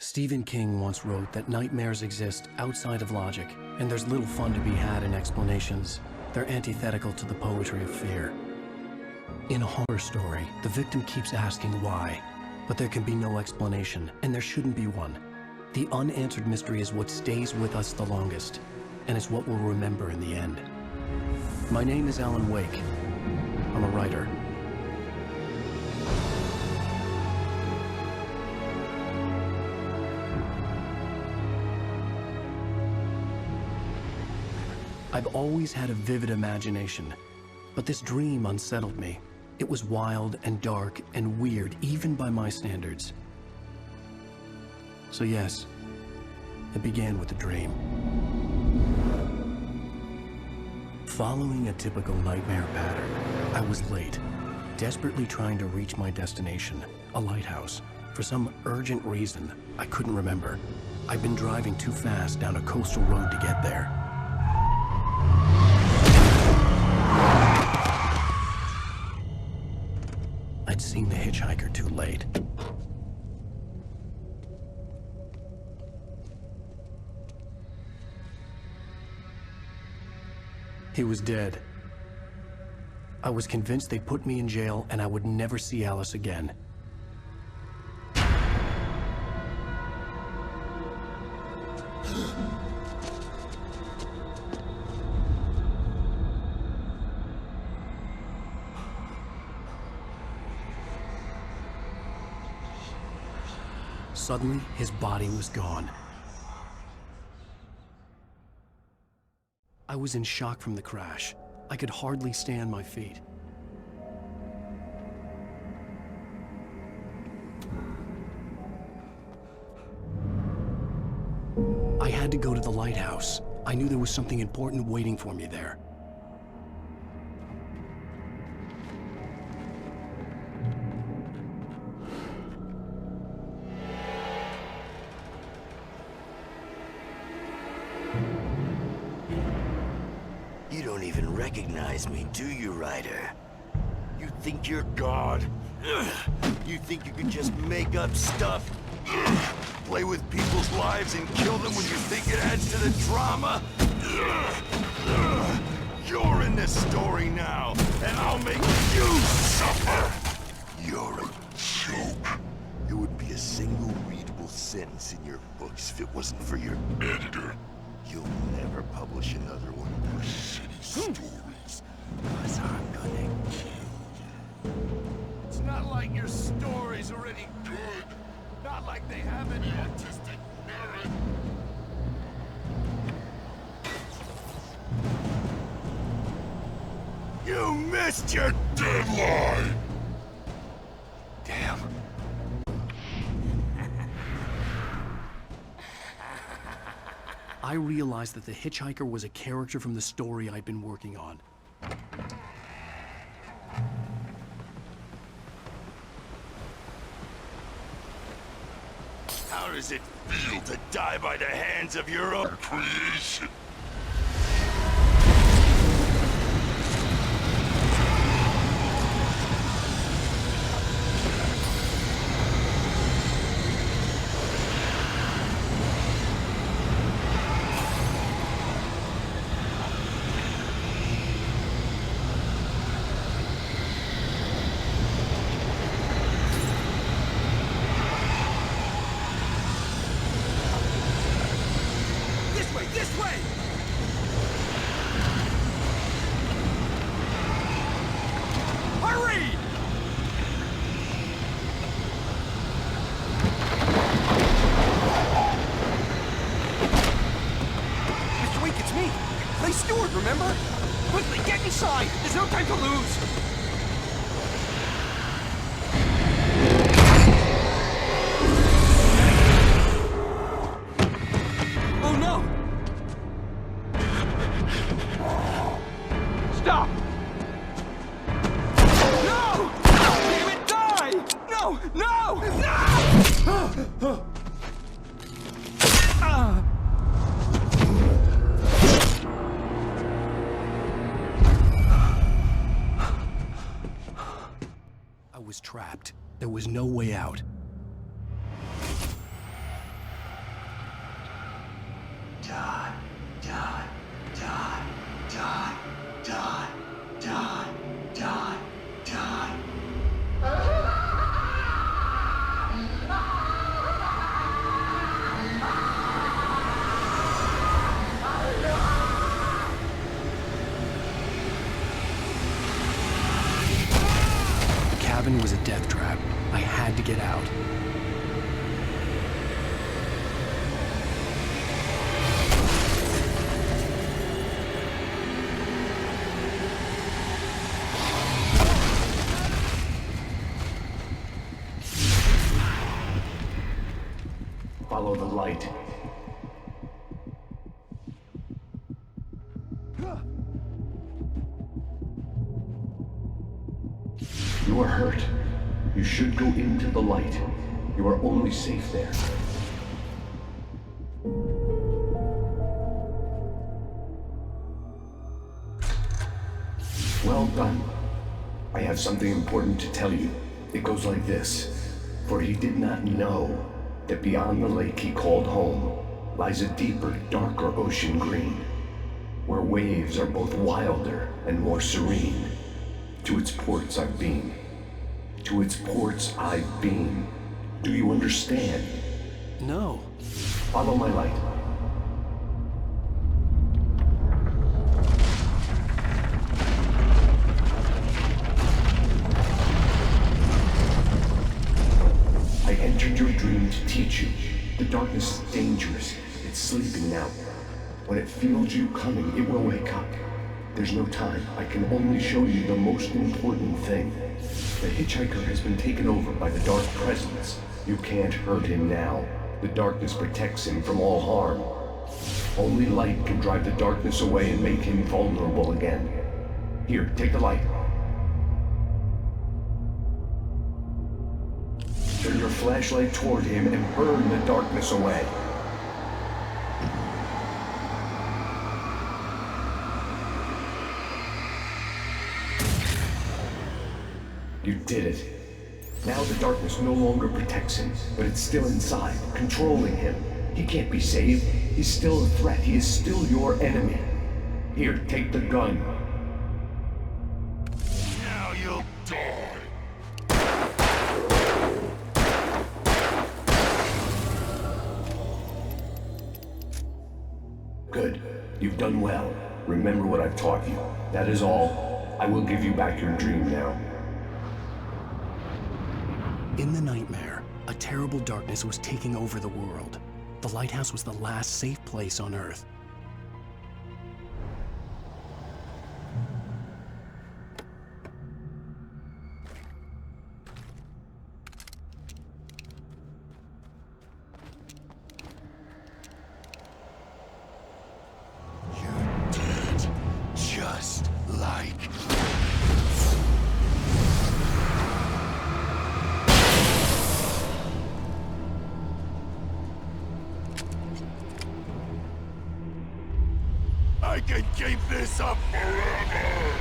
Stephen King once wrote that nightmares exist outside of logic, and there's little fun to be had in explanations. They're antithetical to the poetry of fear. In a horror story, the victim keeps asking why, but there can be no explanation, and there shouldn't be one. The unanswered mystery is what stays with us the longest, and is what we'll remember in the end. My name is Alan Wake. I'm a writer. I've always had a vivid imagination, but this dream unsettled me. It was wild and dark and weird, even by my standards. So yes, it began with a dream. Following a typical nightmare pattern, I was late, desperately trying to reach my destination, a lighthouse. For some urgent reason, I couldn't remember. I'd been driving too fast down a coastal road to get there. I'd seen the hitchhiker too late. He was dead. I was convinced they'd put me in jail and I would never see Alice again. Suddenly, his body was gone. I was in shock from the crash. I could hardly stay on my feet. I had to go to the lighthouse. I knew there was something important waiting for me there. You don't even recognize me, do you, Ryder? You think you're God? You think you can just make up stuff? Play with people's lives and kill them when you think it adds to the drama? You're in this story now, and I'll make you suffer! You're a joke. There would be a single readable sentence in your books if it wasn't for your editor. You'll never publish another one of your shitty stories, because I'm gonna kill you. It's not like your stories are any good. Not like they have any artistic merit. You missed your deadline! Damn. I realized that the hitchhiker was a character from the story I'd been working on. How does it feel to die by the hands of your own creation? This way! Hurry! Mr. Wake, it's me! Clay Stewart, remember? Quickly, get inside! There's no time to lose! Oh no! Stop! No! Damn it, die! No! No! No! I was trapped. There was no way out. Die, die, die, die, die, die, die, die. The cabin was a death trap. I had to get out. Follow the light. You are hurt. You should go into the light. You are only safe there. Well done. I have something important to tell you. It goes like this. For he did not know that beyond the lake he called home lies a deeper, darker ocean green, where waves are both wilder and more serene. To its ports I've been. To its ports I've been. Do you understand? No. Follow my light. I entered your dream to teach you. The darkness is dangerous. It's sleeping now. When it feels you coming, it will wake up. There's no time. I can only show you the most important thing. The hitchhiker has been taken over by the dark presence. You can't hurt him now. The darkness protects him from all harm. Only light can drive the darkness away and make him vulnerable again. Here, take the light. Turn your flashlight toward him and burn the darkness away. You did it. Now the darkness no longer protects him, but it's still inside, controlling him. He can't be saved. He's still a threat. He is still your enemy. Here, take the gun. Now you'll die. Good. You've done well. Remember what I've taught you. That is all. I will give you back your dream now. In the nightmare, a terrible darkness was taking over the world. The lighthouse was the last safe place on Earth. You're dead. Just like... I can keep this up forever!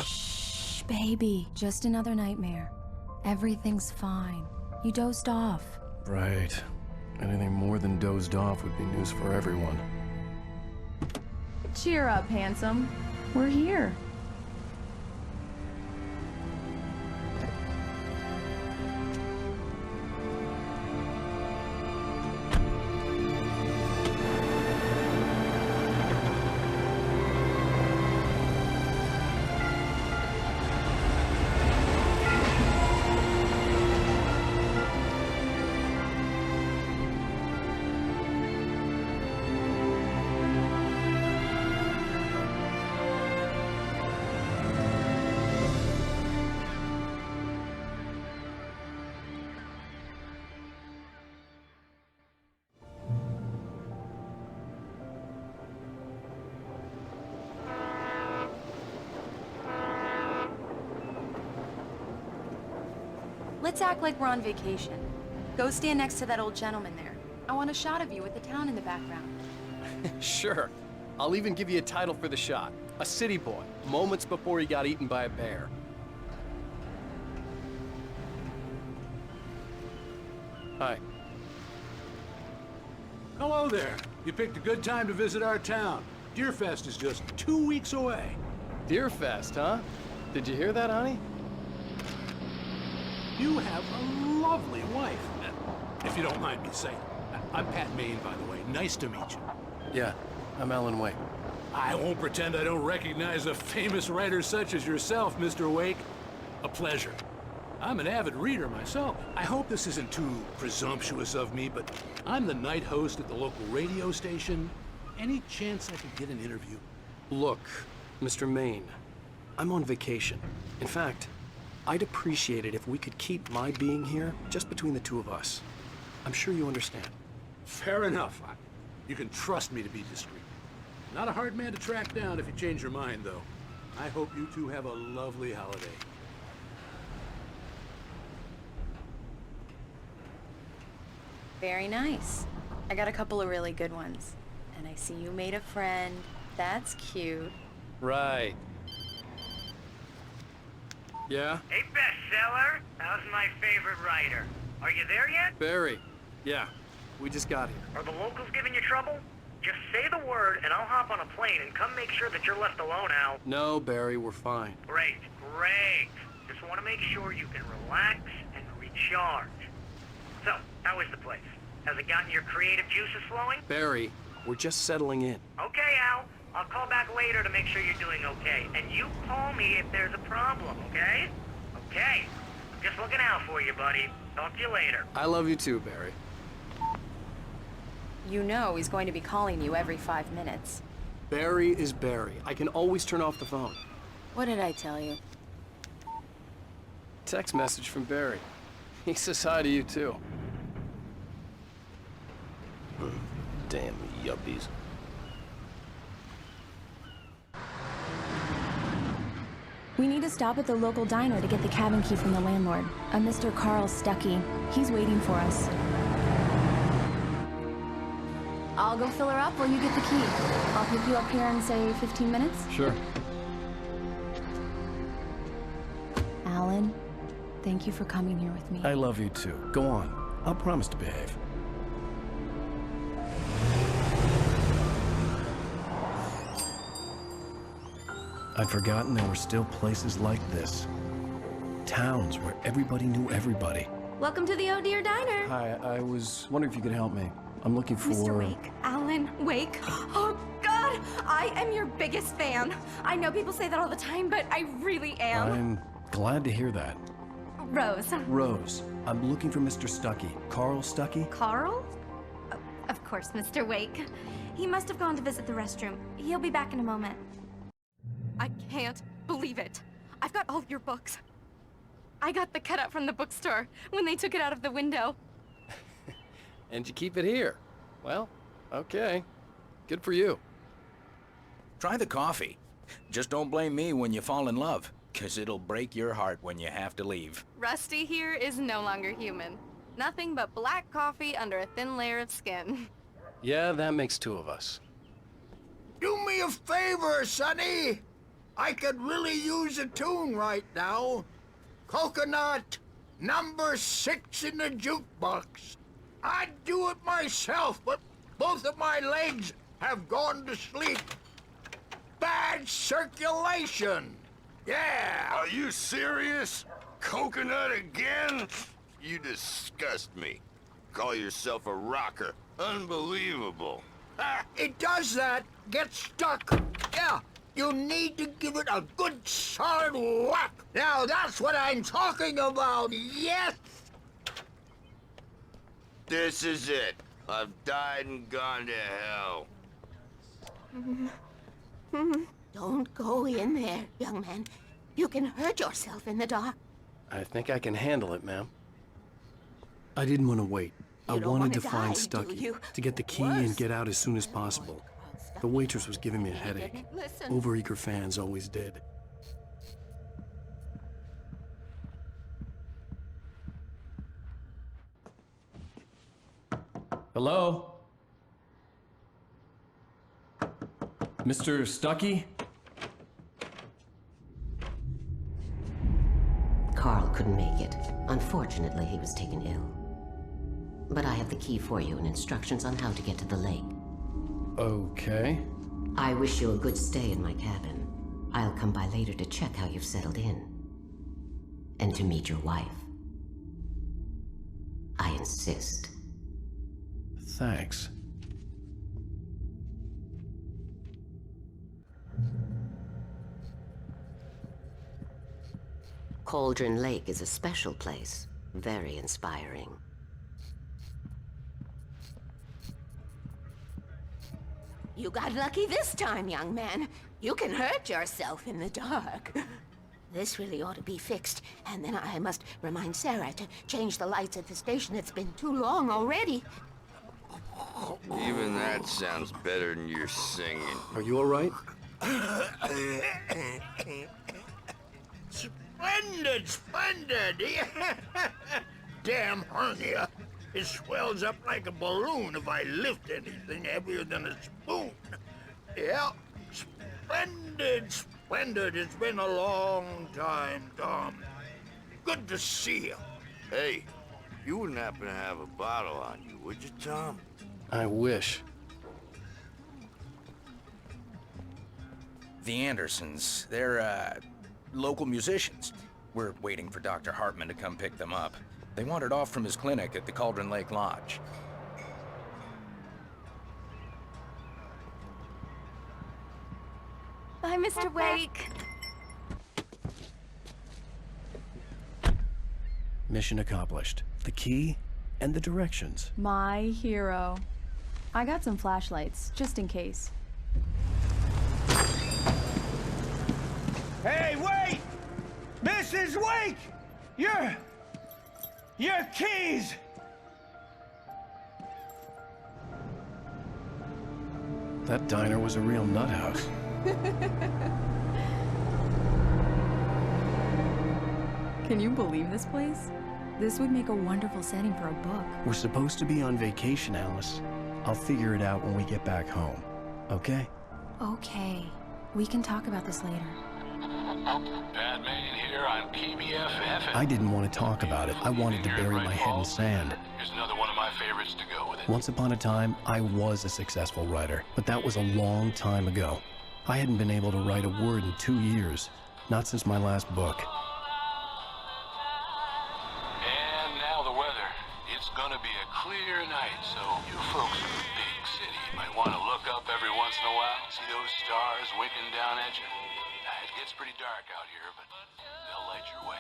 Shh, baby. Just another nightmare. Everything's fine. You dozed off. Right. Anything more than dozed off would be news for everyone. Cheer up, handsome. We're here. Let's act like we're on vacation. Go stand next to that old gentleman there. I want a shot of you with the town in the background. Sure. I'll even give you a title for the shot. A city boy, moments before he got eaten by a bear. Hi. Hello there. You picked a good time to visit our town. Deerfest is just 2 weeks away. Deerfest, huh? Did you hear that, honey? You have a lovely wife, if you don't mind me saying. I'm Pat Maine, by the way. Nice to meet you. Yeah, I'm Alan Wake. I won't pretend I don't recognize a famous writer such as yourself, Mr. Wake. A pleasure. I'm an avid reader myself. I hope this isn't too presumptuous of me, but I'm the night host at the local radio station. Any chance I could get an interview? Look, Mr. Maine, I'm on vacation. In fact, I'd appreciate it if we could keep my being here just between the two of us. I'm sure you understand. Fair enough. You can trust me to be discreet. Not a hard man to track down if you change your mind, though. I hope you two have a lovely holiday. Very nice. I got a couple of really good ones. And I see you made a friend. That's cute. Right. Yeah? Hey, bestseller. How's my favorite writer? Are you there yet? Barry. Yeah, we just got here. Are the locals giving you trouble? Just say the word and I'll hop on a plane and come make sure that you're left alone, Al. No, Barry, we're fine. Great, great. Just want to make sure you can relax and recharge. So, how is the place? Has it gotten your creative juices flowing? Barry, we're just settling in. Okay, Al. I'll call back later to make sure you're doing okay. And you call me if there's a problem, okay? Okay. Just looking out for you, buddy. Talk to you later. I love you too, Barry. You know he's going to be calling you every 5 minutes. Barry is Barry. I can always turn off the phone. What did I tell you? Text message from Barry. He says hi to you too. Damn yuppies. We need to stop at the local diner to get the cabin key from the landlord, a Mr. Carl Stuckey. He's waiting for us. I'll go fill her up while you get the key. I'll pick you up here in, say, 15 minutes? Sure. Alan, thank you for coming here with me. I love you too. Go on. I'll promise to behave. I'd forgotten there were still places like this. Towns where everybody knew everybody. Welcome to the Oh Dear Diner. Hi, I was wondering if you could help me. I'm looking for... Mr. Wake. Alan Wake. Oh, God! I am your biggest fan. I know people say that all the time, but I really am. I'm glad to hear that. Rose. Rose, I'm looking for Mr. Stuckey. Carl Stuckey? Carl? Oh, of course, Mr. Wake. He must have gone to visit the restroom. He'll be back in a moment. I can't believe it. I've got all your books. I got the cutout from the bookstore when they took it out of the window. And you keep it here. Well, okay. Good for you. Try the coffee. Just don't blame me when you fall in love, 'cause it'll break your heart when you have to leave. Rusty here is no longer human. Nothing but black coffee under a thin layer of skin. Yeah, that makes two of us. Do me a favor, Sonny. I could really use a tune right now. Coconut, number 6 in the jukebox. I'd do it myself, but both of my legs have gone to sleep. Bad circulation. Yeah. Are you serious? Coconut again? You disgust me. Call yourself a rocker. Unbelievable. Ah, it does that. Get stuck. Yeah. You need to give it a good solid whack. Now that's what I'm talking about. Yes. This is it. I've died and gone to hell. Don't go in there, young man. You can hurt yourself in the dark. I think I can handle it, ma'am. I didn't want to wait. I You don't wanted wanna to find die, do Stuckey, you? to get the key and get out as soon as possible. The waitress was giving me a headache. Listen. Overeager fans always did. Hello? Mr. Stuckey? Carl couldn't make it. Unfortunately, he was taken ill. But I have the key for you and instructions on how to get to the lake. Okay. I wish you a good stay in my cabin. I'll come by later to check how you've settled in. And to meet your wife. I insist. Thanks. Cauldron Lake is a special place. Very inspiring. You got lucky this time, young man. You can hurt yourself in the dark. This really ought to be fixed, and then I must remind Sarah to change the lights at the station. It's been too long already. Even that sounds better than your singing. Are you all right? Splendid, splendid! Damn hernia. It swells up like a balloon if I lift anything heavier than a spoon. Yeah, splendid, splendid. It's been a long time, Tom. Good to see you. Hey, you wouldn't happen to have a bottle on you, would you, Tom? I wish. The Andersons, they're, local musicians. We're waiting for Dr. Hartman to come pick them up. They wandered off from his clinic at the Cauldron Lake Lodge. Bye, Mr. Wake. Mission accomplished. The key and the directions. My hero. I got some flashlights, just in case. Hey, wait! Mrs. Wake! Your keys! That diner was a real nut house. Can you believe this place? This would make a wonderful setting for a book. We're supposed to be on vacation, Alice. I'll figure it out when we get back home. Okay? Okay. We can talk about this later. Batman here on PBFF. I didn't want to talk about it. I wanted to bury my head in sand. Here's another one of my favorites to go with it. Once upon a time, I was a successful writer, but that was a long time ago. I hadn't been able to write a word in 2 years, not since my last book. And now the weather. It's gonna be a clear night, so you folks in the big city might want to look up every once in a while, see those stars winking down at you. It gets pretty dark out here, but they'll light your way.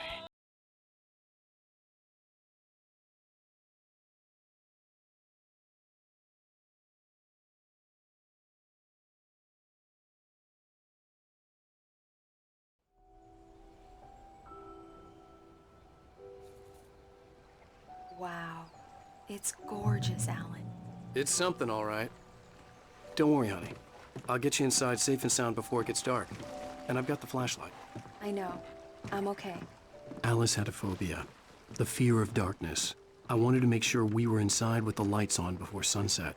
Wow. It's gorgeous, Alan. It's something, all right. Don't worry, honey. I'll get you inside safe and sound before it gets dark. And I've got the flashlight. I know. I'm okay. Alice had a phobia. The fear of darkness. I wanted to make sure we were inside with the lights on before sunset.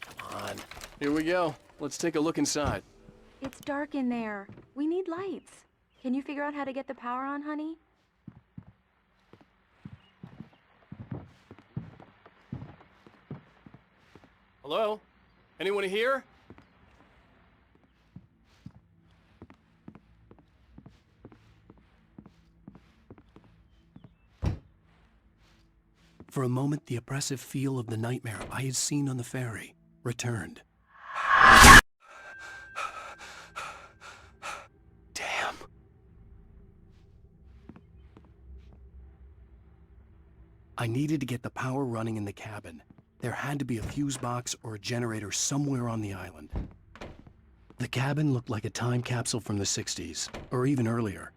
Come on. Here we go. Let's take a look inside. It's dark in there. We need lights. Can you figure out how to get the power on, honey? Hello? Anyone here? For a moment, the oppressive feel of the nightmare I had seen on the ferry returned. Damn. I needed to get the power running in the cabin. There had to be a fuse box or a generator somewhere on the island. The cabin looked like a time capsule from the 60s, or even earlier.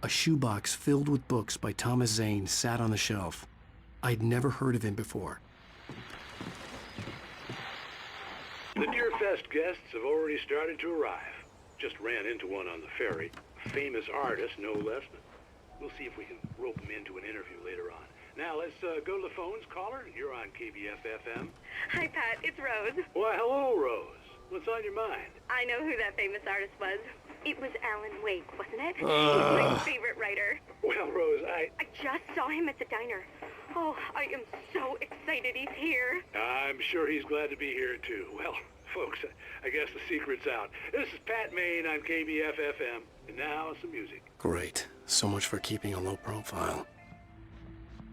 A shoebox filled with books by Thomas Zane sat on the shelf. I'd never heard of him before. fest guests have already started to arrive. Just ran into one on the ferry. A famous artist, no less. We'll see if we can rope him into an interview later on. Now, let's go to the phones. Caller, you're on KBF-FM. Hi, Pat. It's Rose. Why, hello, Rose. What's on your mind? I know who that famous artist was. It was Alan Wake, wasn't it? He's my favorite writer. Well, Rose, I just saw him at the diner. Oh, I am so excited he's here. I'm sure he's glad to be here, too. Well, folks, I guess the secret's out. This is Pat Maine on KBF-FM, and now some music. Great. So much for keeping a low profile.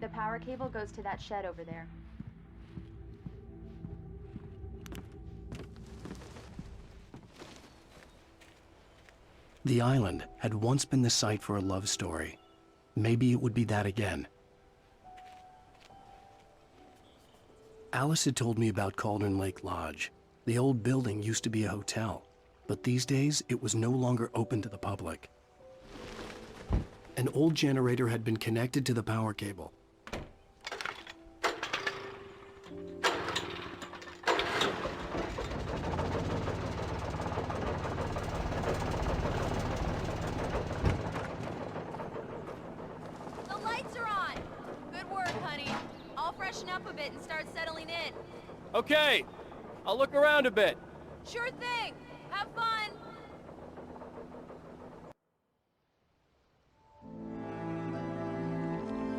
The power cable goes to that shed over there. The island had once been the site for a love story. Maybe it would be that again. Alice had told me about Cauldron Lake Lodge. The old building used to be a hotel, but these days it was no longer open to the public. An old generator had been connected to the power cable. The lights are on! Good work, honey. I'll freshen up a bit and start settling in. Okay, I'll look around a bit. Sure thing! Have fun!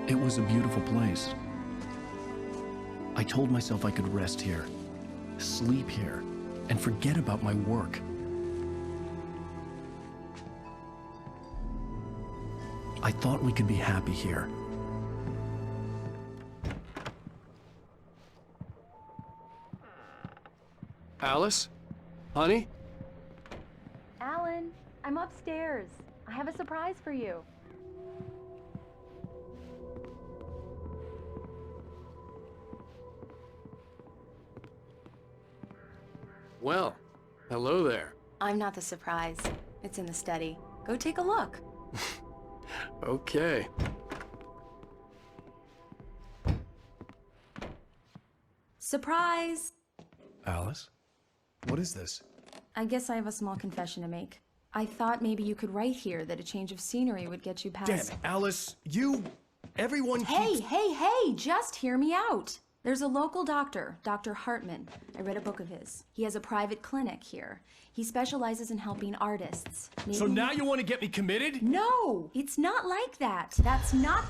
It was a beautiful place. I told myself I could rest here, sleep here, and forget about my work. I thought we could be happy here. Alice? Honey? Alan, I'm upstairs. I have a surprise for you. Well, hello there. I'm not the surprise. It's in the study. Go take a look. Okay. Surprise! Alice? What is this? I guess I have a small confession to make. I thought maybe you could write here that a change of scenery would get you past... Damn it, Alice, everyone Hey, keeps... hey, just hear me out. There's a local doctor, Dr. Hartman. I read a book of his. He has a private clinic here. He specializes in helping artists. So now you want to get me committed? No, it's not like that. That's not...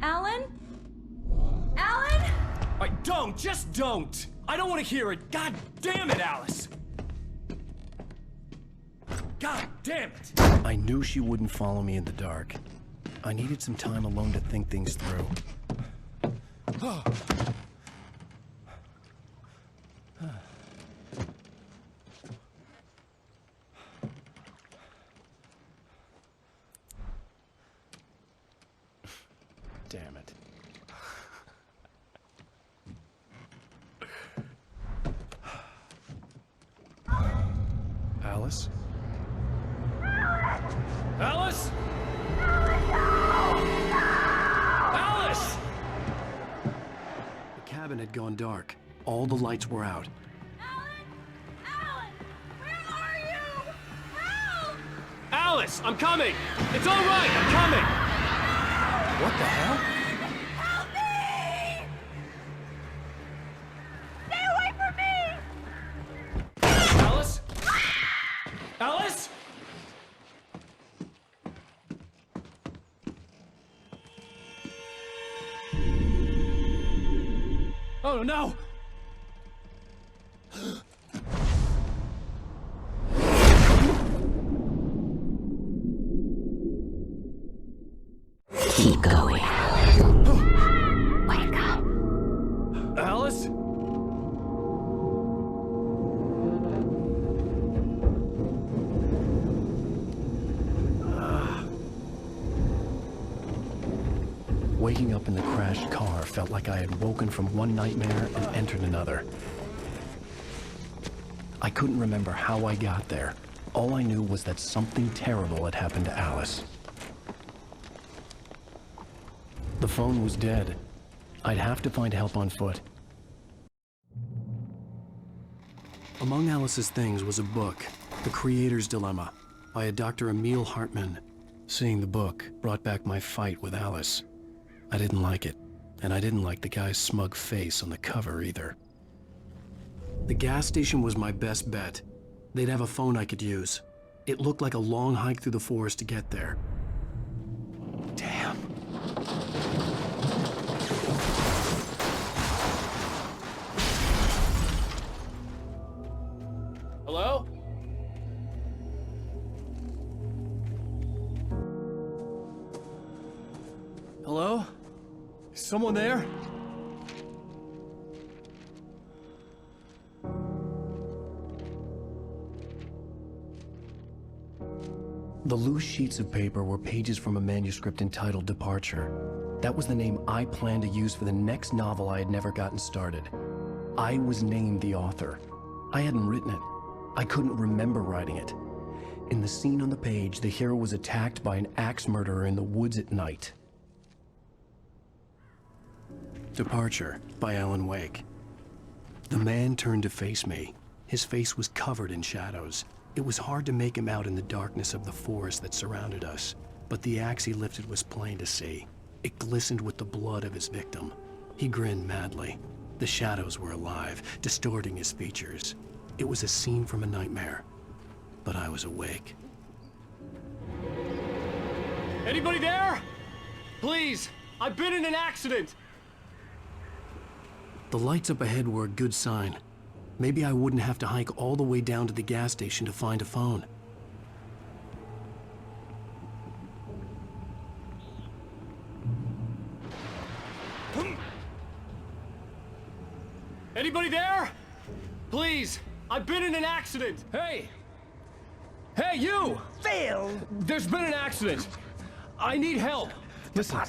Alan? Alan? Just don't! I don't want to hear it! God damn it, Alice! God damn it! I knew she wouldn't follow me in the dark. I needed some time alone to think things through. Damn it. Alice? Alice? Alice! The cabin had gone dark. All the lights were out. Alice, I'm coming! It's all right, I'm coming! What the hell? Help me! Stay away from me! Alice? Alice? Oh no! Keep going. Wake up. Alice? Waking up in the crashed car felt like I had woken from one nightmare and entered another. I couldn't remember how I got there. All I knew was that something terrible had happened to Alice. The phone was dead. I'd have to find help on foot. Among Alice's things was a book, The Creator's Dilemma, by a Dr. Emil Hartmann. Seeing the book brought back my fight with Alice. I didn't like it, and I didn't like the guy's smug face on the cover either. The gas station was my best bet. They'd have a phone I could use. It looked like a long hike through the forest to get there. Damn. Hello? Hello? Is someone there? The loose sheets of paper were pages from a manuscript entitled Departure. That was the name I planned to use for the next novel I had never gotten started. I was named the author. I hadn't written it. I couldn't remember writing it. In the scene on the page, the hero was attacked by an axe murderer in the woods at night. Departure by Alan Wake. The man turned to face me. His face was covered in shadows. It was hard to make him out in the darkness of the forest that surrounded us, but the axe he lifted was plain to see. It glistened with the blood of his victim. He grinned madly. The shadows were alive, distorting his features. It was a scene from a nightmare, but I was awake. Anybody there? Please, I've been in an accident. The lights up ahead were a good sign. Maybe I wouldn't have to hike all the way down to the gas station to find a phone. Anybody there? Please, I've been in an accident. Hey! Hey, you! Phil! There's been an accident. I need help. Listen,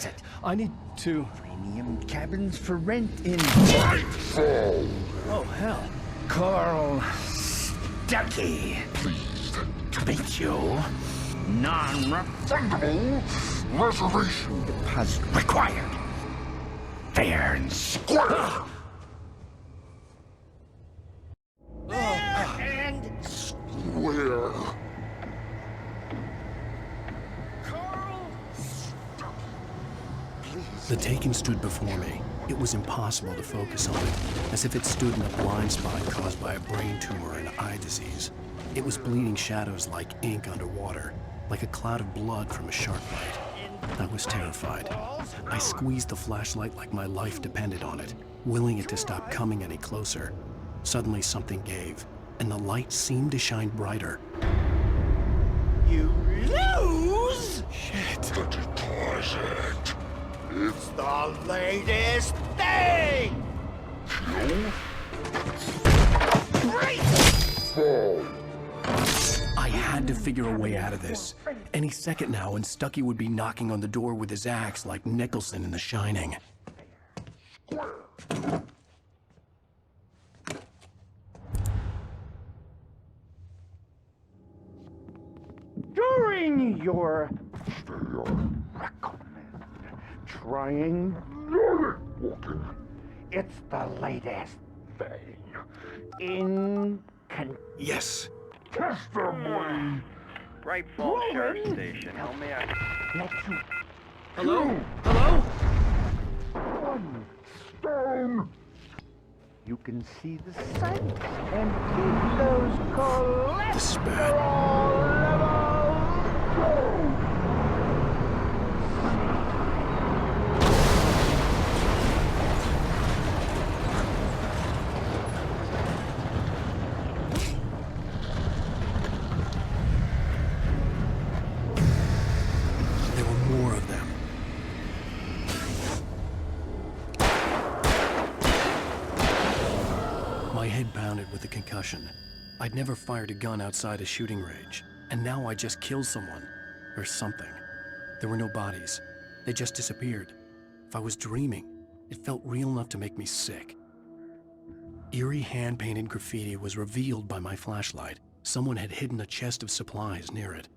I need to... Premium cabins for rent in... Nightfall! Oh, hell. Carl Stuckey. Pleased To meet you. Non-refundable reservation deposit required. Fair and square. And square. The Taken stood before me. It was impossible to focus on it, as if it stood in a blind spot caused by a brain tumor and eye disease. It was bleeding shadows like ink underwater, like a cloud of blood from a shark bite. I was terrified. I squeezed the flashlight like my life depended on it, willing it to stop coming any closer. Suddenly something gave, and the light seemed to shine brighter. you lose. Shit. The deposit. It's the latest thing. Great! Fall. I had to figure a way out of this. Any second now, and Stuckey would be knocking on the door with his axe like Nicholson in The Shining. During your trying it's the latest thing in Yes. testimony. Right Falls Sheriff Station. Help me out. Let's you Hello? Hello? one stone. You can see the sights and keep those cholesterol levels low. There were more of them. My head pounded with the concussion. I'd never fired a gun outside a shooting range, and now I just killed someone. Or something. There were no bodies. They just disappeared. If I was dreaming, it felt real enough to make me sick. Eerie hand-painted graffiti was revealed by my flashlight. Someone had hidden a chest of supplies near it.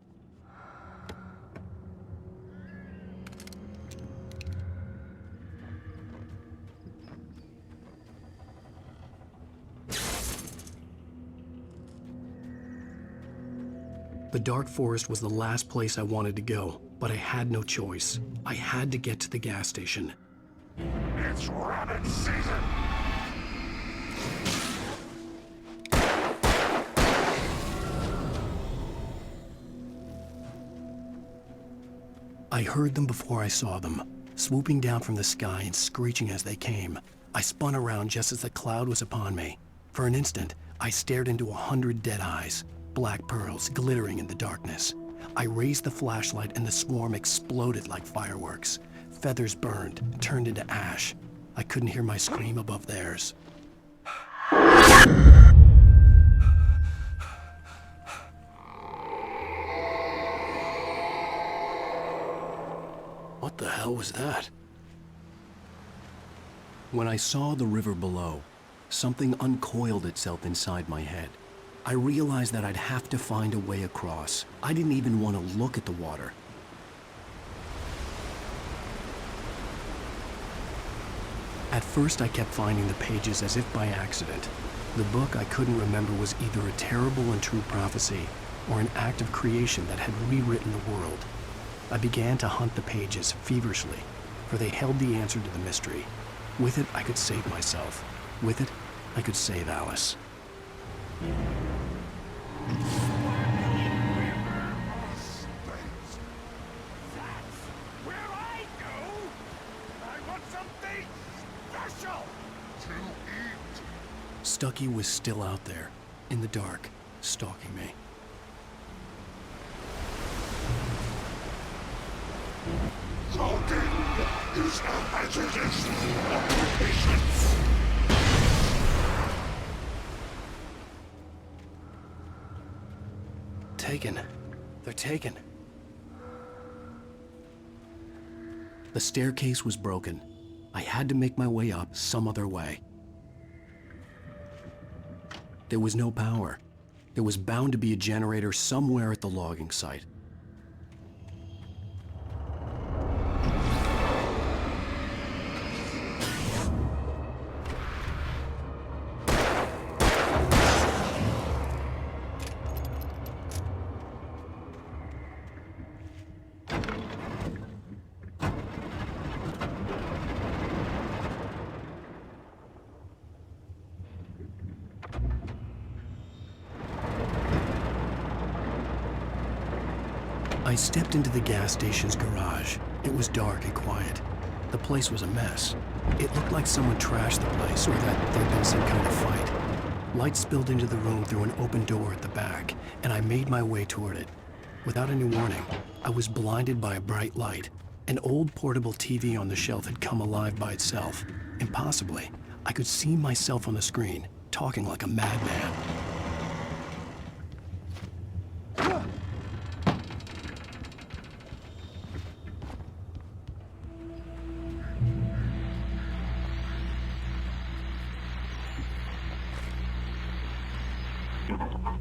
The dark forest was the last place I wanted to go, but I had no choice. I had to get to the gas station. It's rabbit season! I heard them before I saw them, swooping down from the sky and screeching as they came. I spun around just as the cloud was upon me. For an instant, I stared into 100 dead eyes, black pearls glittering in the darkness. I raised the flashlight and the swarm exploded like fireworks. Feathers burned, turned into ash. I couldn't hear my scream above theirs. What the hell was that? When I saw the river below, something uncoiled itself inside my head. I realized that I'd have to find a way across. I didn't even want to look at the water. At first, I kept finding the pages as if by accident. The book I couldn't remember was either a terrible and true prophecy or an act of creation that had rewritten the world. I began to hunt the pages feverishly, for they held the answer to the mystery. With it, I could save myself. With it, I could save Alice. Stucky was still out there, in the dark, stalking me. Talking is a hazardous occupation. Taken. They're taken. The staircase was broken. I had to make my way up some other way. There was no power. There was bound to be a generator somewhere at the logging site. I stepped into the gas station's garage. It was dark and quiet. The place was a mess. It looked like someone trashed the place or that there'd been some kind of fight. Light spilled into the room through an open door at the back, and I made my way toward it. Without any warning, I was blinded by a bright light. An old portable TV on the shelf had come alive by itself. Impossibly, I could see myself on the screen, talking like a madman.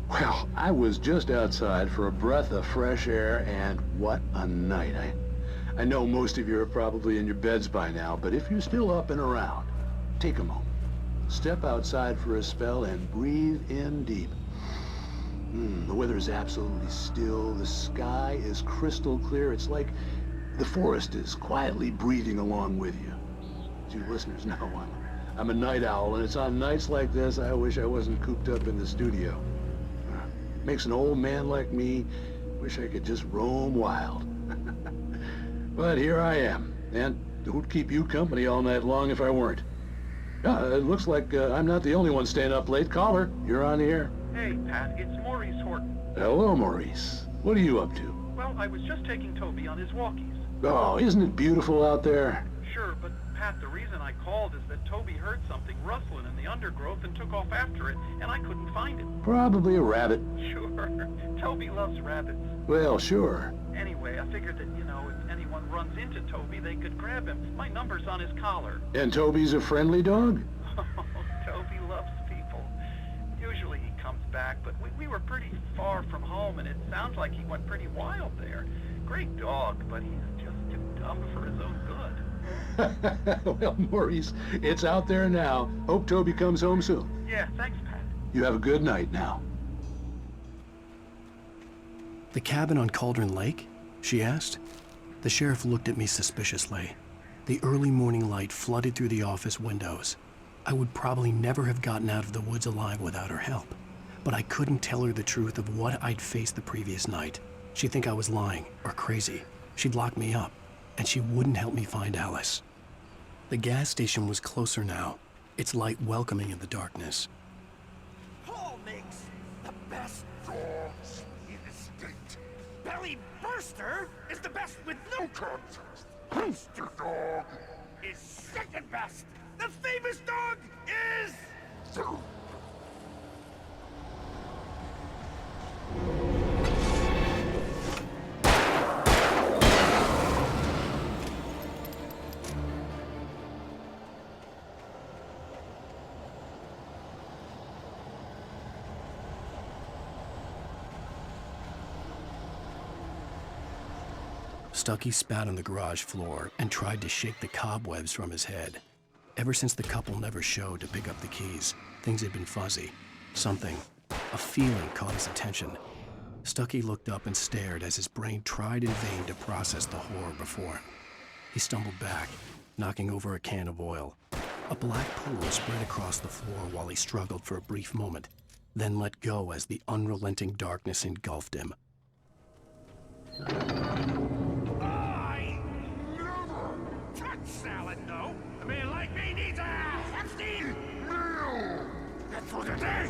Well, I was just outside for a breath of fresh air, and what a night. I know most of you are probably in your beds by now, but if you're still up and around, take a moment. Step outside for a spell and breathe in deep. The weather is absolutely still. The sky is crystal clear. It's like the forest is quietly breathing along with you. As you listeners know, I'm a night owl, and it's on nights like this I wish I wasn't cooped up in the studio. Makes an old man like me wish I could just roam wild. But here I am, and it would keep you company all night long if I weren't. It looks like I'm not the only one staying up late. Caller, you're on the air. Hey, Pat, it's Maurice Horton. Hello, Maurice. What are you up to? Well, I was just taking Toby on his walkies. Oh, isn't it beautiful out there? Sure, but Pat, the reason I called is that Toby heard something rustling in the undergrowth and took off after it, and I couldn't find it. Probably a rabbit. Sure. Toby loves rabbits. Well, sure. Anyway, I figured that, if anyone runs into Toby, they could grab him. My number's on his collar. And Toby's a friendly dog? Toby loves people. Usually he comes back, but we were pretty far from home, and it sounds like he went pretty wild there. Great dog, but he's just too dumb for his own good. Well, Maurice, it's out there now. Hope Toby comes home soon. Yeah, thanks, Pat. You have a good night now. The cabin on Cauldron Lake? She asked. The sheriff looked at me suspiciously. The early morning light flooded through the office windows. I would probably never have gotten out of the woods alive without her help. But I couldn't tell her the truth of what I'd faced the previous night. She'd think I was lying or crazy. She'd lock me up, and she wouldn't help me find Alice. The gas station was closer now, its light welcoming in the darkness. Paul makes the best dogs in the state. Belly Burster is the best with no contest. Hamster Dog is second best. The famous dog is... Stucky spat on the garage floor and tried to shake the cobwebs from his head. Ever since the couple never showed to pick up the keys, things had been fuzzy. Something, a feeling caught his attention. Stucky looked up and stared as his brain tried in vain to process the horror before him. He stumbled back, knocking over a can of oil. A black pool spread across the floor while he struggled for a brief moment, then let go as the unrelenting darkness engulfed him. I never touch salad, no. A man like me needs a hefty meal. That's for the day.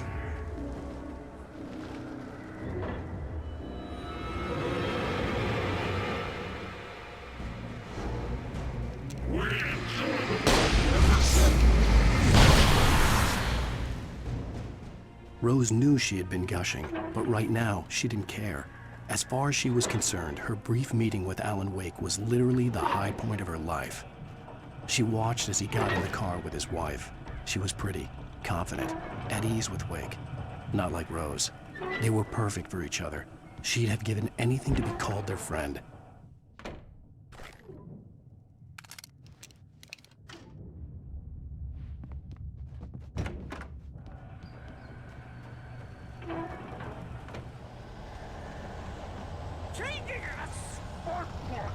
Rose knew she had been gushing, but right now, she didn't care. As far as she was concerned, her brief meeting with Alan Wake was literally the high point of her life. She watched as he got in the car with his wife. She was pretty, confident, at ease with Wake. Not like Rose. They were perfect for each other. She'd have given anything to be called their friend. Changing a spark plug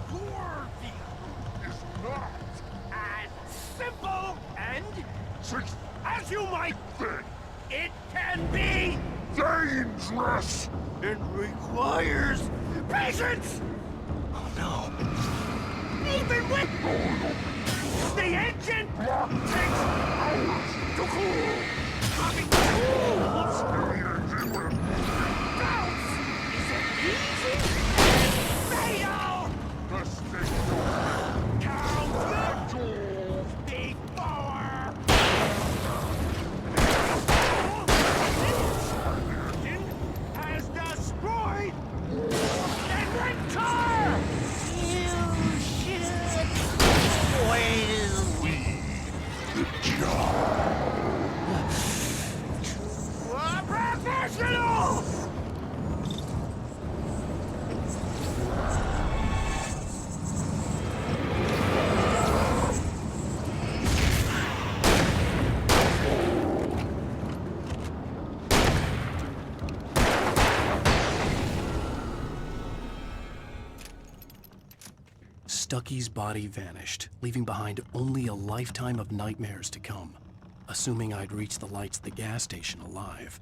to your vehicle is not as simple and as you might think. It can be dangerous and requires patience. Oh no! Even with the engine block takes hours to cool. Having cools doubts is an easy fail. Mistake count the tools before. Has destroyed and red car. You should wait. The job. A professional. Stucky's body vanished, leaving behind only a lifetime of nightmares to come, assuming I'd reached the lights at the gas station alive.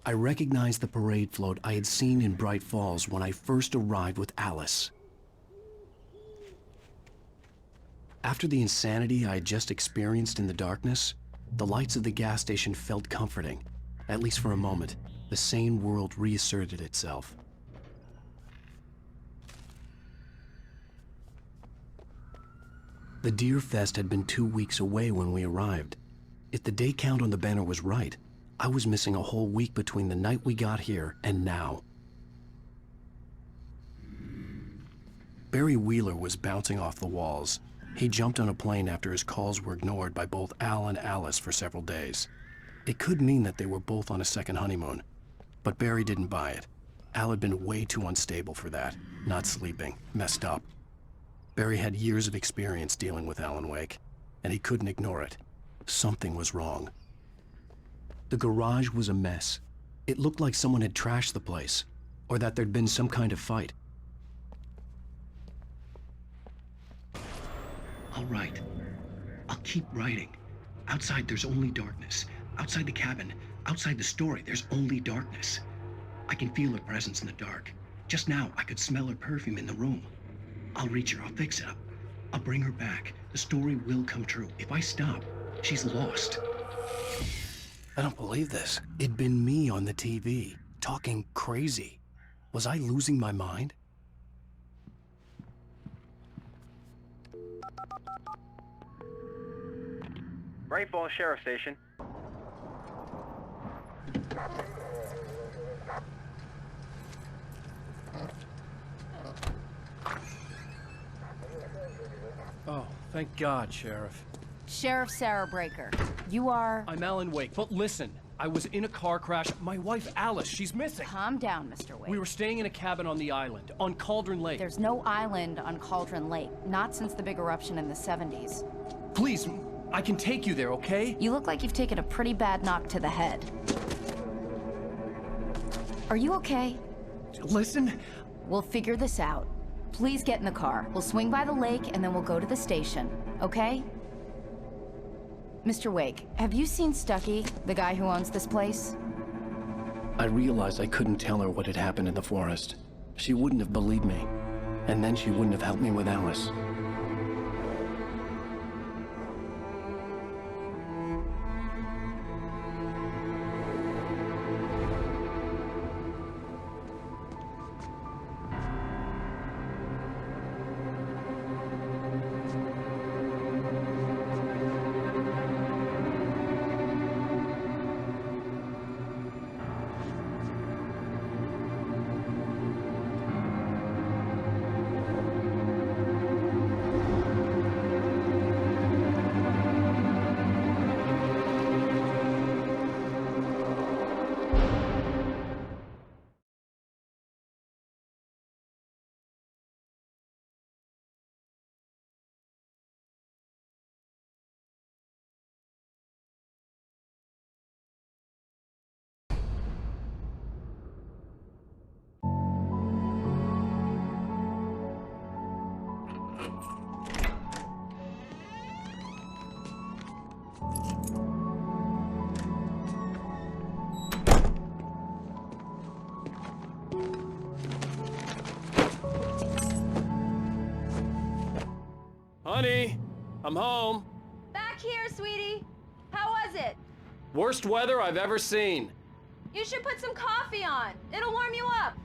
I recognized the parade float I had seen in Bright Falls when I first arrived with Alice. After the insanity I had just experienced in the darkness, the lights of the gas station felt comforting. At least for a moment, the sane world reasserted itself. The Deer Fest had been 2 weeks away when we arrived. If the day count on the banner was right, I was missing a whole week between the night we got here and now. Barry Wheeler was bouncing off the walls. He jumped on a plane after his calls were ignored by both Al and Alice for several days. It could mean that they were both on a second honeymoon, but Barry didn't buy it. Al had been way too unstable for that, not sleeping, messed up. Barry had years of experience dealing with Alan Wake, and he couldn't ignore it. Something was wrong. The garage was a mess. It looked like someone had trashed the place, or that there'd been some kind of fight. I'll write. I'll keep writing. Outside, there's only darkness. Outside the cabin, outside the story, there's only darkness. I can feel her presence in the dark. Just now, I could smell her perfume in the room. I'll reach her, I'll fix it up. I'll bring her back. The story will come true. If I stop, she's lost. I don't believe this. It'd been me on the TV, talking crazy. Was I losing my mind? Great Falls Sheriff Station. Oh, thank God, Sheriff. Sheriff Sarah Breaker. You are... I'm Alan Wake, but listen. I was in a car crash. My wife, Alice, she's missing. Calm down, Mr. Wake. We were staying in a cabin on the island, on Cauldron Lake. There's no island on Cauldron Lake. Not since the big eruption in the 70s. Please, I can take you there, okay? You look like you've taken a pretty bad knock to the head. Are you okay? Listen. We'll figure this out. Please get in the car. We'll swing by the lake and then we'll go to the station, okay? Mr. Wake, have you seen Stucky, the guy who owns this place? I realized I couldn't tell her what had happened in the forest. She wouldn't have believed me, and then she wouldn't have helped me with Alice. Honey, I'm home. Back here, sweetie. How was it? Worst weather I've ever seen. You should put some coffee on. It'll warm you up.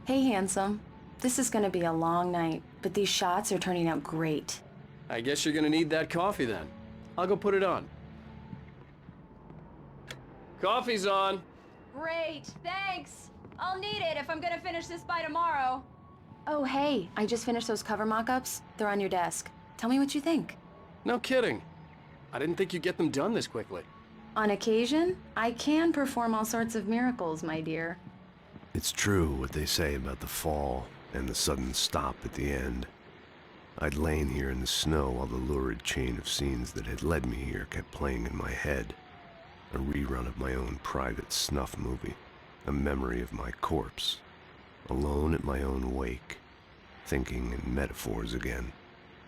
Hey, handsome. This is gonna be a long night, but these shots are turning out great. I guess you're gonna need that coffee then. I'll go put it on. Coffee's on. Great, thanks. I'll need it if I'm gonna finish this by tomorrow. Oh, hey, I just finished those cover mock-ups. They're on your desk. Tell me what you think. No kidding. I didn't think you'd get them done this quickly. On occasion, I can perform all sorts of miracles, my dear. It's true what they say about the fall and the sudden stop at the end. I'd lain here in the snow while the lurid chain of scenes that had led me here kept playing in my head. A rerun of my own private snuff movie. A memory of my corpse. Alone at my own wake. Thinking in metaphors again.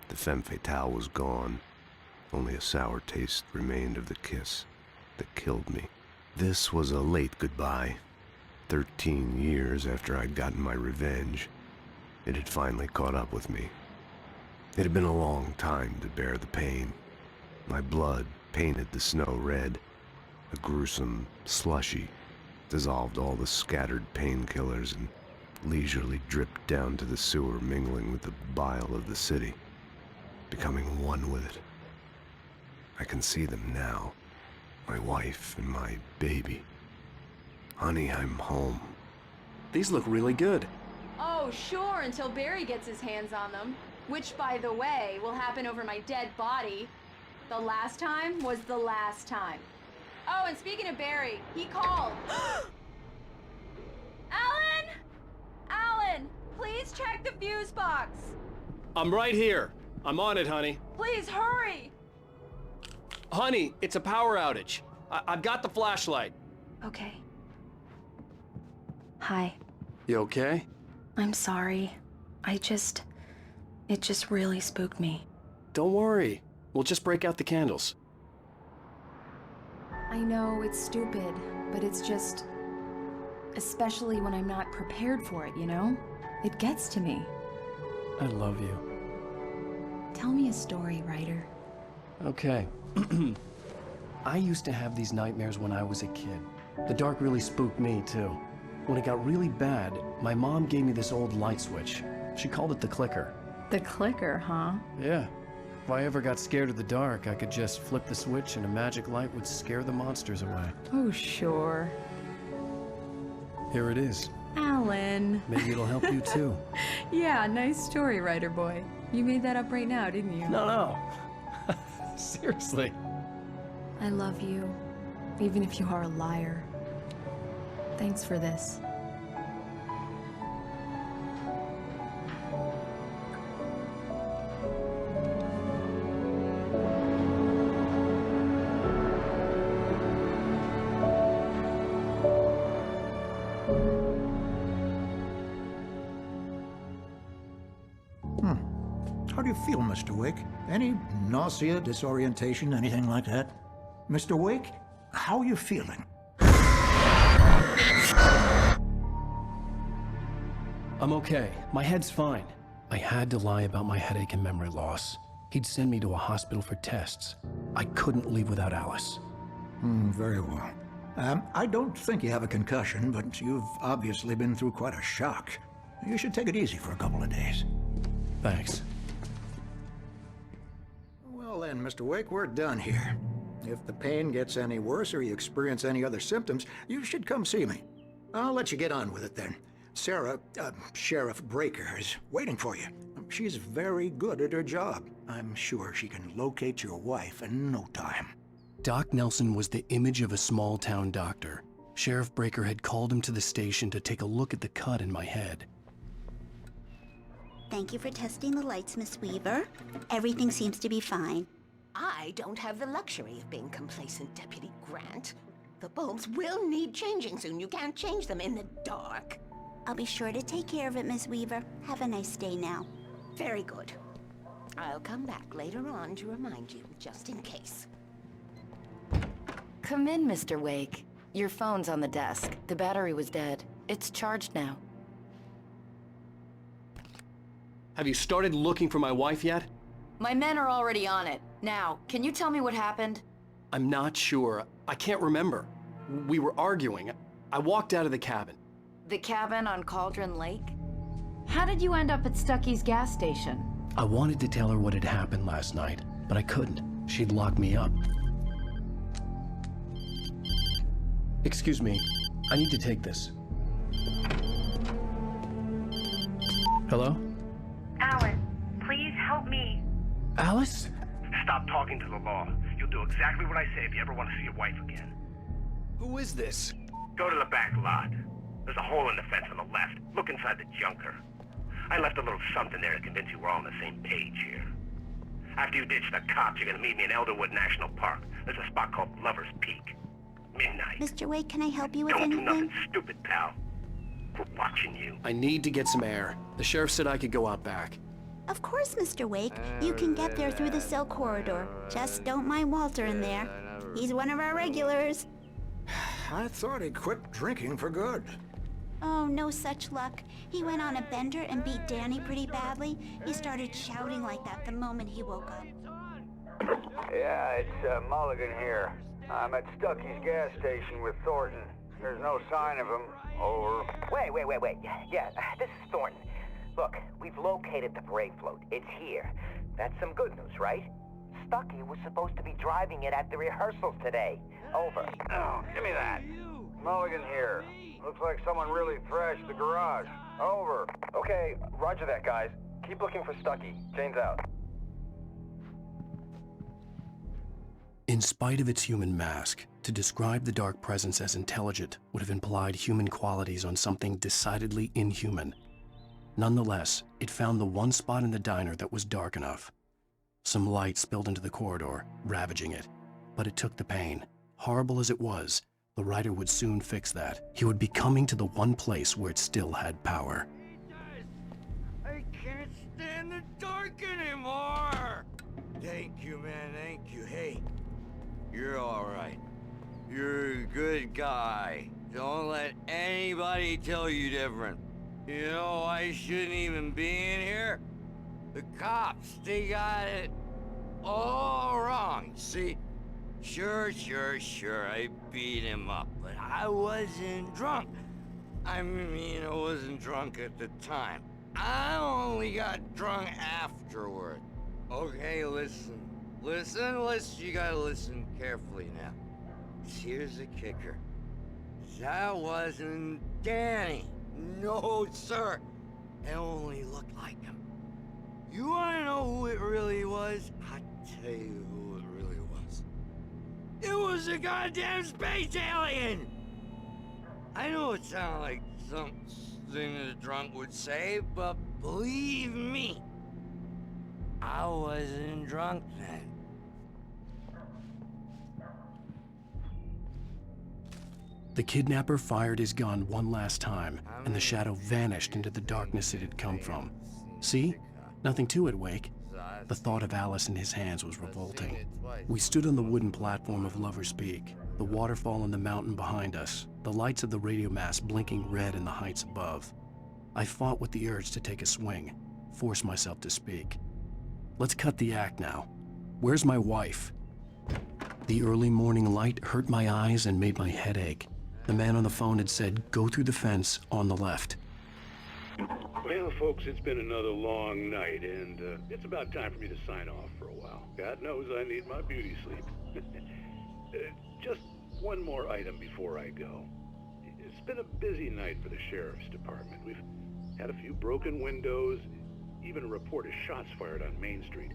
The femme fatale was gone. Only a sour taste remained of the kiss that killed me. This was a late goodbye. 13 years after I'd gotten my revenge, it had finally caught up with me. It had been a long time to bear the pain. My blood painted the snow red. A gruesome slushy dissolved all the scattered painkillers and leisurely dripped down to the sewer, mingling with the bile of the city, becoming one with it. I can see them now, my wife and my baby. Honey, I'm home. These look really good. Oh, sure, until Barry gets his hands on them. Which, by the way, will happen over my dead body. The last time was the last time. Oh, and speaking of Barry, he called. Alan! Alan, please check the fuse box. I'm right here. I'm on it, honey. Please hurry! Honey, it's a power outage. I've got the flashlight. Okay. Hi. You okay? I'm sorry. It just really spooked me. Don't worry. We'll just break out the candles. I know it's stupid, but it's just... especially when I'm not prepared for it, you know? It gets to me. I love you. Tell me a story, writer. Okay. I used to have these nightmares when I was a kid. The dark really spooked me, too. When it got really bad, my mom gave me this old light switch. She called it the clicker. The clicker, huh? Yeah. If I ever got scared of the dark, I could just flip the switch and a magic light would scare the monsters away. Oh, sure. Here it is. Alan. Maybe it'll help you, too. Yeah, nice story, writer boy. You made that up right now, didn't you? No. Seriously. I love you, even if you are a liar. Thanks for this. How do you feel, Mr. Wake? Any nausea, disorientation, anything like that? Mr. Wake, how are you feeling? I'm okay. My head's fine. I had to lie about my headache and memory loss. He'd send me to a hospital for tests. I couldn't leave without Alice. Very well. I don't think you have a concussion, but you've obviously been through quite a shock. You should take it easy for a couple of days. Thanks. Well then, Mr. Wake, we're done here. If the pain gets any worse or you experience any other symptoms, you should come see me. I'll let you get on with it then. Sarah, Sheriff Breaker, is waiting for you. She's very good at her job. I'm sure she can locate your wife in no time. Doc Nelson was the image of a small-town doctor. Sheriff Breaker had called him to the station to take a look at the cut in my head. Thank you for testing the lights, Miss Weaver. Everything seems to be fine. I don't have the luxury of being complacent, Deputy Grant. The bulbs will need changing soon. You can't change them in the dark. I'll be sure to take care of it, Miss Weaver. Have a nice day now. Very good. I'll come back later on to remind you, just in case. Come in, Mr. Wake. Your phone's on the desk. The battery was dead. It's charged now. Have you started looking for my wife yet? My men are already on it. Now, can you tell me what happened? I'm not sure. I can't remember. We were arguing. I walked out of the cabin. The cabin on Cauldron Lake? How did you end up at Stucky's gas station? I wanted to tell her what had happened last night, but I couldn't. She'd lock me up. Excuse me. I need to take this. Hello? Alan, please help me. Alice? Stop talking to the law. You'll do exactly what I say if you ever want to see your wife again. Who is this? Go to the back lot. There's a hole in the fence on the left. Look inside the junker. I left a little something there to convince you we're all on the same page here. After you ditch the cops, you're gonna meet me in Elderwood National Park. There's a spot called Lover's Peak. Midnight. Mr. Wake, can I help you with Don't anything? do nothing stupid, pal. We're watching you. I need to get some air. The sheriff said I could go out back. Of course, Mr. Wake. You can get there through the cell corridor. Just don't mind Walter in there. He's one of our regulars. I thought he quit drinking for good. Oh, no such luck. He went on a bender and beat Danny pretty badly. He started shouting like that the moment he woke up. Yeah, it's Mulligan here. I'm at Stucky's gas station with Thornton. There's no sign of him. Over. Wait. Yeah, this is Thornton. Look, we've located the parade float. It's here. That's some good news, right? Stucky was supposed to be driving it at the rehearsals today. Over. Oh, give me that. Mulligan here. Looks like someone really thrashed the garage. Over. Okay, roger that, guys. Keep looking for Stucky. Jane's out. In spite of its human mask, to describe the dark presence as intelligent would have implied human qualities on something decidedly inhuman. Nonetheless, it found the one spot in the diner that was dark enough. Some light spilled into the corridor, ravaging it. But it took the pain. Horrible as it was, the writer would soon fix that. He would be coming to the one place where it still had power. I can't stand the dark anymore! Thank you, man, thank you. Hey, you're alright. You're a good guy. Don't let anybody tell you different. You know, I shouldn't even be in here. The cops, they got it all wrong. See, sure, I beat him up, but I wasn't drunk. I mean, I wasn't drunk at the time. I only got drunk afterward. Okay, listen, you gotta listen carefully now. Here's the kicker. That wasn't Danny. No, sir. It only looked like him. You wanna know who it really was? I'll tell you who it really was. It was a goddamn space alien! I know it sounds like something a drunk would say, but believe me, I wasn't drunk then. The kidnapper fired his gun one last time, and the shadow vanished into the darkness it had come from. See? Nothing to it, Wake. The thought of Alice in his hands was revolting. We stood on the wooden platform of Lover's Peak, the waterfall on the mountain behind us, the lights of the radio mast blinking red in the heights above. I fought with the urge to take a swing, force myself to speak. Let's cut the act now. Where's my wife? The early morning light hurt my eyes and made my head ache. The man on the phone had said, go through the fence on the left. Well, folks, it's been another long night, and it's about time for me to sign off for a while. God knows I need my beauty sleep. Just one more item before I go. It's been a busy night for the Sheriff's Department. We've had a few broken windows, even a report of shots fired on Main Street.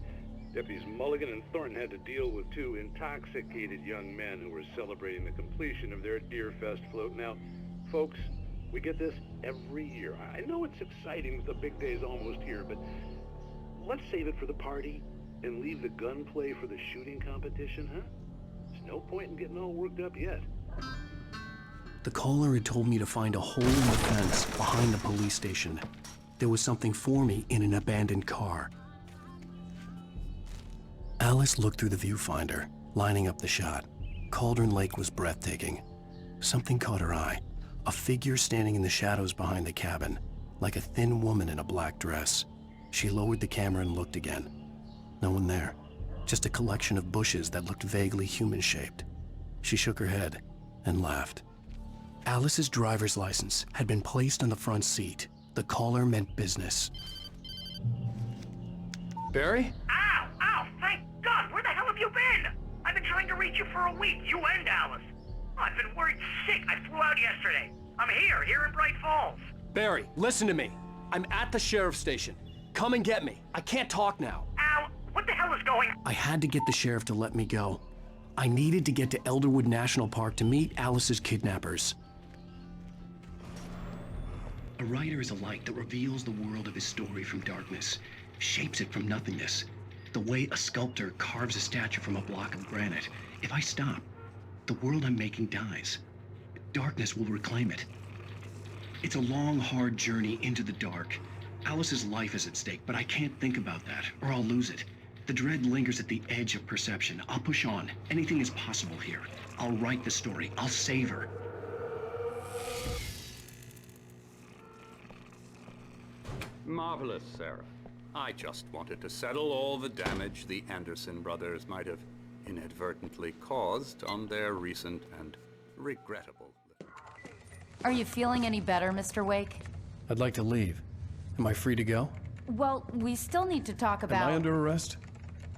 Deputies Mulligan and Thornton had to deal with two intoxicated young men who were celebrating the completion of their Deer Fest float. Now, folks, we get this every year. I know it's exciting that the big day's almost here, but let's save it for the party and leave the gunplay for the shooting competition, huh? There's no point in getting all worked up yet. The caller had told me to find a hole in the fence behind the police station. There was something for me in an abandoned car. Alice looked through the viewfinder, lining up the shot. Cauldron Lake was breathtaking. Something caught her eye. A figure standing in the shadows behind the cabin, like a thin woman in a black dress. She lowered the camera and looked again. No one there. Just a collection of bushes that looked vaguely human-shaped. She shook her head and laughed. Alice's driver's license had been placed on the front seat. The caller meant business. Barry? Ow! Ow! Thank God! Where the hell have you been? I've been trying to reach you for a week, you and Alice. I've been worried sick. I flew out yesterday. I'm here in Bright Falls. Barry, listen to me. I'm at the sheriff's station. Come and get me. I can't talk now. Al, what the hell is going on? I had to get the sheriff to let me go. I needed to get to Elderwood National Park to meet Alice's kidnappers. A writer is a light that reveals the world of his story from darkness, shapes it from nothingness. The way a sculptor carves a statue from a block of granite. If I stop, the world I'm making dies. Darkness will reclaim it. It's a long, hard journey into the dark. Alice's life is at stake, but I can't think about that, or I'll lose it. The dread lingers at the edge of perception. I'll push on. Anything is possible here. I'll write the story. I'll save her. Marvelous, Sarah. I just wanted to settle all the damage the Anderson brothers might have inadvertently caused on their recent and regrettable... Are you feeling any better, Mr. Wake? I'd like to leave. Am I free to go? Well, we still need to talk about... Am I under arrest?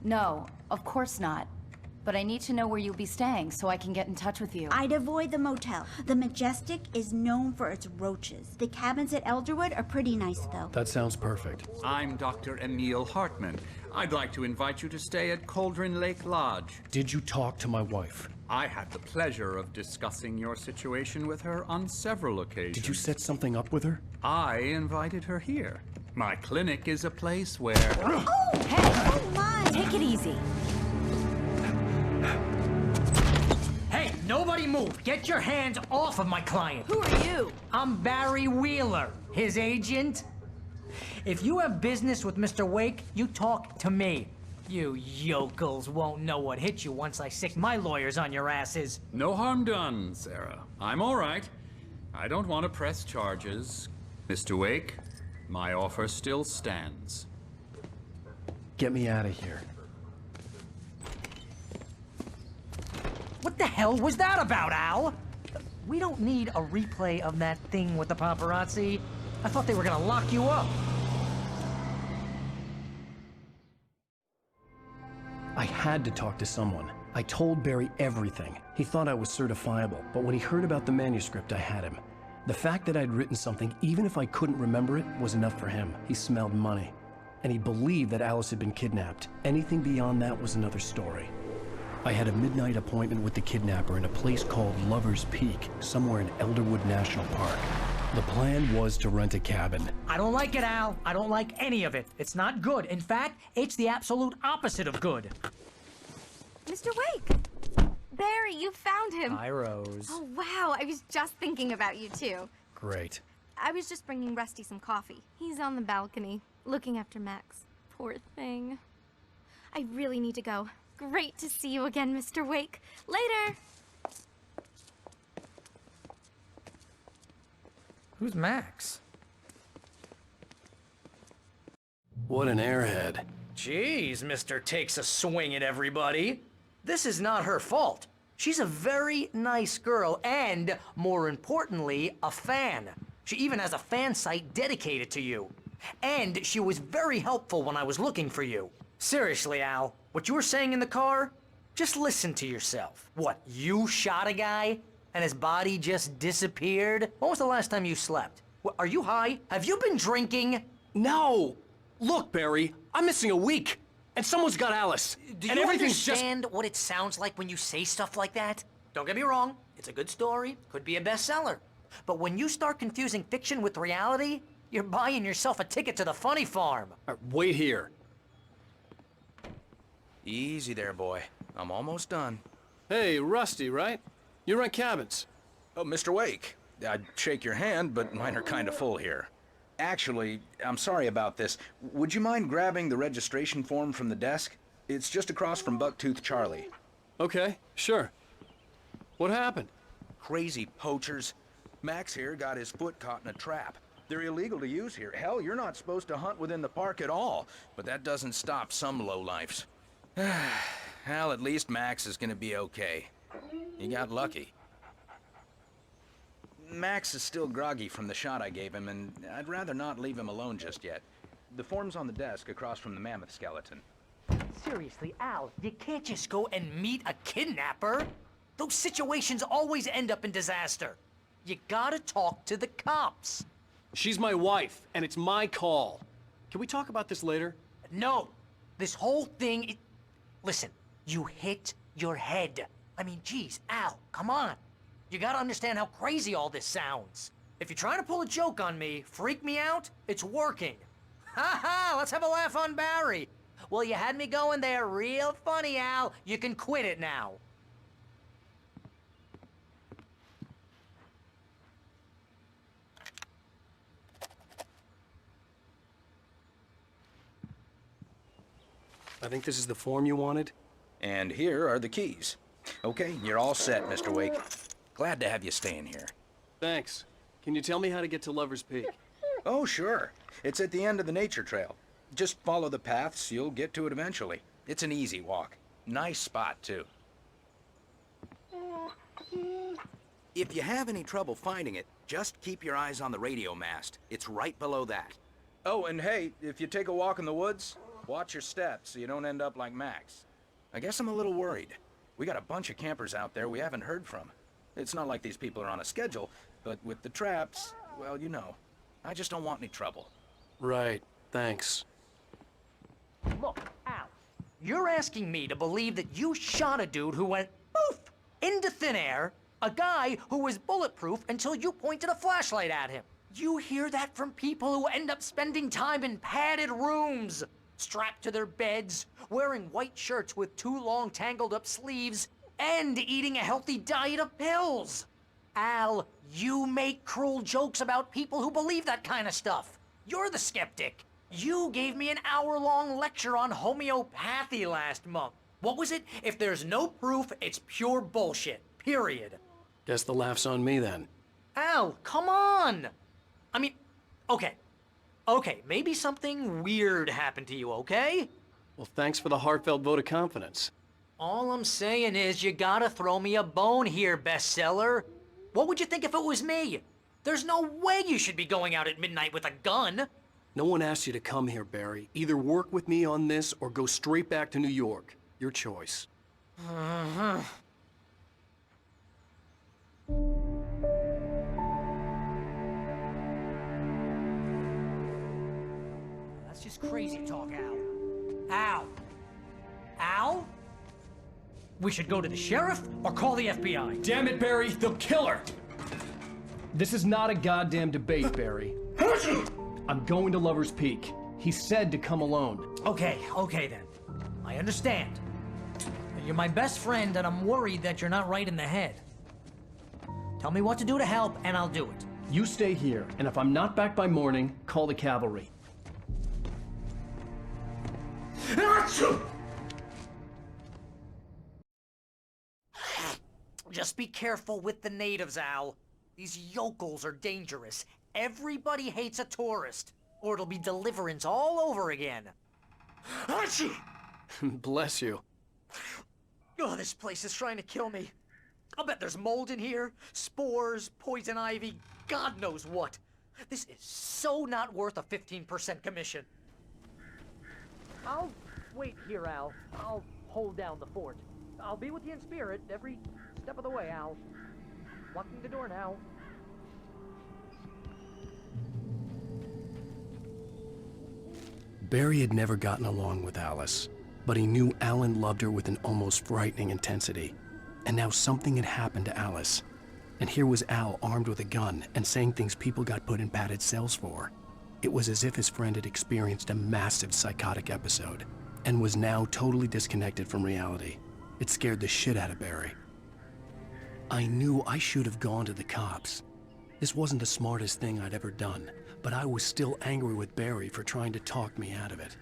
No, of course not. But I need to know where you'll be staying so I can get in touch with you. I'd avoid the motel. The Majestic is known for its roaches. The cabins at Elderwood are pretty nice, though. That sounds perfect. I'm Dr. Emil Hartman. I'd like to invite you to stay at Cauldron Lake Lodge. Did you talk to my wife? I had the pleasure of discussing your situation with her on several occasions. Did you set something up with her? I invited her here. My clinic is a place where... Oh, hey! Oh, my! Take it easy. Hey, nobody move! Get your hands off of my client! Who are you? I'm Barry Wheeler, his agent. If you have business with Mr. Wake, you talk to me. You yokels won't know what hit you once I sick my lawyers on your asses. No harm done, Sarah. I'm all right. I don't want to press charges. Mr. Wake, my offer still stands. Get me out of here. What the hell was that about, Al? We don't need a replay of that thing with the paparazzi. I thought they were gonna lock you up. I had to talk to someone. I told Barry everything. He thought I was certifiable, but when he heard about the manuscript, I had him. The fact that I'd written something, even if I couldn't remember it, was enough for him. He smelled money. And he believed that Alice had been kidnapped. Anything beyond that was another story. I had a midnight appointment with the kidnapper in a place called Lover's Peak, somewhere in Elderwood National Park. The plan was to rent a cabin. I don't like it, Al. I don't like any of it. It's not good. In fact, it's the absolute opposite of good. Mr. Wake! Barry, you found him! Hi, Rose. Oh, wow. I was just thinking about you, too. Great. I was just bringing Rusty some coffee. He's on the balcony, looking after Max. Poor thing. I really need to go. Great to see you again, Mr. Wake. Later! Who's Max? What an airhead. Jeez, Mr. Takes a swing at everybody. This is not her fault. She's a very nice girl and, more importantly, a fan. She even has a fan site dedicated to you. And she was very helpful when I was looking for you. Seriously, Al, what you were saying in the car? Just listen to yourself. What, you shot a guy and his body just disappeared? When was the last time you slept? What, are you high? Have you been drinking? No! Look, Barry, I'm missing a week, and someone's got Alice. Do and you everything's understand what it sounds like when you say stuff like that? Don't get me wrong, it's a good story, could be a bestseller. But when you start confusing fiction with reality, you're buying yourself a ticket to the funny farm. Wait here. Easy there, boy. I'm almost done. Hey, Rusty, right? You rent cabins. Oh, Mr. Wake. I'd shake your hand, but mine are kind of full here. Actually, I'm sorry about this. Would you mind grabbing the registration form from the desk? It's just across from Bucktooth Charlie. Okay, sure. What happened? Crazy poachers. Max here got his foot caught in a trap. They're illegal to use here. Hell, you're not supposed to hunt within the park at all. But that doesn't stop some lowlifes. Hell, at least Max is gonna be okay. He got lucky. Max is still groggy from the shot I gave him, and I'd rather not leave him alone just yet. The form's on the desk across from the mammoth skeleton. Seriously, Al, you can't just go and meet a kidnapper. Those situations always end up in disaster. You gotta talk to the cops. She's my wife, and it's my call. Can we talk about this later? No. This whole thing, listen, you hit your head. I mean, geez, Al, come on. You gotta understand how crazy all this sounds. If you're trying to pull a joke on me, freak me out, it's working. Ha ha, let's have a laugh on Barry. Well, you had me going there real funny, Al. You can quit it now. I think this is the form you wanted. And here are the keys. Okay, you're all set, Mr. Wake. Glad to have you staying here. Thanks. Can you tell me how to get to Lover's Peak? Oh, sure. It's at the end of the nature trail. Just follow the paths, you'll get to it eventually. It's an easy walk. Nice spot, too. If you have any trouble finding it, just keep your eyes on the radio mast. It's right below that. Oh, and hey, if you take a walk in the woods, watch your steps so you don't end up like Max. I guess I'm a little worried. We got a bunch of campers out there we haven't heard from. It's not like these people are on a schedule, but with the traps, well, you know. I just don't want any trouble. Right, thanks. Look, Al, you're asking me to believe that you shot a dude who went poof into thin air, a guy who was bulletproof until you pointed a flashlight at him. You hear that from people who end up spending time in padded rooms, strapped to their beds, wearing white shirts with too long tangled up sleeves, and eating a healthy diet of pills. Al, you make cruel jokes about people who believe that kind of stuff. You're the skeptic. You gave me an hour-long lecture on homeopathy last month. What was it? If there's no proof, it's pure bullshit. Period. Guess the laugh's on me then. Al, come on! I mean, okay, maybe something weird happened to you, okay? Well, thanks for the heartfelt vote of confidence. All I'm saying is you gotta throw me a bone here, bestseller. What would you think if it was me? There's no way you should be going out at midnight with a gun. No one asked you to come here, Barry. Either work with me on this or go straight back to New York. Your choice. That's just crazy talk, Al. Al? We should go to the sheriff or call the FBI. Damn it, Barry, they'll kill her! This is not a goddamn debate, Barry. I'm going to Lover's Peak. He said to come alone. Okay then. I understand. You're my best friend, and I'm worried that you're not right in the head. Tell me what to do to help, and I'll do it. You stay here, and if I'm not back by morning, call the cavalry. Just be careful with the natives, Al. These yokels are dangerous. Everybody hates a tourist, or it'll be Deliverance all over again. Bless you. Oh, this place is trying to kill me. I'll bet there's mold in here, spores, poison ivy, God knows what. This is so not worth a 15% commission. I'll wait here, Al. I'll hold down the fort. I'll be with you in spirit every step of the way, Al. Locking the door now. Barry had never gotten along with Alice, but he knew Alan loved her with an almost frightening intensity. And now something had happened to Alice. And here was Al armed with a gun and saying things people got put in padded cells for. It was as if his friend had experienced a massive psychotic episode and was now totally disconnected from reality. It scared the shit out of Barry. I knew I should have gone to the cops. This wasn't the smartest thing I'd ever done, but I was still angry with Barry for trying to talk me out of it.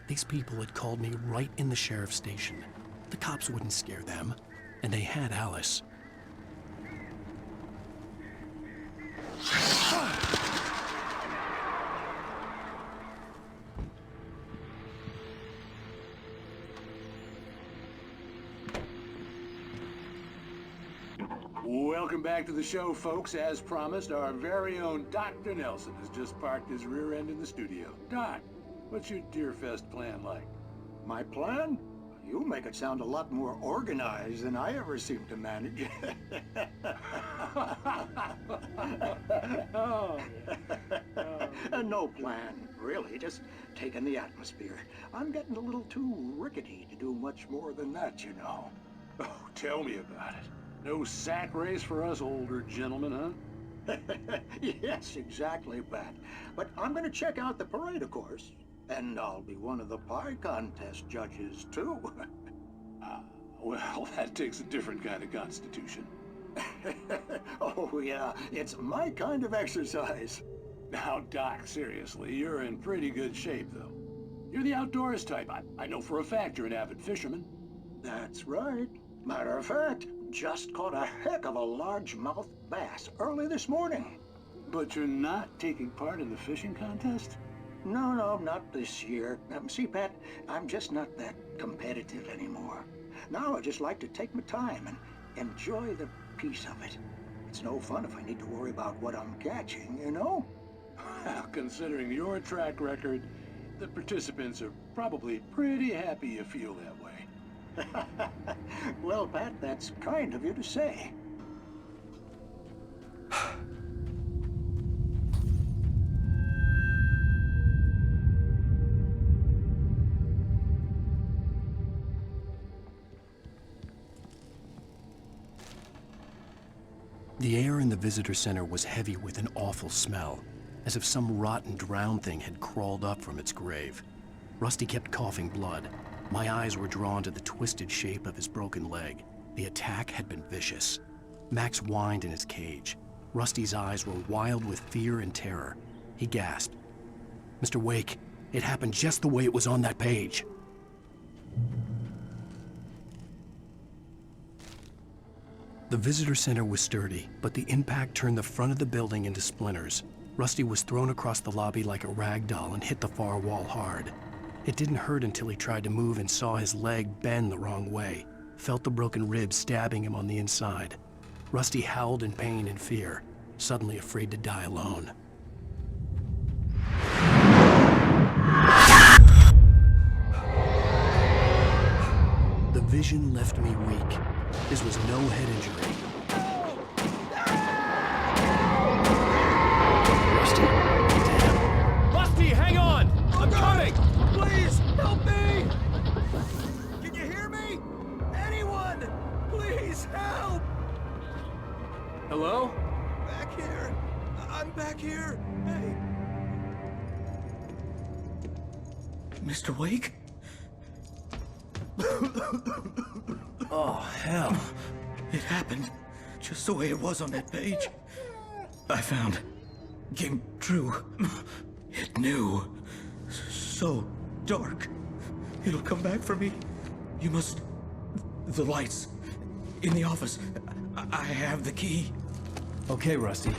These people had called me right in the sheriff's station. The cops wouldn't scare them, and they had Alice. Welcome back to the show, folks. As promised, our very own Dr. Nelson has just parked his rear end in the studio. Doc, what's your Deerfest plan like? My plan? You make it sound a lot more organized than I ever seem to manage. No plan, really, just taking the atmosphere. I'm getting a little too rickety to do much more than that, you know. Oh, tell me about it. No sack race for us older gentlemen, huh? Yes, exactly, Pat. But I'm going to check out the parade, of course. And I'll be one of the pie contest judges, too. Well, that takes a different kind of constitution. Oh, yeah, it's my kind of exercise. Now, Doc, seriously, you're in pretty good shape, though. You're the outdoors type. I know for a fact you're an avid fisherman. That's right. Matter of fact, just caught a heck of a largemouth bass early this morning. But you're not taking part in the fishing contest? No, not this year. See, Pat, I'm just not that competitive anymore. Now I just like to take my time and enjoy the peace of it. It's no fun if I need to worry about what I'm catching, you know? Well, considering your track record, the participants are probably pretty happy you feel that way. Well, Pat, that's kind of you to say. The air in the visitor center was heavy with an awful smell. as if some rotten drowned thing had crawled up from its grave. Rusty kept coughing blood. My eyes were drawn to the twisted shape of his broken leg. The attack had been vicious. Max whined in his cage. Rusty's eyes were wild with fear and terror. He gasped. "Mr. Wake, it happened just the way it was on that page." The visitor center was sturdy, but the impact turned the front of the building into splinters. Rusty was thrown across the lobby like a rag doll and hit the far wall hard. It didn't hurt until he tried to move and saw his leg bend the wrong way, felt the broken ribs stabbing him on the inside. Rusty howled in pain and fear, suddenly afraid to die alone. The vision left me weak. This was no head injury. Rusty, damn. Rusty, hang on! I'm coming! Please, help me! Can you hear me? Anyone? Please, help! Hello? Back here. I'm back here. Hey. Mr. Wake? Oh, hell. It happened just the way it was on that page. I found. Came true. It knew. So dark. It'll come back for me. You must... The lights. In the office. I have the key. Okay, Rusty.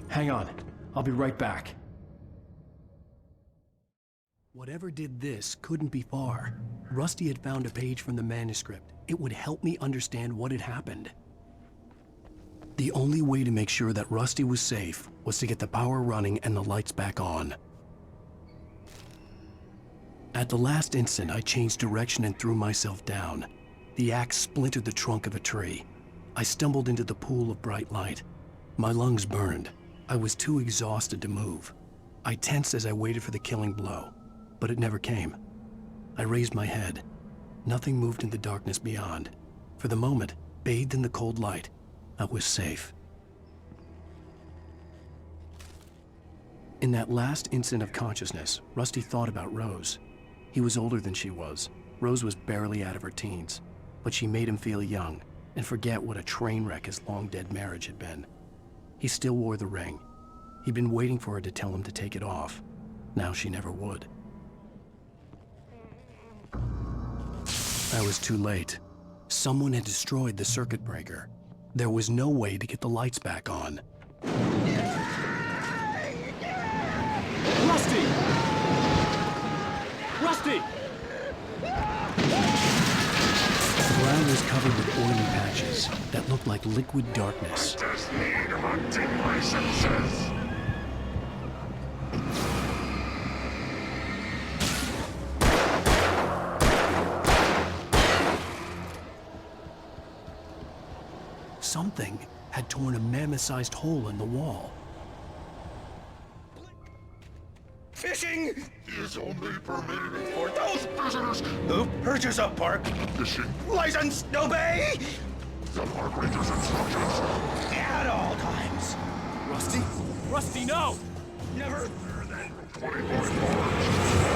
Hang on. I'll be right back. Whatever did this couldn't be far. Rusty had found a page from the manuscript. It would help me understand what had happened. The only way to make sure that Rusty was safe was to get the power running and the lights back on. At the last instant, I changed direction and threw myself down. The axe splintered the trunk of a tree. I stumbled into the pool of bright light. My lungs burned. I was too exhausted to move. I tensed as I waited for the killing blow, but it never came. I raised my head. Nothing moved in the darkness beyond. For the moment, bathed in the cold light, I was safe. In that last instant of consciousness, Rusty thought about Rose. He was older than she was. Rose was barely out of her teens, but she made him feel young and forget what a train wreck his long-dead marriage had been. He still wore the ring. He'd been waiting for her to tell him to take it off. Now she never would. I was too late. Someone had destroyed the circuit breaker. There was no way to get the lights back on. Rusty! Rusty! The ground was covered with oily patches that looked like liquid darkness. Something had torn a mammoth-sized hole in the wall. Fishing is only permitted for those visitors who purchase a park fishing license. Obey the park ranger's instructions at all times. Rusty? Rusty, no! Never.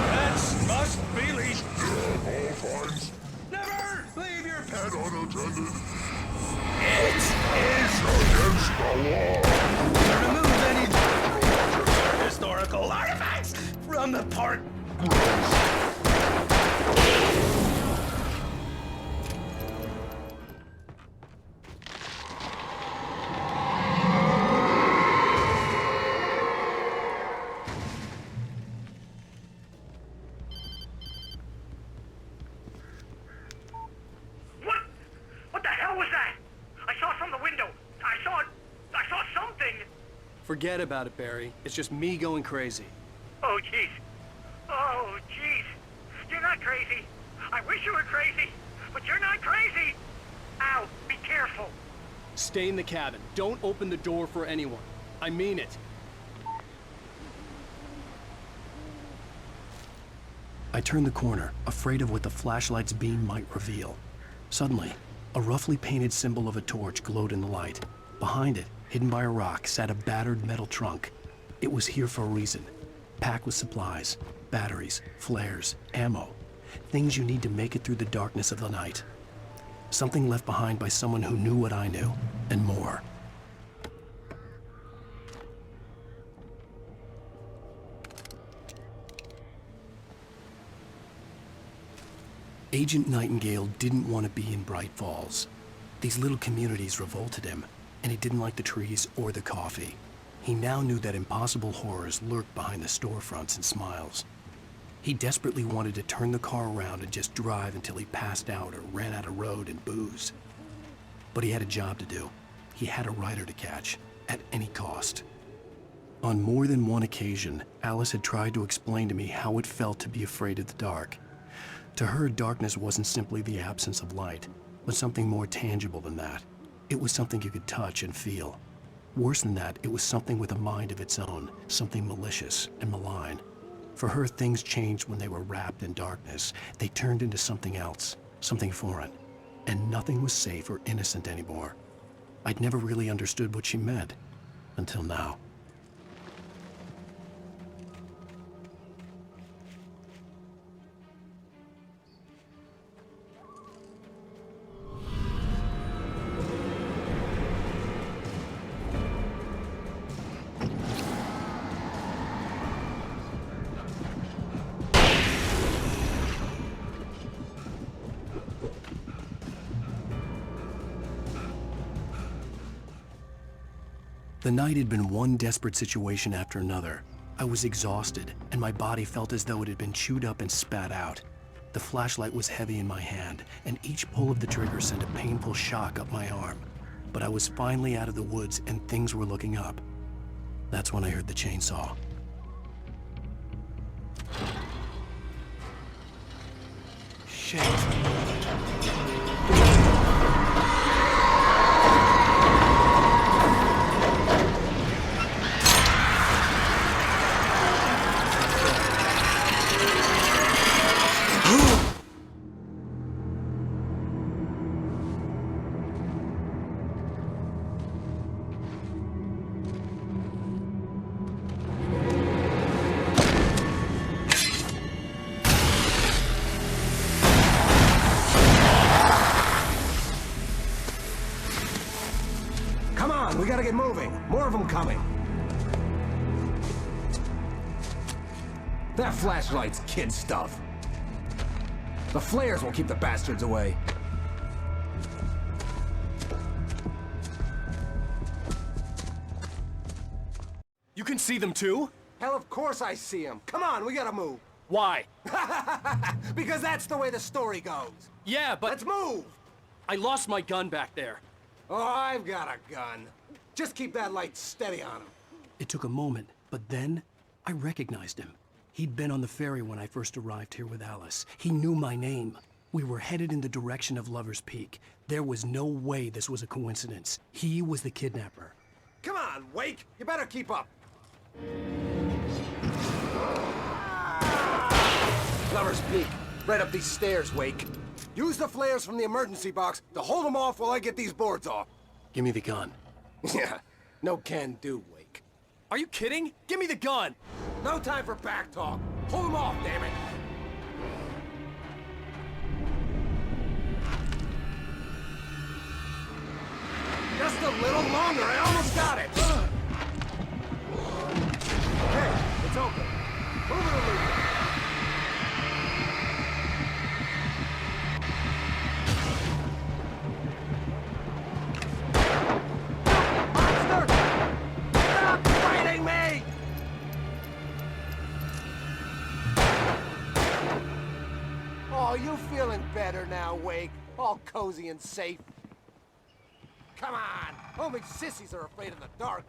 Pets must be leashed. All fines. Never leave your pet unattended. It is against the law to remove any historical artifacts from the park. What the hell was that? I saw from the window. I saw something. Forget about it, Barry. It's just me going crazy. Oh, jeez. Oh, jeez. You're not crazy. I wish you were crazy, but you're not crazy. Ow, be careful. Stay in the cabin. Don't open the door for anyone. I mean it. I turned the corner, afraid of what the flashlight's beam might reveal. Suddenly, a roughly painted symbol of a torch glowed in the light. Behind it, hidden by a rock, sat a battered metal trunk. It was here for a reason, packed with supplies, batteries, flares, ammo, things you need to make it through the darkness of the night. Something left behind by someone who knew what I knew, and more. Agent Nightingale didn't want to be in Bright Falls. These little communities revolted him, and he didn't like the trees or the coffee. He now knew that impossible horrors lurked behind the storefronts and smiles. He desperately wanted to turn the car around and just drive until he passed out or ran out of road and booze. But he had a job to do. He had a rider to catch, at any cost. On more than one occasion, Alice had tried to explain to me how it felt to be afraid of the dark. To her, darkness wasn't simply the absence of light, but something more tangible than that. It was something you could touch and feel. Worse than that, it was something with a mind of its own, something malicious and malign. For her, things changed when they were wrapped in darkness. They turned into something else, something foreign, and nothing was safe or innocent anymore. I'd never really understood what she meant, until now. The night had been one desperate situation after another. I was exhausted, and my body felt as though it had been chewed up and spat out. The flashlight was heavy in my hand, and each pull of the trigger sent a painful shock up my arm. But I was finally out of the woods, and things were looking up. That's when I heard the chainsaw. Shit. We gotta get moving. More of them coming. That flashlight's kid stuff. The flares will keep the bastards away. You can see them too? Hell, of course I see them. Come on, we gotta move. Why? Because that's the way the story goes. Yeah, but... Let's move! I lost my gun back there. Oh, I've got a gun. Just keep that light steady on him. It took a moment, but then I recognized him. He'd been on the ferry when I first arrived here with Alice. He knew my name. We were headed in the direction of Lover's Peak. There was no way this was a coincidence. He was the kidnapper. Come on, Wake! You better keep up. Lover's Peak. Right up these stairs, Wake. Use the flares from the emergency box to hold them off while I get these boards off. Give me the gun. Yeah, no can do, Wake. Are you kidding? Give me the gun! No time for back talk. Hold them off, damn it! Just a little longer, I almost got it! Okay, it's open. Move it or lose it. Oh, you feeling better now, Wake? All cozy and safe. Come on! Only sissies are afraid of the dark.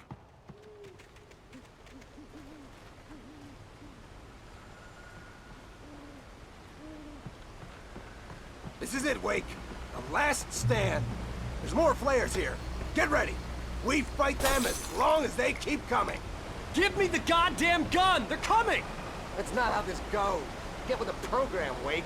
This is it, Wake. The last stand. There's more flares here. Get ready. We fight them as long as they keep coming. Give me the goddamn gun! They're coming! That's not how this goes. Get with the program, Wake.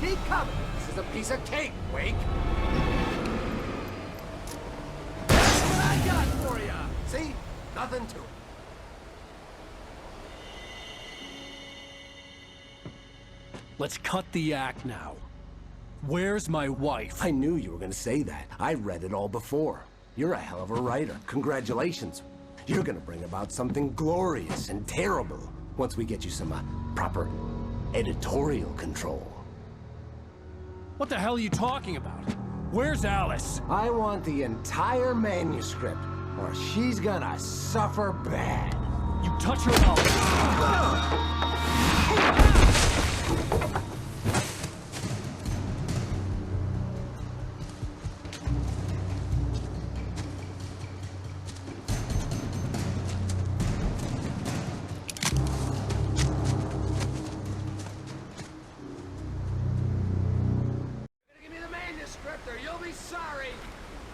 Keep coming. This is a piece of cake, Wake. That's what I got for you. See? Nothing to it. Let's cut the act now. Where's my wife? I knew you were gonna say that. I read it all before. You're a hell of a writer. Congratulations. You're gonna bring about something glorious and terrible once we get you some proper editorial control. What the hell are you talking about? Where's Alice? I want the entire manuscript, or she's gonna suffer bad. You touch her mouth.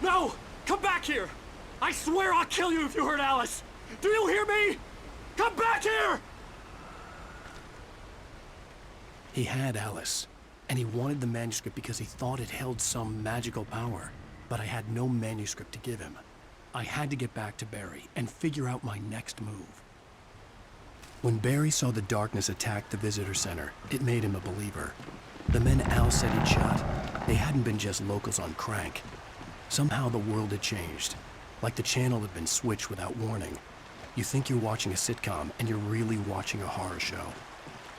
No! Come back here! I swear I'll kill you if you hurt Alice! Do you hear me? Come back here! He had Alice, and he wanted the manuscript because he thought it held some magical power. But I had no manuscript to give him. I had to get back to Barry and figure out my next move. When Barry saw the darkness attack the visitor center, it made him a believer. The men Al said he'd shot, they hadn't been just locals on crank. Somehow the world had changed, like the channel had been switched without warning. You think you're watching a sitcom, and you're really watching a horror show.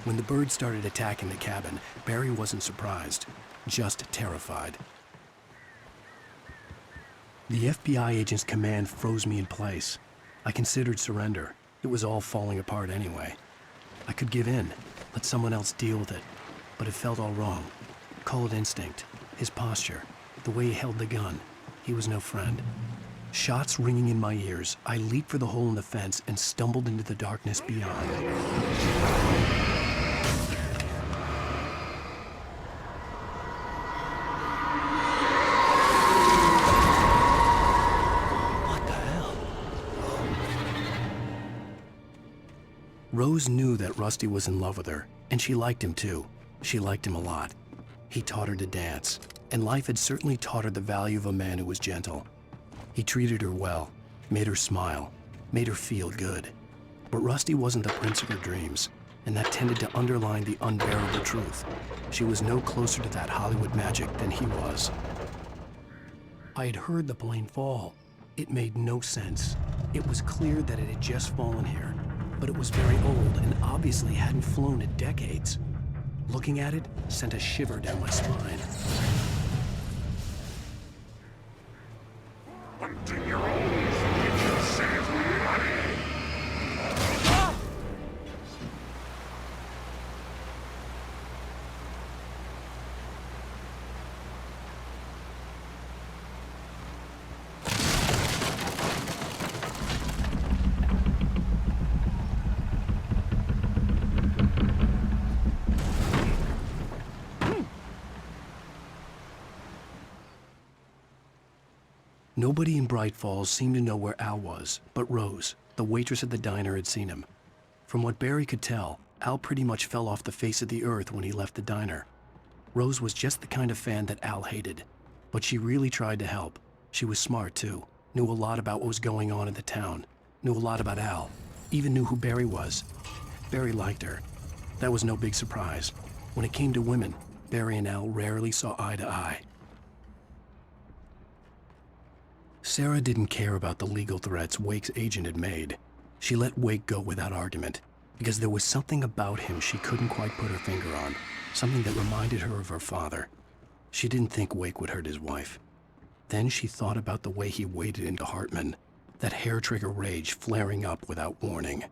When the birds started attacking the cabin, Barry wasn't surprised, just terrified. The FBI agent's command froze me in place. I considered surrender. It was all falling apart anyway. I could give in, let someone else deal with it, but it felt all wrong. Call it instinct, his posture, the way he held the gun. He was no friend. Shots ringing in my ears, I leaped for the hole in the fence and stumbled into the darkness beyond. Rose knew that Rusty was in love with her, and she liked him too. She liked him a lot. He taught her to dance, and life had certainly taught her the value of a man who was gentle. He treated her well, made her smile, made her feel good. But Rusty wasn't the prince of her dreams, and that tended to underline the unbearable truth. She was no closer to that Hollywood magic than he was. I had heard the plane fall. It made no sense. It was clear that it had just fallen here, but it was very old and obviously hadn't flown in decades. Looking at it sent a shiver down my spine. Nobody in Bright Falls seemed to know where Al was, but Rose, the waitress at the diner, had seen him. From what Barry could tell, Al pretty much fell off the face of the earth when he left the diner. Rose was just the kind of fan that Al hated, but she really tried to help. She was smart too, knew a lot about what was going on in the town, knew a lot about Al, even knew who Barry was. Barry liked her. That was no big surprise. When it came to women, Barry and Al rarely saw eye to eye. Sarah didn't care about the legal threats Wake's agent had made. She let Wake go without argument, because there was something about him she couldn't quite put her finger on, something that reminded her of her father. She didn't think Wake would hurt his wife. Then she thought about the way he waded into Hartman, that hair-trigger rage flaring up without warning.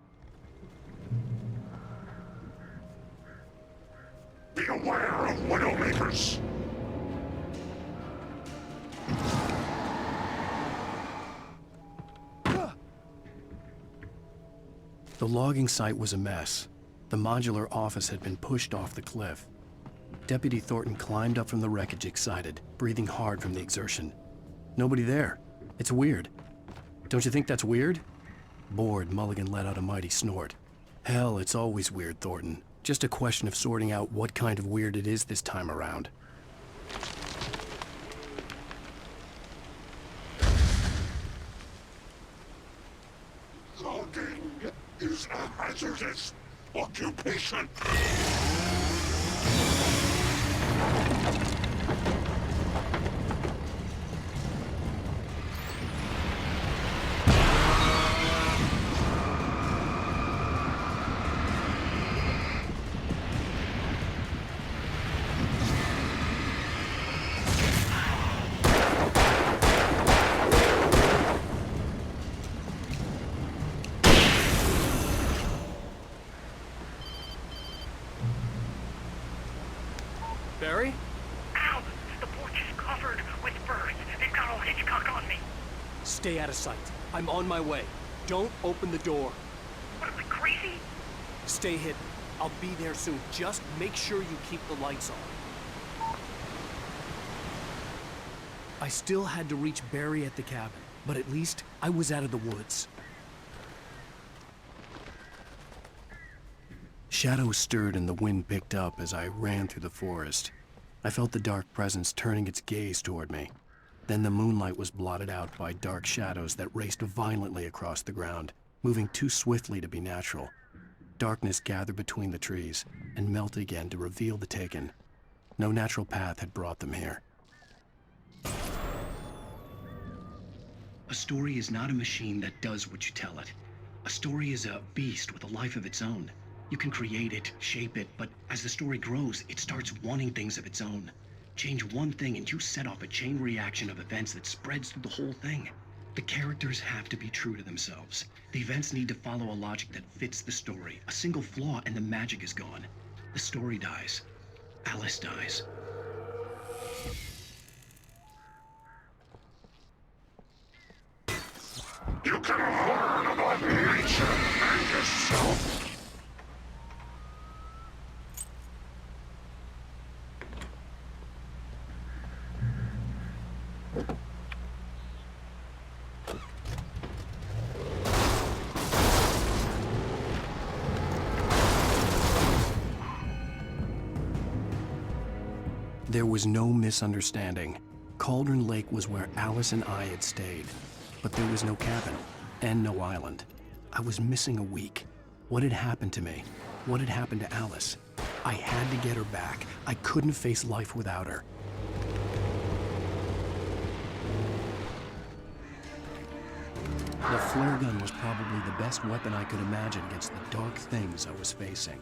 Be aware of Widowmakers! The logging site was a mess. The modular office had been pushed off the cliff. Deputy Thornton climbed up from the wreckage excited, breathing hard from the exertion. Nobody there. It's weird. Don't you think that's weird? Bored, Mulligan let out a mighty snort. Hell, it's always weird, Thornton. Just a question of sorting out what kind of weird it is this time around. Logging is a hazardous occupation. Barry? Al, the porch is covered with birds. They've got old Hitchcock on me. Stay out of sight. I'm on my way. Don't open the door. What, am I crazy? Stay hidden. I'll be there soon. Just make sure you keep the lights on. I still had to reach Barry at the cabin, but at least I was out of the woods. Shadows stirred and the wind picked up as I ran through the forest. I felt the dark presence turning its gaze toward me. Then the moonlight was blotted out by dark shadows that raced violently across the ground, moving too swiftly to be natural. Darkness gathered between the trees and melted again to reveal the taken. No natural path had brought them here. A story is not a machine that does what you tell it. A story is a beast with a life of its own. You can create it, shape it, but as the story grows, it starts wanting things of its own. Change one thing and you set off a chain reaction of events that spreads through the whole thing. The characters have to be true to themselves. The events need to follow a logic that fits the story. A single flaw and the magic is gone. The story dies. Alice dies. You can learn about nature and yourself. There was no misunderstanding. Cauldron Lake was where Alice and I had stayed, but there was no cabin and no island. I was missing a week. What had happened to me? What had happened to Alice? I had to get her back. I couldn't face life without her. The flare gun was probably the best weapon I could imagine against the dark things I was facing.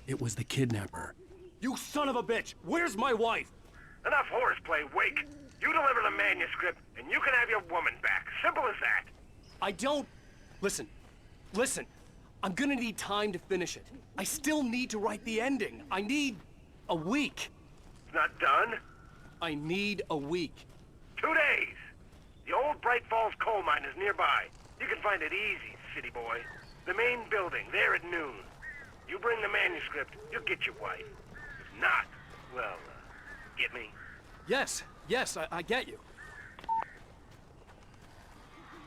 It was the kidnapper. You son of a bitch! Where's my wife? Enough horseplay, Wake. You deliver the manuscript, and you can have your woman back. Simple as that. I don't... Listen. I'm gonna need time to finish it. I still need to write the ending. I need a week. It's not done? I need a week. 2 days. The old Bright Falls coal mine is nearby. You can find it easy, city boy. The main building, there at noon. You bring the manuscript, you'll get your wife. If not, well, get me? Yes, I get you.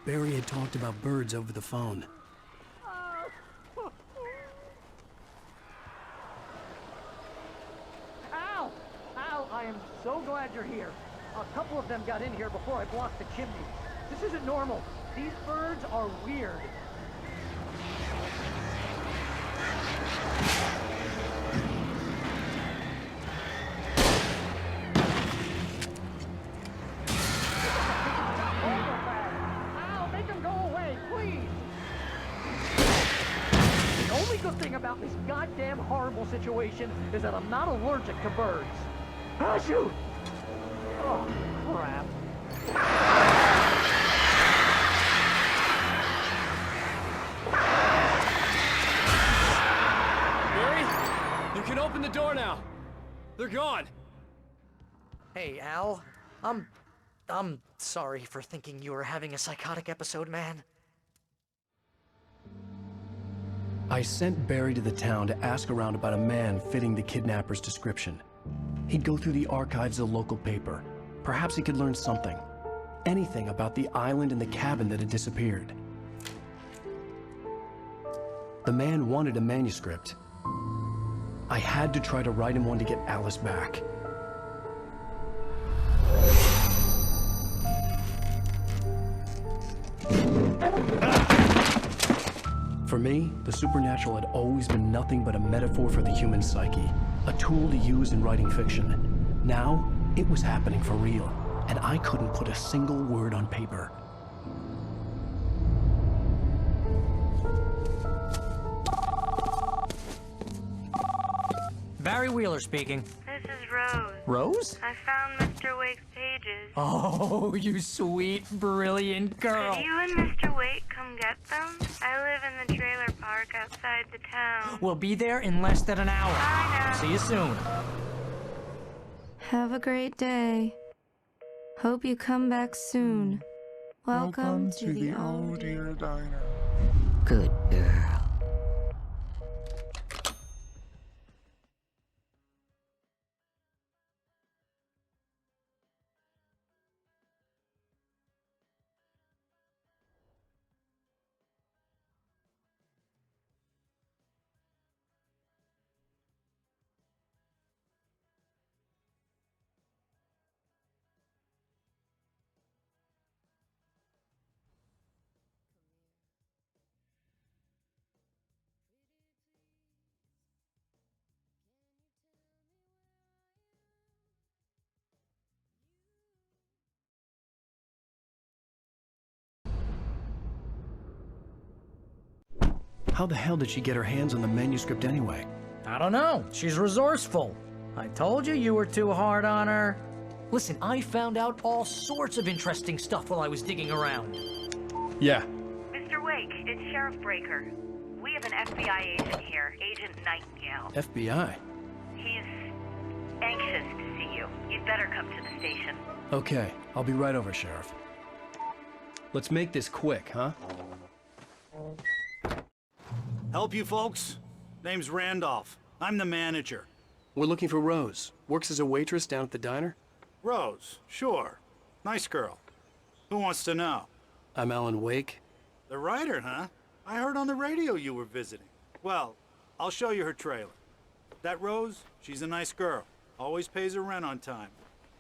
Barry had talked about birds over the phone. Al, I am so glad you're here. A couple of them got in here before I blocked the chimney. This isn't normal. These birds are weird. Al, make them go away, please! The only good thing about this goddamn horrible situation is that I'm not allergic to birds. Ah, shoot! Oh, crap. Barry, you can open the door now. They're gone. Hey, Al. I'm sorry for thinking you were having a psychotic episode, man. I sent Barry to the town to ask around about a man fitting the kidnapper's description. He'd go through the archives of the local paper. Perhaps he could learn something. Anything about the island and the cabin that had disappeared. The man wanted a manuscript. I had to try to write him one to get Alice back. For me, the supernatural had always been nothing but a metaphor for the human psyche, a tool to use in writing fiction. Now, it was happening for real, and I couldn't put a single word on paper. Barry Wheeler speaking. This is Rose. Rose? I found Mr. Wake's pages. Oh, you sweet, brilliant girl. Could you and Mr. Wake come get them? I live in the trailer park outside the town. We'll be there in less than an hour. Bye now. See you soon. Have a great day. Hope you come back soon. Welcome to the Oh Dear Diner. Good girl. How the hell did she get her hands on the manuscript anyway? I don't know. She's resourceful. I told you you were too hard on her. Listen, I found out all sorts of interesting stuff while I was digging around. Yeah. Mr. Wake, it's Sheriff Breaker. We have an FBI agent here, Agent Nightingale. FBI? He's anxious to see you. You'd better come to the station. Okay, I'll be right over, Sheriff. Let's make this quick, huh? Help you folks? Name's Randolph. I'm the manager. We're looking for Rose. Works as a waitress down at the diner? Rose, sure. Nice girl. Who wants to know? I'm Alan Wake. The writer, huh? I heard on the radio you were visiting. Well, I'll show you her trailer. That Rose, she's a nice girl. Always pays her rent on time.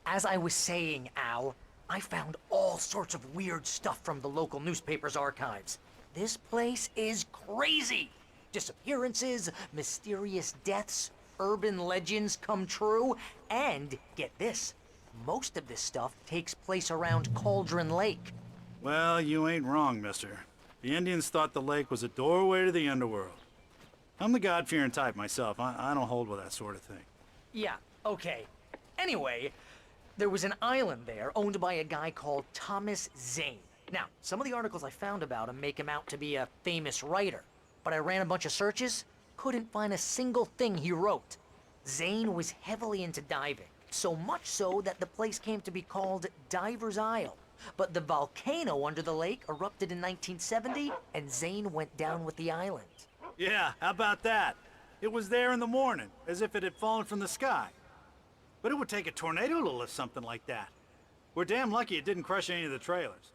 As I was saying, Al, I found all sorts of weird stuff from the local newspaper's archives. This place is crazy. Disappearances, mysterious deaths, urban legends come true, and get this, most of this stuff takes place around Cauldron Lake. Well, you ain't wrong, mister. The Indians thought the lake was a doorway to the underworld. I'm the God-fearing type myself. I don't hold with that sort of thing. Yeah, okay. Anyway, there was an island there owned by a guy called Thomas Zane. Now, some of the articles I found about him make him out to be a famous writer, but I ran a bunch of searches, couldn't find a single thing he wrote. Zane was heavily into diving, so much so that the place came to be called Diver's Isle. But the volcano under the lake erupted in 1970, and Zane went down with the island. Yeah, how about that? It was there in the morning, as if it had fallen from the sky. But it would take a tornado to lift something like that. We're damn lucky it didn't crush any of the trailers.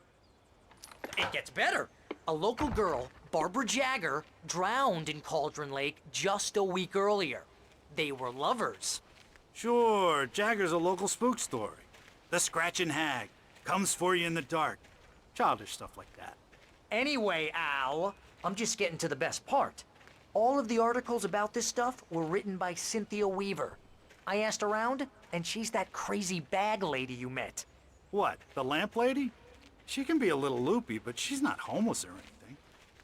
It gets better. A local girl, Barbara Jagger, drowned in Cauldron Lake just a week earlier. They were lovers. Sure, Jagger's a local spook story. The Scratching Hag. Comes for you in the dark. Childish stuff like that. Anyway, Al, I'm just getting to the best part. All of the articles about this stuff were written by Cynthia Weaver. I asked around, and she's that crazy bag lady you met. What, the lamp lady? She can be a little loopy, but she's not homeless or anything.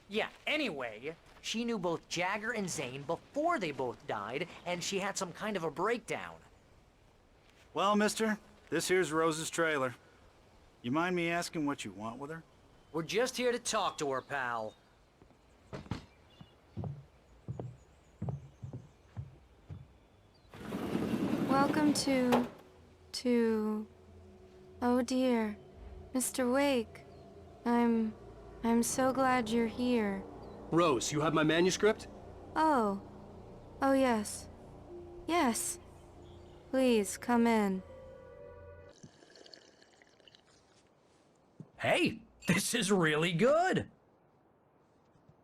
Yeah, anyway, she knew both Jagger and Zane before they both died, and she had some kind of a breakdown. Well, mister, this here's Rose's trailer. You mind me asking what you want with her? We're just here to talk to her, pal. Welcome to... Oh dear, Mr. Wake. I'm so glad you're here. Rose, you have my manuscript? Oh. Oh yes. Yes. Please, come in. Hey, this is really good.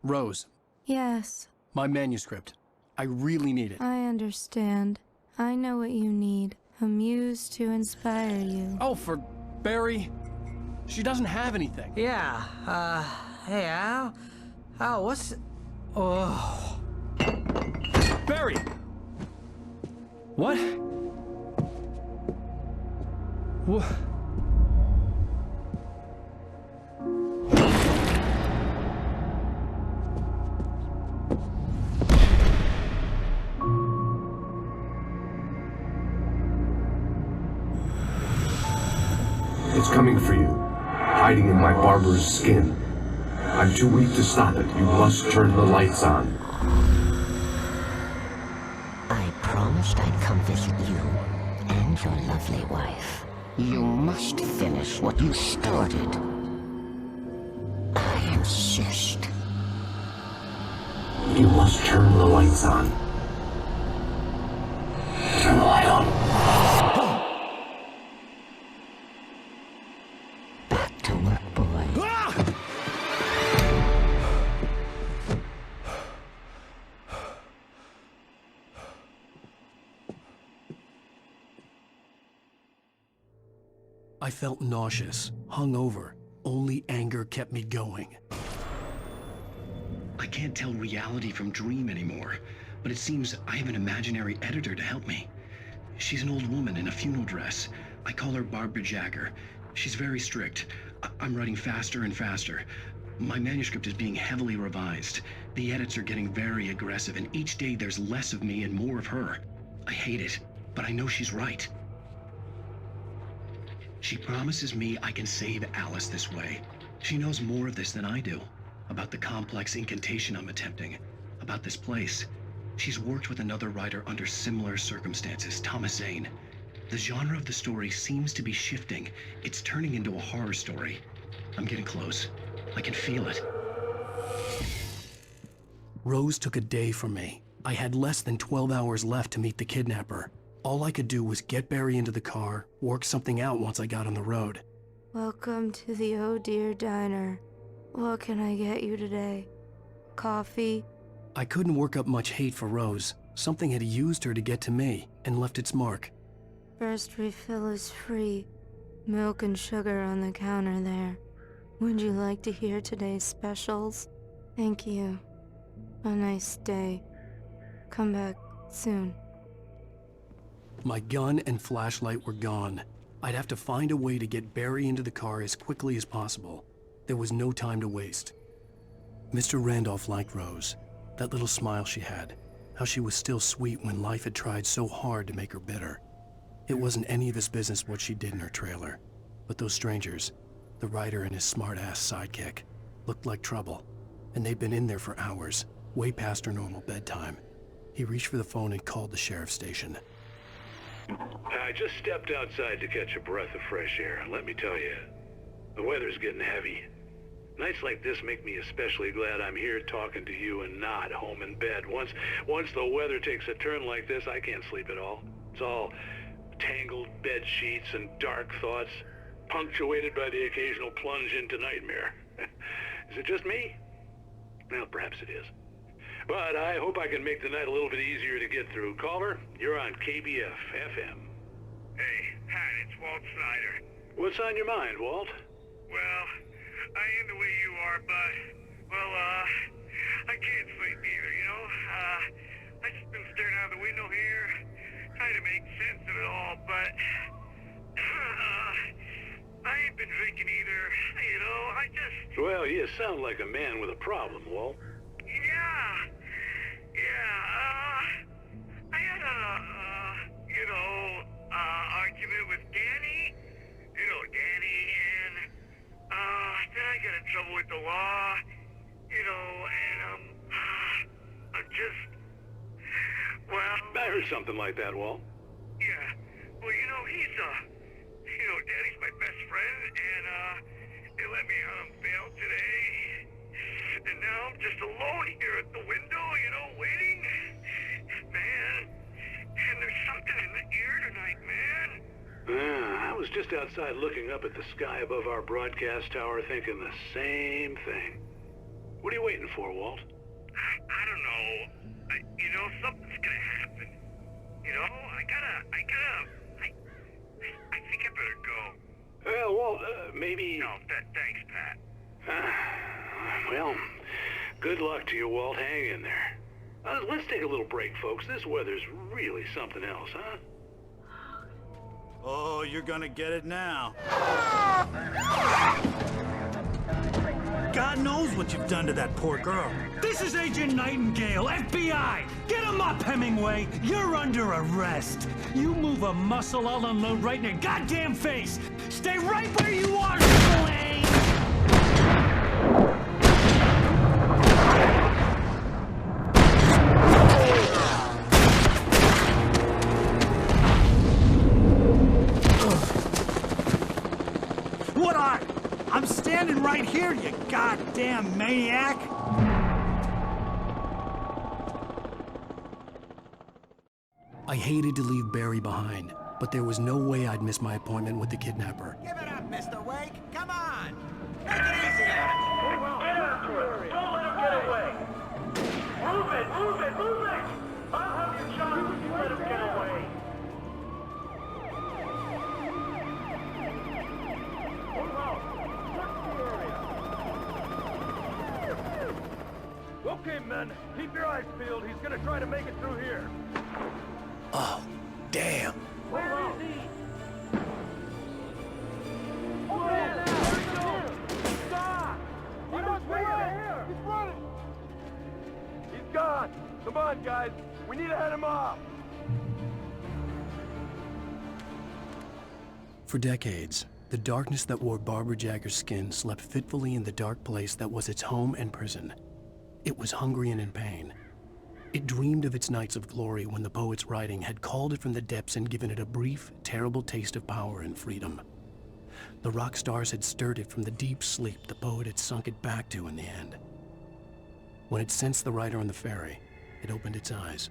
Rose, Yes, my manuscript. I really need it. I understand. I know what you need. A muse to inspire you. Oh, for Barry? She doesn't have anything. Yeah, hey, Al? Al, what's... Oh... Barry! What? What? It's coming for you, hiding in my barber's skin. I'm too weak to stop it. You must turn the lights on. I promised I'd come visit you and your lovely wife. You must finish what you started. I insist. You must turn the lights on. Turn the light on. Back to work, boy. I felt nauseous, hungover. Only anger kept me going. I can't tell reality from dream anymore, but it seems I have an imaginary editor to help me. She's an old woman in a funeral dress. I call her Barbara Jagger. She's very strict. I'm writing faster and faster. My manuscript is being heavily revised. The edits are getting very aggressive, and each day there's less of me and more of her. I hate it, but I know she's right. She promises me I can save Alice this way. She knows more of this than I do. About the complex incantation I'm attempting. About this place. She's worked with another writer under similar circumstances, Thomas Zane. The genre of the story seems to be shifting. It's turning into a horror story. I'm getting close. I can feel it. Rose took a day from me. I had less than 12 hours left to meet the kidnapper. All I could do was get Barry into the car, work something out once I got on the road. Welcome to the Oh Dear Diner. What can I get you today? Coffee? I couldn't work up much hate for Rose. Something had used her to get to me and left its mark. First refill is free. Milk and sugar on the counter there. Would you like to hear today's specials? Thank you. A nice day. Come back soon. My gun and flashlight were gone. I'd have to find a way to get Barry into the car as quickly as possible. There was no time to waste. Mr. Randolph liked Rose. That little smile she had. How she was still sweet when life had tried so hard to make her bitter. It wasn't any of his business what she did in her trailer. But those strangers, the writer and his smart-ass sidekick, looked like trouble. And they'd been in there for hours, way past her normal bedtime. He reached for the phone and called the sheriff's station. I just stepped outside to catch a breath of fresh air, and let me tell you, the weather's getting heavy. Nights like this make me especially glad I'm here talking to you and not home in bed. Once the weather takes a turn like this, I can't sleep at all. It's all tangled bed sheets and dark thoughts, punctuated by the occasional plunge into nightmare. Is it just me? Well, perhaps it is. But I hope I can make the night a little bit easier to get through. Caller, you're on KBF FM. Hey, Pat, it's Walt Snyder. What's on your mind, Walt? Well, I am the way you are, but, well, I can't sleep either, you know? I just been staring out the window here, trying to make sense of it all, but, I ain't been drinking either, you know, I just... Well, you sound like a man with a problem, Walt. I had argument with Danny, and, then I got in trouble with the law, and, I'm just, well... I heard something like that, Walt. Yeah, well, Danny's my best friend, and, they let me out on bail today, and now I'm just alone here at the window, waiting. Man, and there's something in the air tonight. just outside looking up at the sky above our broadcast tower thinking the same thing. What are you waiting for, Walt? I don't know. You know, something's gonna happen. You know, I think I better go. Well, Walt, maybe... No, thanks, Pat. Well, good luck to you, Walt. Hang in there. Let's take a little break, folks. This weather's really something else, huh? Oh, you're gonna get it now. God knows what you've done to that poor girl. This is Agent Nightingale, FBI! Get him up, Hemingway! You're under arrest! You move a muscle, I'll unload right in your goddamn face! Stay right where you are, Slane! What are? I'm standing right here, you goddamn maniac! I hated to leave Barry behind, but there was no way I'd miss my appointment with the kidnapper. Give it up, Mr. Wake. Come on. Take it easy on him. Get after it! Don't let him get away! Move it! Move it! Move it! I'll have you shot if you let him get away! Move out! Search the area! Okay, men. Keep your eyes peeled. He's gonna try to make it through here. Oh, damn. Where is he? Stop! He must be here! He's running! He's gone! Come on, guys. We need to head him off! For decades, the darkness that wore Barbara Jagger's skin slept fitfully in the dark place that was its home and prison. It was hungry and in pain. It dreamed of its nights of glory when the poet's writing had called it from the depths and given it a brief, terrible taste of power and freedom. The rock stars had stirred it from the deep sleep the poet had sunk it back to in the end. When it sensed the writer on the ferry, it opened its eyes.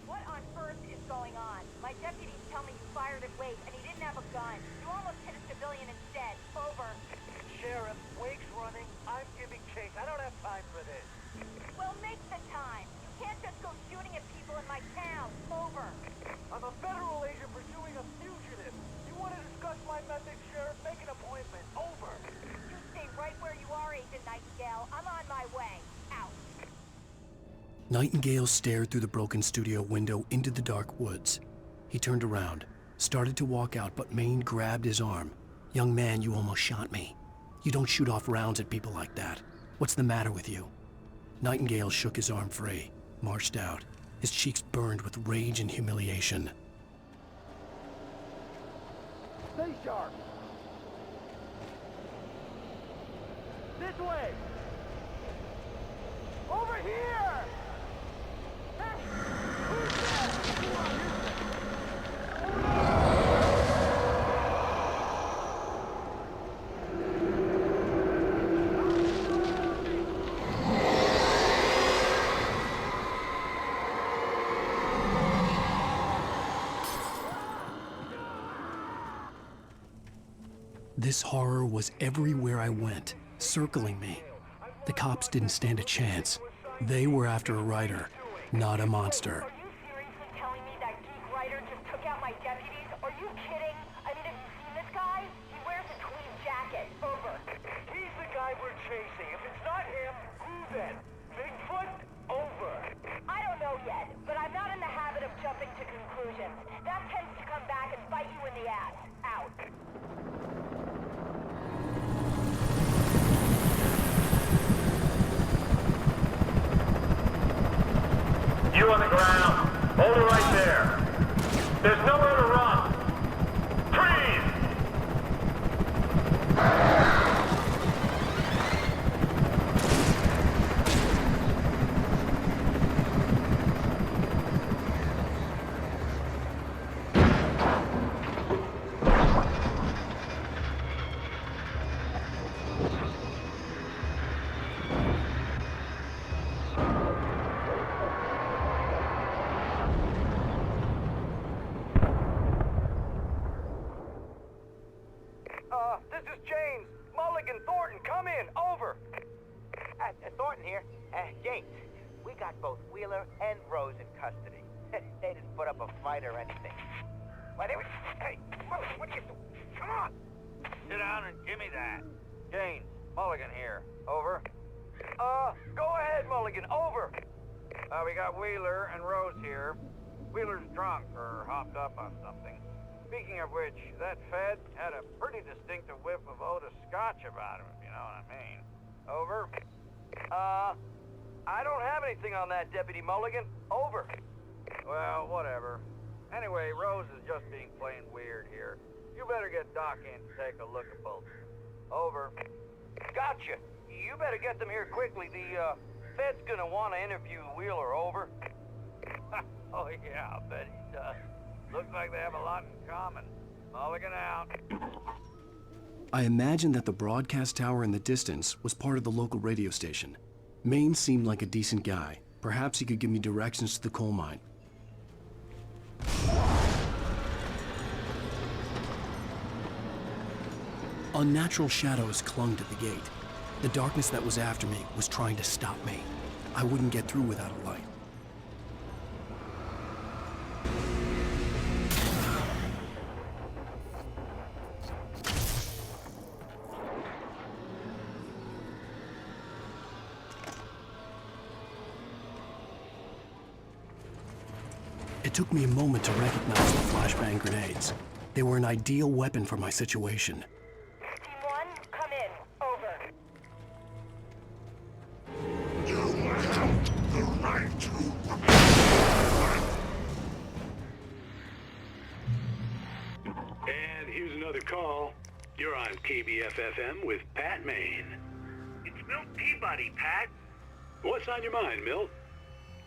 What on earth is going on? My deputies tell me you fired at Wake and he didn't have a gun. You almost hit a civilian instead. Over. Sheriff, Wake's running. I'm giving chase. I don't have time for this. Well, make the time. You can't just go shooting at people in my town. Over. I'm a federal agent pursuing a fugitive. You want to discuss my methods, Sheriff? Make an appointment. Over. You stay right where you are, Agent Nightingale. I'm on my way. Out. Nightingale stared through the broken studio window into the dark woods. He turned around, started to walk out, but Maine grabbed his arm. "Young man, you almost shot me. You don't shoot off rounds at people like that. What's the matter with you?" Nightingale shook his arm free, marched out. His cheeks burned with rage and humiliation. Stay sharp. This way. Over here. Hey, who's that? Come on, This horror was everywhere I went, circling me. The cops didn't stand a chance. They were after a writer, not a monster. Are you seriously telling me that geek writer just took out my deputies? Are you kidding? I mean, have you seen this guy? He wears a tweed jacket. Over. he's the guy we're chasing. If it's not him, who then? Bigfoot? Over. I don't know yet, but I'm not in the habit of jumping to conclusions. That tends to come back and bite you in the ass. Out. You on the ground. Hold it right there. There's nowhere to run. Freeze! this is James. Mulligan, Thornton, come in. Over. Thornton here. James, we got both Wheeler and Rose in custody. They didn't put up a fight or anything. Why, they were... Hey, Mulligan, what are you doing? Come on! Sit down and give me that. James, Mulligan here. Over. Go ahead, Mulligan. Over. We got Wheeler and Rose here. Wheeler's drunk or hopped up on something. Speaking of which, that Fed had a pretty distinctive whiff of Otis Scotch about him, if you know what I mean. Over. I don't have anything on that, Deputy Mulligan. Over. Well, whatever. Anyway, Rose is just being plain weird here. You better get Doc in to take a look at both. Over. Gotcha. You better get them here quickly. The, Fed's gonna want to interview Wheeler. Over. Oh, yeah, I'll bet he does. Looks like they have a lot in common. Mulligan out. I imagined that the broadcast tower in the distance was part of the local radio station. Maine seemed like a decent guy. Perhaps he could give me directions to the coal mine. Unnatural shadows clung to the gate. The darkness that was after me was trying to stop me. I wouldn't get through without a light. It took me a moment to recognize the flashbang grenades. They were an ideal weapon for my situation. Team 1, come in. Over. You have the right to... And here's another call. You're on KBF-FM with Pat Maine. It's Milt Peabody, Pat. What's on your mind, Milt?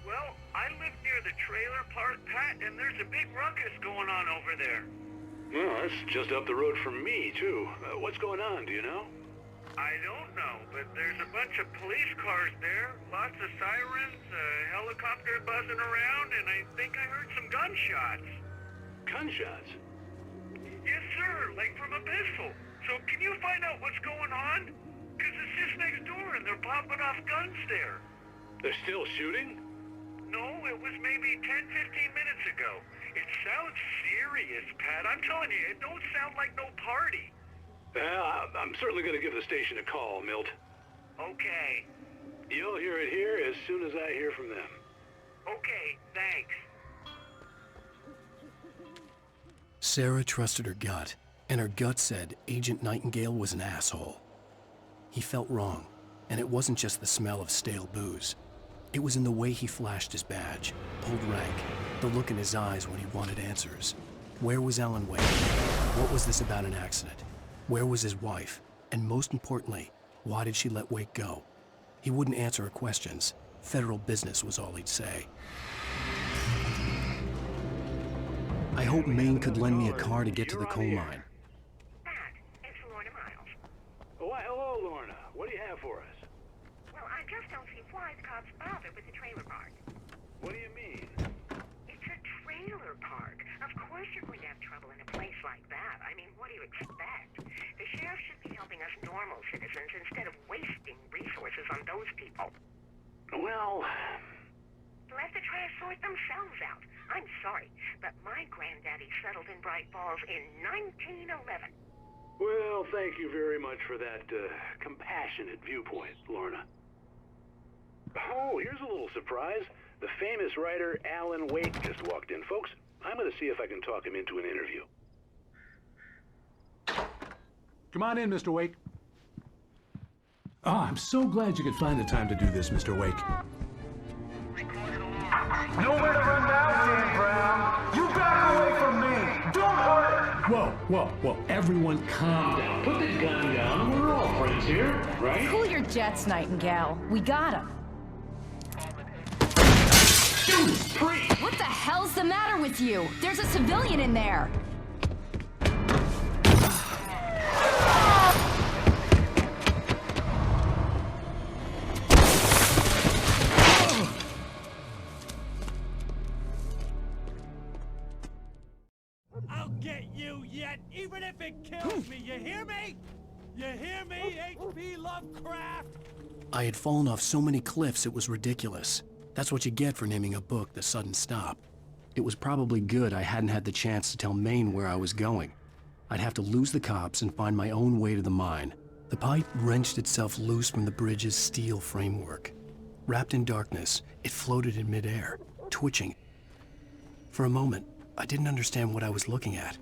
Well, I live near the trailer park, Pat, and there's a big ruckus going on over there. Well, that's just up the road from me, too. What's going on, do you know? I don't know, but there's a bunch of police cars there, lots of sirens, a helicopter buzzing around, and I think I heard some gunshots. Gunshots? Yes, sir, like from a pistol. So can you find out what's going on? Because it's just next door, and they're popping off guns there. They're still shooting? No, it was maybe 10, 15 minutes ago. It sounds serious, Pat. I'm telling you, it don't sound like no party. I'm certainly going to give the station a call, Milt. Okay. You'll hear it here as soon as I hear from them. Okay, thanks. Sarah trusted her gut, and her gut said Agent Nightingale was an asshole. He felt wrong, and it wasn't just the smell of stale booze. It was in the way he flashed his badge, pulled rank, the look in his eyes when he wanted answers. Where was Ellen Wake? What was this about an accident? Where was his wife? And most importantly, why did she let Wake go? He wouldn't answer her questions. Federal business was all he'd say. I hoped Maine could lend me a car to get to the coal mine. Pat, it's Lorna Miles. Why, hello, Lorna. What do you have for us? Well, I just don't see why the cops bother with the trailer park. What do you mean? It's a trailer park. Of course you're going to have trouble in a place like that. I mean, what do you expect? The sheriff should be helping us normal citizens instead of wasting resources on those people. Well... Let the trash sort themselves out. I'm sorry, but my granddaddy settled in Bright Falls in 1911. Well, thank you very much for that compassionate viewpoint, Lorna. Oh, here's a little surprise. The famous writer Alan Wake just walked in. Folks, I'm going to see if I can talk him into an interview. Come on in, Mr. Wake. Oh, I'm so glad you could find the time to do this, Mr. Wake. Nowhere to run now, Dan Brown. You back away from me. Don't hurt her. Whoa. Everyone calm down. Put the gun down. We're all friends here, right? Cool your jets, Nightingale. We got him. What the hell's the matter with you? There's a civilian in there. I'll get you yet, even if it kills me, you hear me? You hear me, H.P. Lovecraft? I had fallen off so many cliffs it was ridiculous. That's what you get for naming a book The Sudden Stop. It was probably good I hadn't had the chance to tell Maine where I was going. I'd have to lose the cops and find my own way to the mine. The pipe wrenched itself loose from the bridge's steel framework. Wrapped in darkness, it floated in midair, twitching. For a moment, I didn't understand what I was looking at.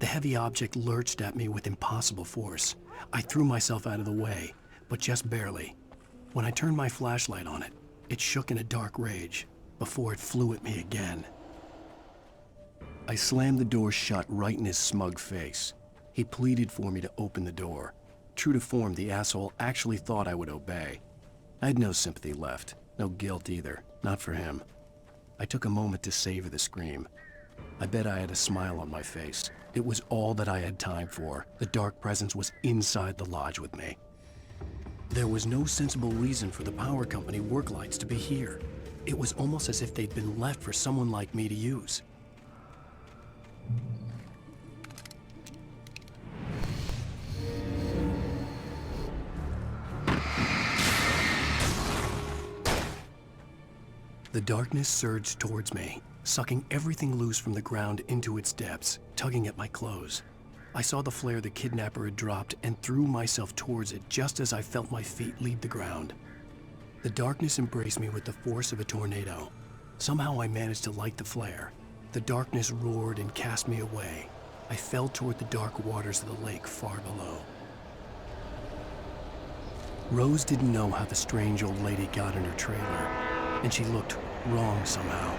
The heavy object lurched at me with impossible force. I threw myself out of the way, but just barely. When I turned my flashlight on it, it shook in a dark rage before it flew at me again. I slammed the door shut right in his smug face. He pleaded for me to open the door. True to form, the asshole actually thought I would obey. I had no sympathy left, no guilt either, not for him. I took a moment to savor the scream. I bet I had a smile on my face. It was all that I had time for. The dark presence was inside the lodge with me. There was no sensible reason for the power company work lights to be here. It was almost as if they'd been left for someone like me to use. The darkness surged towards me, sucking everything loose from the ground into its depths, tugging at my clothes. I saw the flare the kidnapper had dropped and threw myself towards it just as I felt my feet leave the ground. The darkness embraced me with the force of a tornado. Somehow I managed to light the flare. The darkness roared and cast me away. I fell toward the dark waters of the lake far below. Rose didn't know how the strange old lady got in her trailer, and she looked wrong somehow.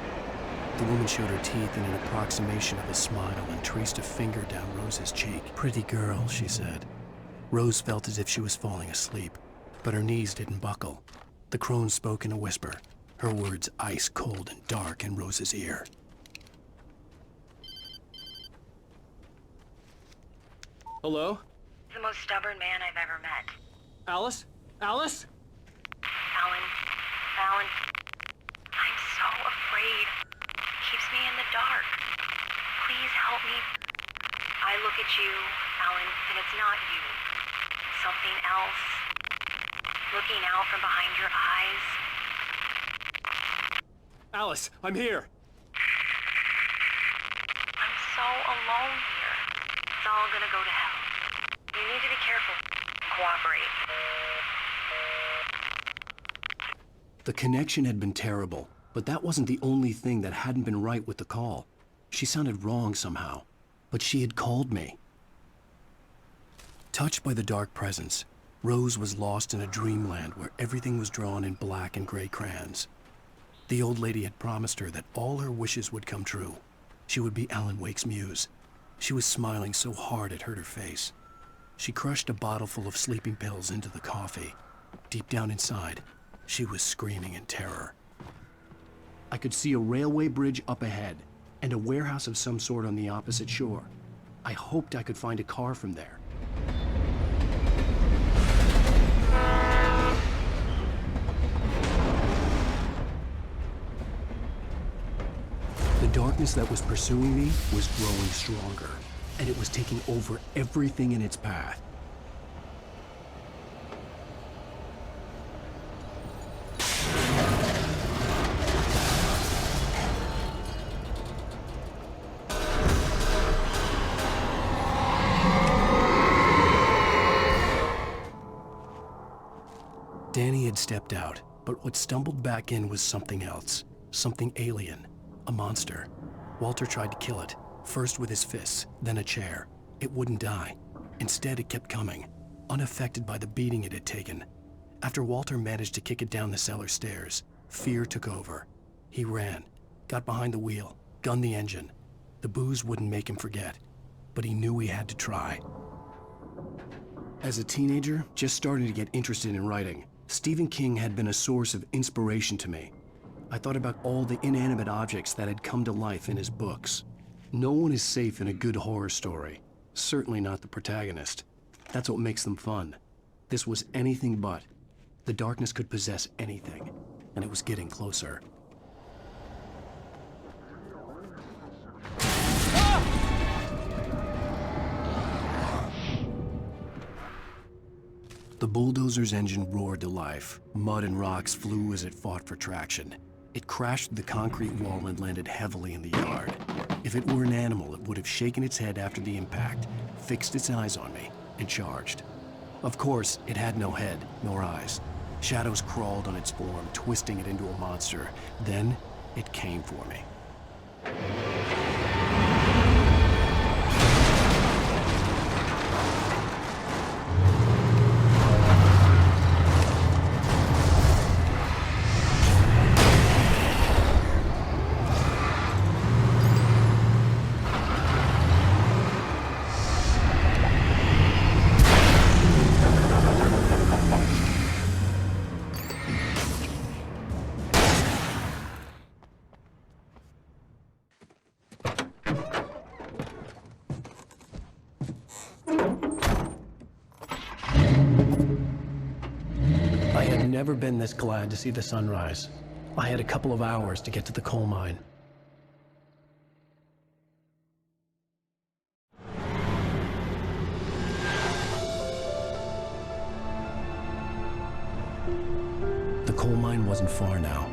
The woman showed her teeth in an approximation of a smile and traced a finger down Rose's cheek. "Pretty girl," she said. Rose felt as if she was falling asleep, but her knees didn't buckle. The crone spoke in a whisper, her words ice cold and dark in Rose's ear. Hello? The most stubborn man I've ever met. Alice? Alice? Alan, I'm so afraid. Keeps me in the dark. Please help me. I look at you, Alan, and it's not you. Something else. Looking out from behind your eyes. Alice, I'm here. I'm so alone here. It's all gonna go to hell. You need to be careful. Cooperate. The connection had been terrible, but that wasn't the only thing that hadn't been right with the call. She sounded wrong somehow, but she had called me. Touched by the dark presence, Rose was lost in a dreamland where everything was drawn in black and gray crayons. The old lady had promised her that all her wishes would come true. She would be Alan Wake's muse. She was smiling so hard it hurt her face. She crushed a bottle full of sleeping pills into the coffee. Deep down inside, she was screaming in terror. I could see a railway bridge up ahead and a warehouse of some sort on the opposite shore. I hoped I could find a car from there. The darkness that was pursuing me was growing stronger, and it was taking over everything in its path. Danny had stepped out, but what stumbled back in was something else, something alien, a monster. Walter tried to kill it, first with his fists, then a chair. It wouldn't die. Instead, it kept coming, unaffected by the beating it had taken. After Walter managed to kick it down the cellar stairs, fear took over. He ran, got behind the wheel, gunned the engine. The booze wouldn't make him forget, but he knew he had to try. As a teenager, just starting to get interested in writing, Stephen King had been a source of inspiration to me. I thought about all the inanimate objects that had come to life in his books. No one is safe in a good horror story, certainly not the protagonist. That's what makes them fun. This was anything but. The darkness could possess anything, and it was getting closer. The bulldozer's engine roared to life. Mud and rocks flew as it fought for traction. It crashed through the concrete wall and landed heavily in the yard. If it were an animal, it would have shaken its head after the impact, fixed its eyes on me, and charged. Of course, it had no head, nor eyes. Shadows crawled on its form, twisting it into a monster. Then, it came for me. I had never been this glad to see the sunrise. I had a couple of hours to get to the coal mine. The coal mine wasn't far now.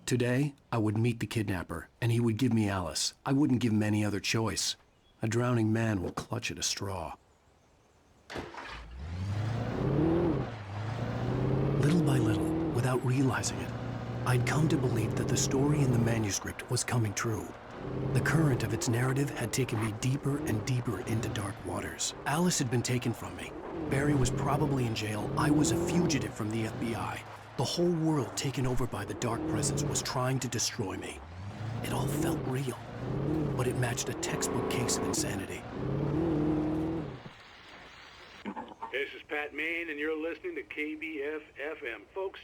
Today, I would meet the kidnapper, and he would give me Alice. I wouldn't give him any other choice. A drowning man will clutch at a straw. Little by little, without realizing it, I'd come to believe that the story in the manuscript was coming true. The current of its narrative had taken me deeper and deeper into dark waters. Alice had been taken from me. Barry was probably in jail. I was a fugitive from the FBI. The whole world taken over by the Dark Presence was trying to destroy me. It all felt real, but it matched a textbook case of insanity. This is Pat Maine, and you're listening to KBF-FM. Folks,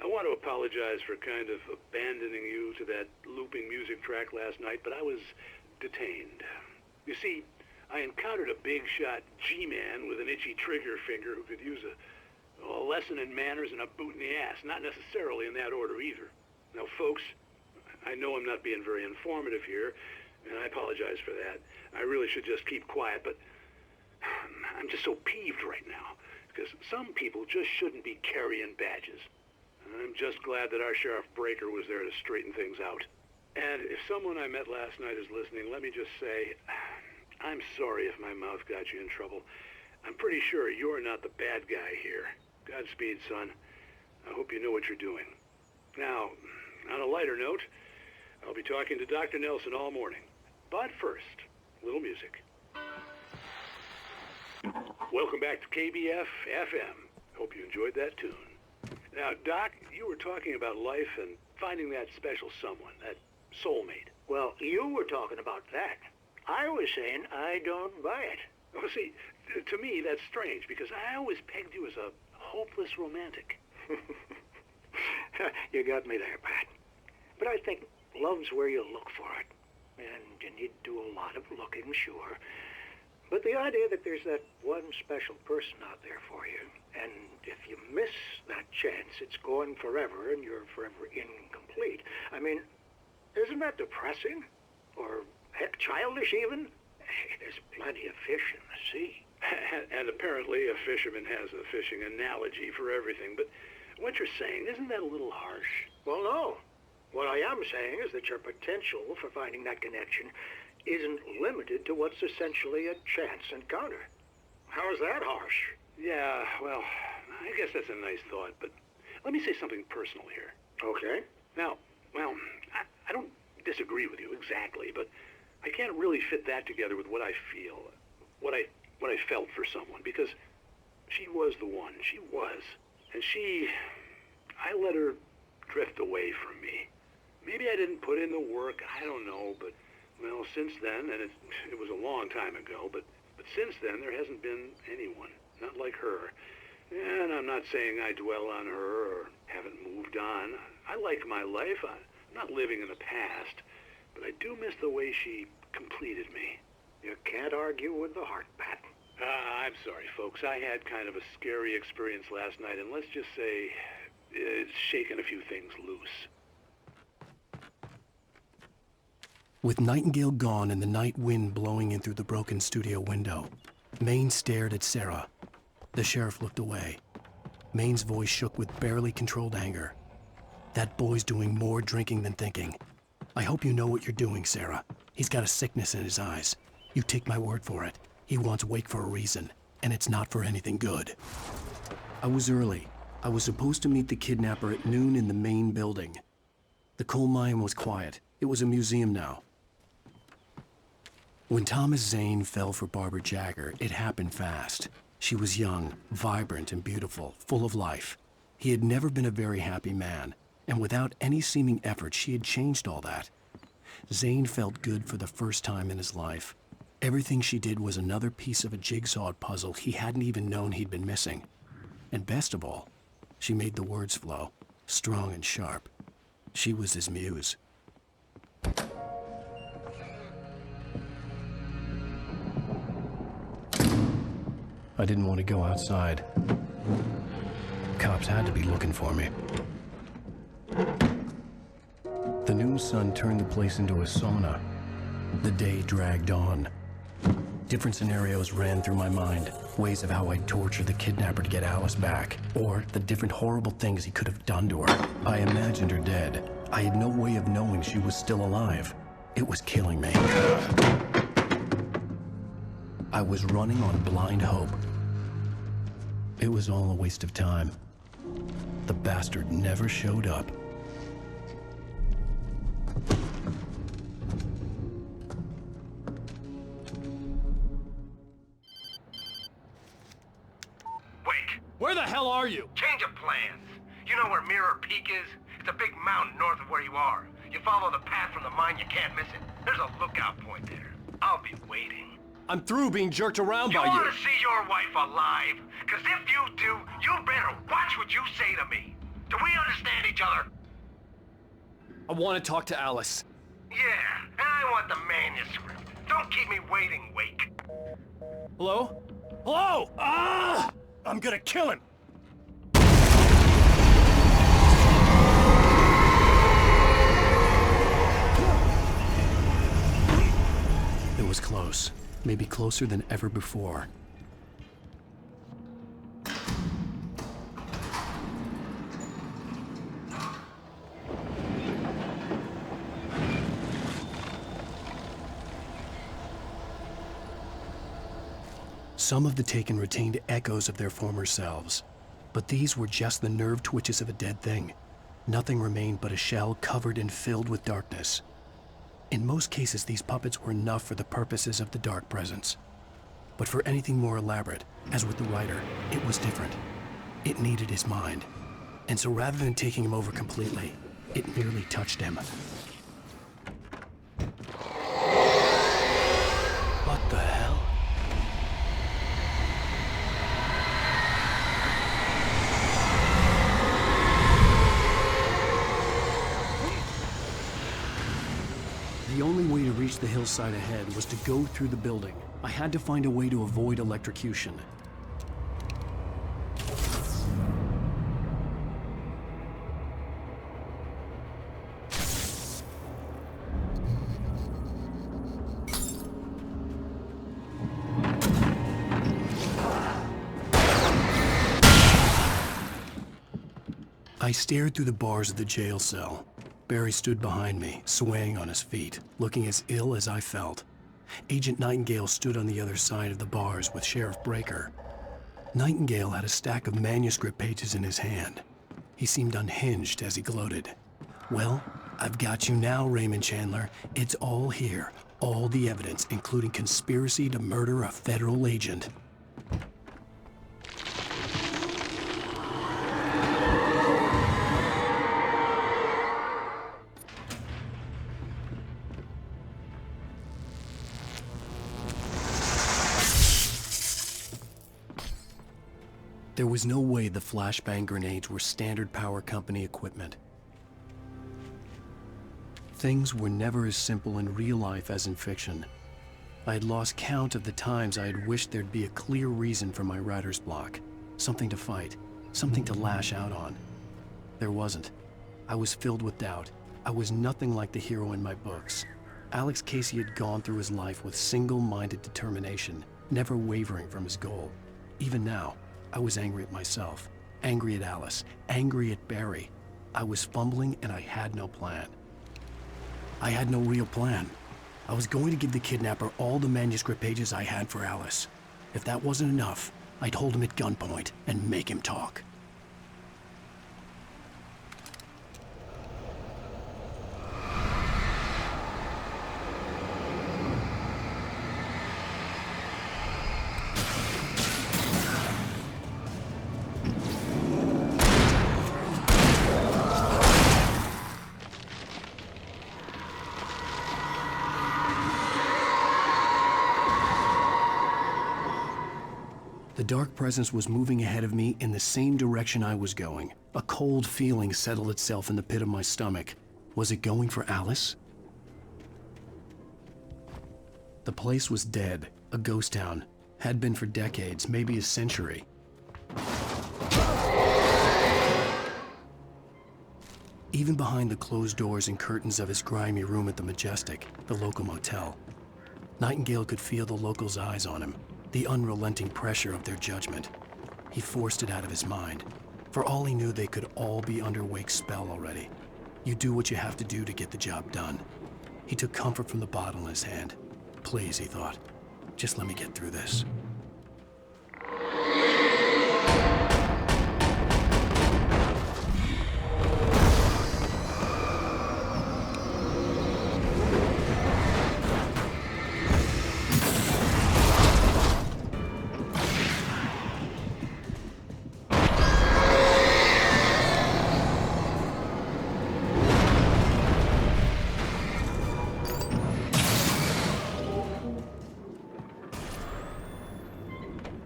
I want to apologize for kind of abandoning you to that looping music track last night, but I was detained. You see, I encountered a big-shot G-man with an itchy trigger finger who could use a lesson in manners and a boot in the ass. Not necessarily in that order either. Now, folks, I know I'm not being very informative here, and I apologize for that. I really should just keep quiet, but I'm just so peeved right now, because some people just shouldn't be carrying badges. I'm just glad that our Sheriff Breaker was there to straighten things out. And if someone I met last night is listening, let me just say, I'm sorry if my mouth got you in trouble. I'm pretty sure you're not the bad guy here. Godspeed, son. I hope you know what you're doing. Now, on a lighter note, I'll be talking to Dr. Nelson all morning. But first, a little music. Welcome back to KBF-FM. Hope you enjoyed that tune. Now, Doc, you were talking about life and finding that special someone, that soulmate. Well, you were talking about that. I was saying I don't buy it. Oh, see, to me, that's strange, because I always pegged you as a hopeless romantic. You got me there, Pat. But I think love's where you look for it. And you need to do a lot of looking, sure. But the idea that there's that one special person out there for you, and if you miss that chance, it's gone forever, and you're forever incomplete. I mean, isn't that depressing? Or, heck, childish even? There's plenty of fish in the sea. And apparently a fisherman has a fishing analogy for everything, but what you're saying, isn't that a little harsh? Well, no. What I am saying is that your potential for finding that connection isn't limited to what's essentially a chance encounter. How is that harsh? Yeah, well, I guess that's a nice thought, but let me say something personal here. Okay. Now, well, I don't disagree with you exactly, but I can't really fit that together with what I feel, what I felt for someone, because she was the one. She was. And I let her drift away from me. Maybe I didn't put in the work, I don't know, but, well, since then, and it was a long time ago, but since then, there hasn't been anyone, not like her. And I'm not saying I dwell on her or haven't moved on. I like my life. I'm not living in the past, but I do miss the way she completed me. You can't argue with the heart, Pat. I'm sorry, folks. I had kind of a scary experience last night, and let's just say it's shaken a few things loose. With Nightingale gone and the night wind blowing in through the broken studio window, Maine stared at Sarah. The sheriff looked away. Maine's voice shook with barely controlled anger. That boy's doing more drinking than thinking. I hope you know what you're doing, Sarah. He's got a sickness in his eyes. You take my word for it. He wants Wake for a reason, and it's not for anything good. I was early. I was supposed to meet the kidnapper at noon in the main building. The coal mine was quiet. It was a museum now. When Thomas Zane fell for Barbara Jagger, it happened fast. She was young, vibrant, and beautiful, full of life. He had never been a very happy man, and without any seeming effort, she had changed all that. Zane felt good for the first time in his life. Everything she did was another piece of a jigsaw puzzle he hadn't even known he'd been missing. And best of all, she made the words flow, strong and sharp. She was his muse. I didn't want to go outside. Cops had to be looking for me. The noon sun turned the place into a sauna. The day dragged on. Different scenarios ran through my mind. Ways of how I'd torture the kidnapper to get Alice back. Or the different horrible things he could have done to her. I imagined her dead. I had no way of knowing she was still alive. It was killing me. I was running on blind hope. It was all a waste of time. The bastard never showed up. Where the hell are you? Change of plans. You know where Mirror Peak is? It's a big mountain north of where you are. You follow the path from the mine, you can't miss it. There's a lookout point there. I'll be waiting. I'm through being jerked around by You you. want to see your wife alive? Because if you do, you better watch what you say to me. Do we understand each other? I want to talk to Alice. Yeah, and I want the manuscript. Don't keep me waiting, Wake. Hello? Hello? Ah! I'm gonna kill him. It was close. Maybe closer than ever before. Some of the taken retained echoes of their former selves, but these were just the nerve twitches of a dead thing. Nothing remained but a shell covered and filled with darkness. In most cases, these puppets were enough for the purposes of the dark presence. But for anything more elaborate, as with the writer, it was different. It needed his mind. And so rather than taking him over completely, it merely touched him. What the hell? The only way to reach the hillside ahead was to go through the building. I had to find a way to avoid electrocution. I stared through the bars of the jail cell. Barry stood behind me, swaying on his feet, looking as ill as I felt. Agent Nightingale stood on the other side of the bars with Sheriff Breaker. Nightingale had a stack of manuscript pages in his hand. He seemed unhinged as he gloated. Well, I've got you now, Raymond Chandler. It's all here. All the evidence, including conspiracy to murder a federal agent. There was no way the flashbang grenades were standard power company equipment. Things were never as simple in real life as in fiction. I had lost count of the times I had wished there'd be a clear reason for my writer's block. Something to fight, something to lash out on. There wasn't. I was filled with doubt. I was nothing like the hero in my books. Alex Casey had gone through his life with single-minded determination, never wavering from his goal. Even now, I was angry at myself, angry at Alice, angry at Barry. I was fumbling and I had no plan. I had no real plan. I was going to give the kidnapper all the manuscript pages I had for Alice. If that wasn't enough, I'd hold him at gunpoint and make him talk. The dark presence was moving ahead of me in the same direction I was going. A cold feeling settled itself in the pit of my stomach. Was it going for Alice? The place was dead, a ghost town. Had been for decades, maybe a century. Even behind the closed doors and curtains of his grimy room at the Majestic, the local motel, Nightingale could feel the locals' eyes on him. The unrelenting pressure of their judgment. He forced it out of his mind. For all he knew, they could all be under Wake's spell already. You do what you have to do to get the job done. He took comfort from the bottle in his hand. Please, he thought, just let me get through this.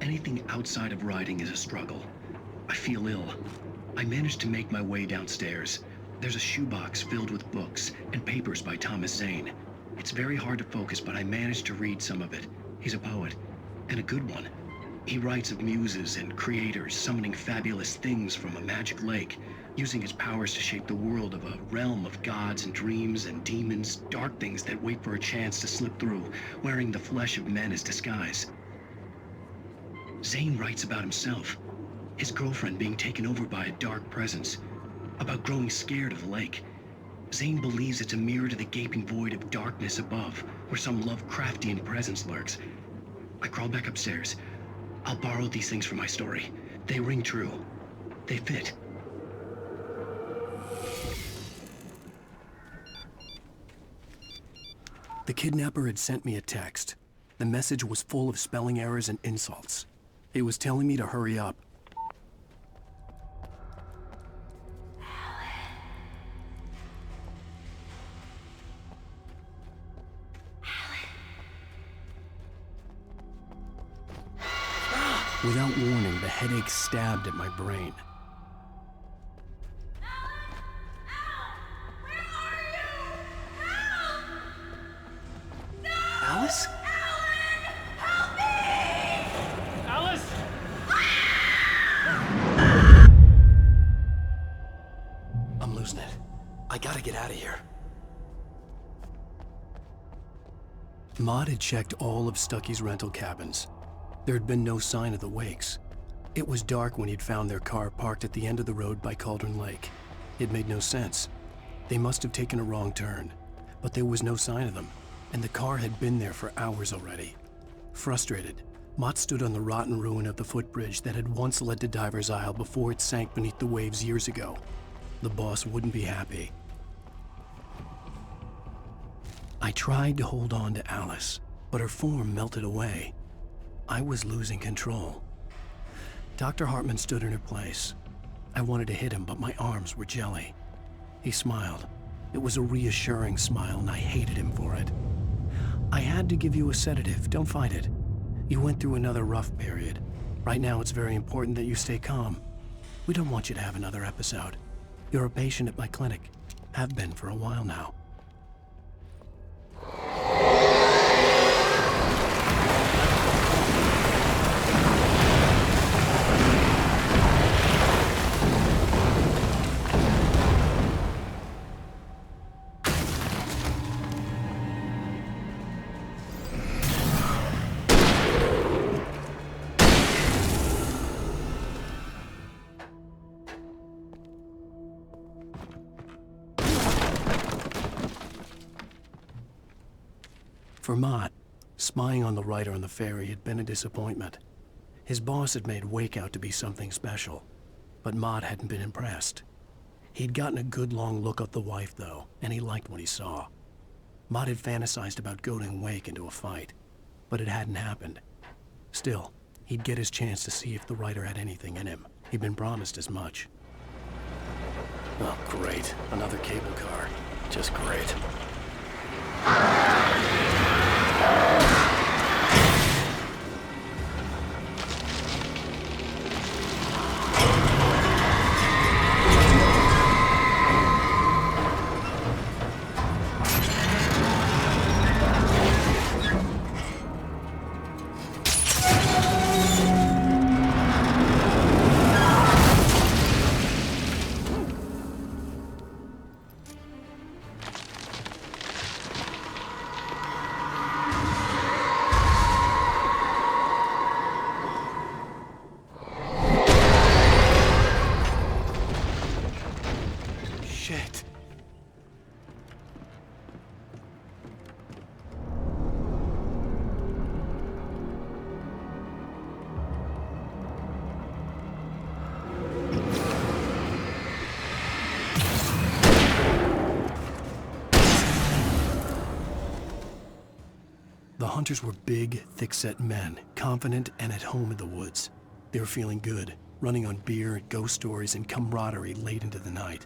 Anything outside of writing is a struggle. I feel ill. I managed to make my way downstairs. There's a shoebox filled with books and papers by Thomas Zane. It's very hard to focus, but I managed to read some of it. He's a poet, and a good one. He writes of muses and creators summoning fabulous things from a magic lake, using his powers to shape the world of a realm of gods and dreams and demons, dark things that wait for a chance to slip through, wearing the flesh of men as disguise. Zane writes about himself, his girlfriend being taken over by a dark presence, about growing scared of the lake. Zane believes it's a mirror to the gaping void of darkness above, where some Lovecraftian presence lurks. I crawl back upstairs. I'll borrow these things for my story. They ring true. They fit. The kidnapper had sent me a text. The message was full of spelling errors and insults. It was telling me to hurry up. Without warning, the headache stabbed at my brain. Alice? Alice! I'm losing it. I gotta get out of here. Maud had checked all of Stucky's rental cabins. There had been no sign of the Wakes. It was dark when he'd found their car parked at the end of the road by Cauldron Lake. It made no sense. They must have taken a wrong turn, but there was no sign of them, and the car had been there for hours already. Frustrated, Mott stood on the rotten ruin of the footbridge that had once led to Diver's Isle before it sank beneath the waves years ago. The boss wouldn't be happy. I tried to hold on to Alice, but her form melted away. I was losing control. Dr. Hartman stood in her place. I wanted to hit him, but my arms were jelly. He smiled. It was a reassuring smile, and I hated him for it. I had to give you a sedative. Don't fight it. You went through another rough period. Right now, it's very important that you stay calm. We don't want you to have another episode. You're a patient at my clinic. Have been for a while now. For Mott, spying on the writer on the ferry had been a disappointment. His boss had made Wake out to be something special, but Mott hadn't been impressed. He'd gotten a good long look at the wife, though, and he liked what he saw. Mott had fantasized about goading Wake into a fight, but it hadn't happened. Still, he'd get his chance to see if the writer had anything in him. He'd been promised as much. Oh, great. Another cable car. Just great. Shit. The hunters were big, thick-set men, confident and at home in the woods. They were feeling good, running on beer, ghost stories, and camaraderie late into the night.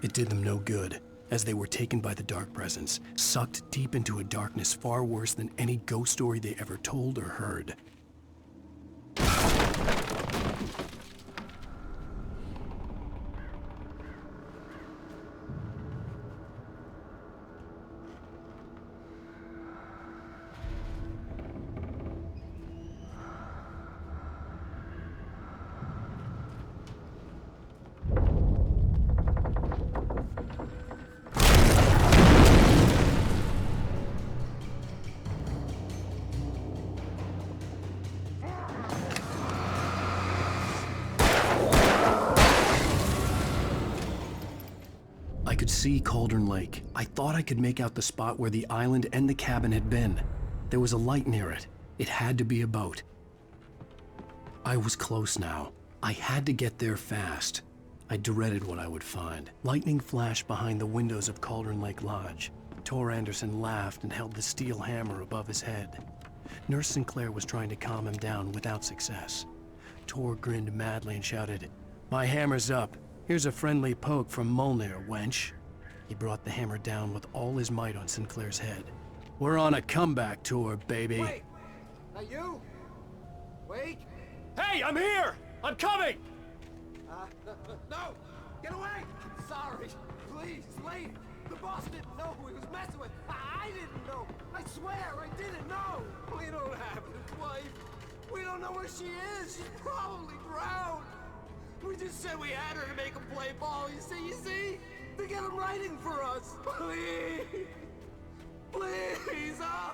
It did them no good, as they were taken by the dark presence, sucked deep into a darkness far worse than any ghost story they ever told or heard. I could see Cauldron Lake. I thought I could make out the spot where the island and the cabin had been. There was a light near it. It had to be a boat. I was close now. I had to get there fast. I dreaded what I would find. Lightning flashed behind the windows of Cauldron Lake Lodge. Tor Anderson laughed and held the steel hammer above his head. Nurse Sinclair was trying to calm him down without success. Tor grinned madly and shouted, "My hammer's up. Here's a friendly poke from Molnir, wench." He brought the hammer down with all his might on Sinclair's head. "We're on a comeback tour, baby." Wait! That you? Wait! Hey, I'm here! I'm coming! No! Get away! I'm sorry. Please, wait! The boss didn't know who he was messing with. I didn't know. I swear, I didn't know. We don't have his wife. We don't know where she is. She's probably drowned. We just said we had her to make him play ball. You see? To get him writing for us. Please! Please! Oh.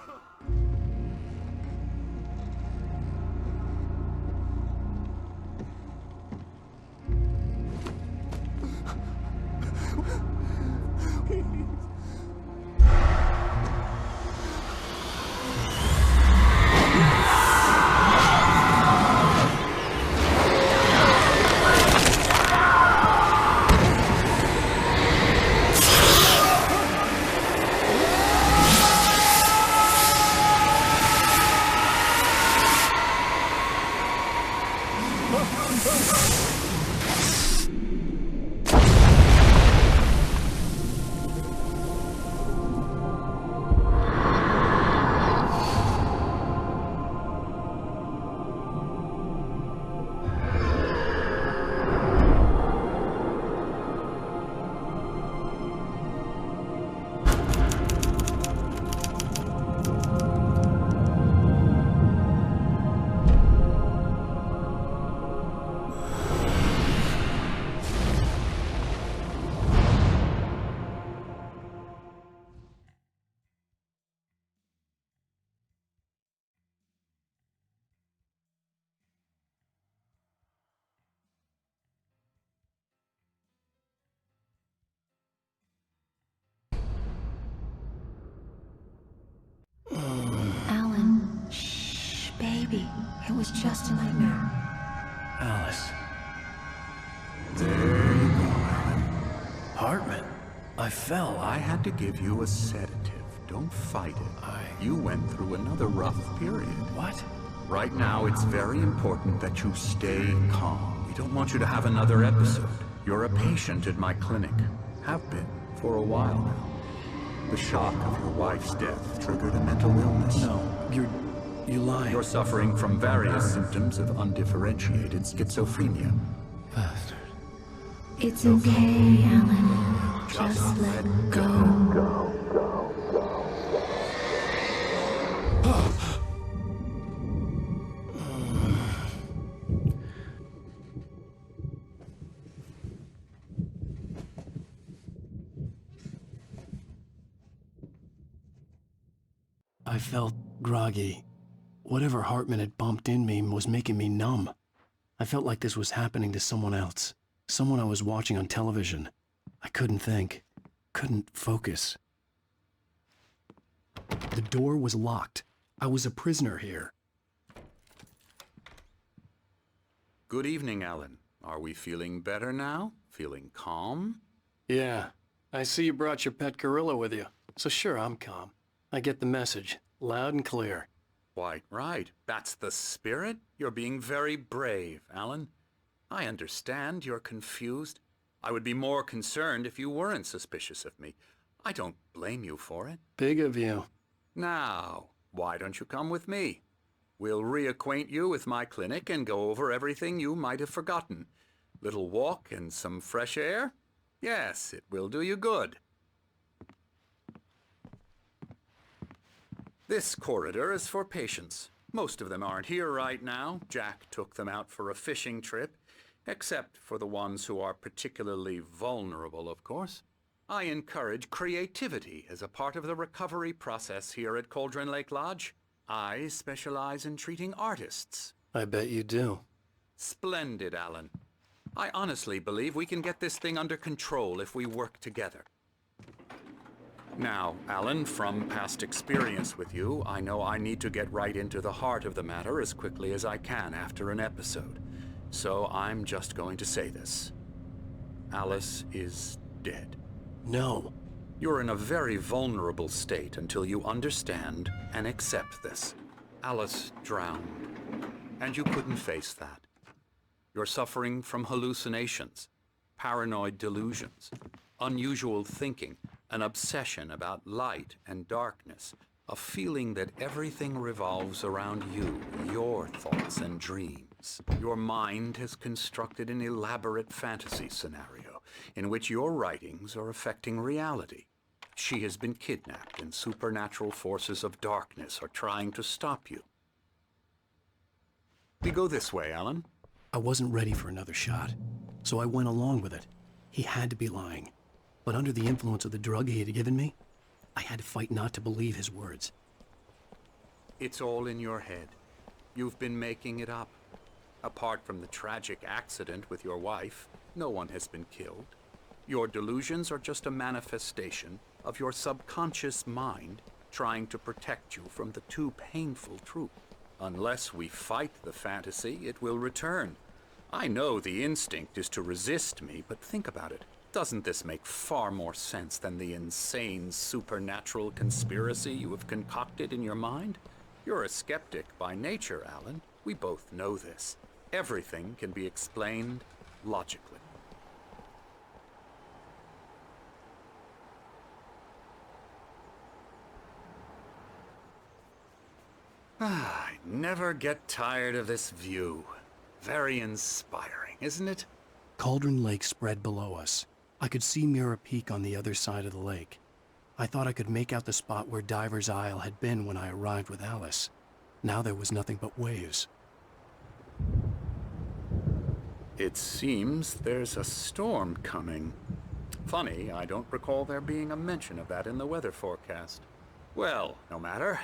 It was just a nightmare. Alice. There you go, Alan. Hartman. I fell. I had to give you a sedative. Don't fight it. You went through another rough period. What? Right now, it's very important that you stay calm. We don't want you to have another episode. You're a patient at my clinic. Have been for a while now. The shock of your wife's death triggered a mental illness. No, you're lying. You're suffering from various symptoms of undifferentiated schizophrenia. Bastard. It's okay, Alan. Just let go. I felt groggy. Whatever Hartman had bumped in me was making me numb. I felt like this was happening to someone else. Someone I was watching on television. I couldn't think. Couldn't focus. The door was locked. I was a prisoner here. Good evening, Alan. Are we feeling better now? Feeling calm? Yeah. I see you brought your pet gorilla with you. So sure, I'm calm. I get the message, loud and clear. Quite right. That's the spirit. You're being very brave, Alan. I understand you're confused. I would be more concerned if you weren't suspicious of me. I don't blame you for it. Big of you. Now, why don't you come with me? We'll reacquaint you with my clinic and go over everything you might have forgotten. Little walk and some fresh air? Yes, it will do you good. This corridor is for patients. Most of them aren't here right now. Jack took them out for a fishing trip, except for the ones who are particularly vulnerable, of course. I encourage creativity as a part of the recovery process here at Cauldron Lake Lodge. I specialize in treating artists. I bet you do. Splendid, Alan. I honestly believe we can get this thing under control if we work together. Now, Alan, from past experience with you, I know I need to get right into the heart of the matter as quickly as I can after an episode. So I'm just going to say this. Alice is dead. No. You're in a very vulnerable state until you understand and accept this. Alice drowned, and you couldn't face that. You're suffering from hallucinations, paranoid delusions, unusual thinking, an obsession about light and darkness, a feeling that everything revolves around you, your thoughts and dreams. Your mind has constructed an elaborate fantasy scenario in which your writings are affecting reality. She has been kidnapped and supernatural forces of darkness are trying to stop you. We go this way, Alan. I wasn't ready for another shot, so I went along with it. He had to be lying. But under the influence of the drug he had given me, I had to fight not to believe his words. It's all in your head. You've been making it up. Apart from the tragic accident with your wife, no one has been killed. Your delusions are just a manifestation of your subconscious mind trying to protect you from the too painful truth. Unless we fight the fantasy, it will return. I know the instinct is to resist me, but think about it. Doesn't this make far more sense than the insane supernatural conspiracy you have concocted in your mind? You're a skeptic by nature, Alan. We both know this. Everything can be explained logically. I never get tired of this view. Very inspiring, isn't it? Cauldron Lake spread below us. I could see Mirror Peak on the other side of the lake. I thought I could make out the spot where Diver's Isle had been when I arrived with Alice. Now there was nothing but waves. It seems there's a storm coming. Funny, I don't recall there being a mention of that in the weather forecast. Well, no matter.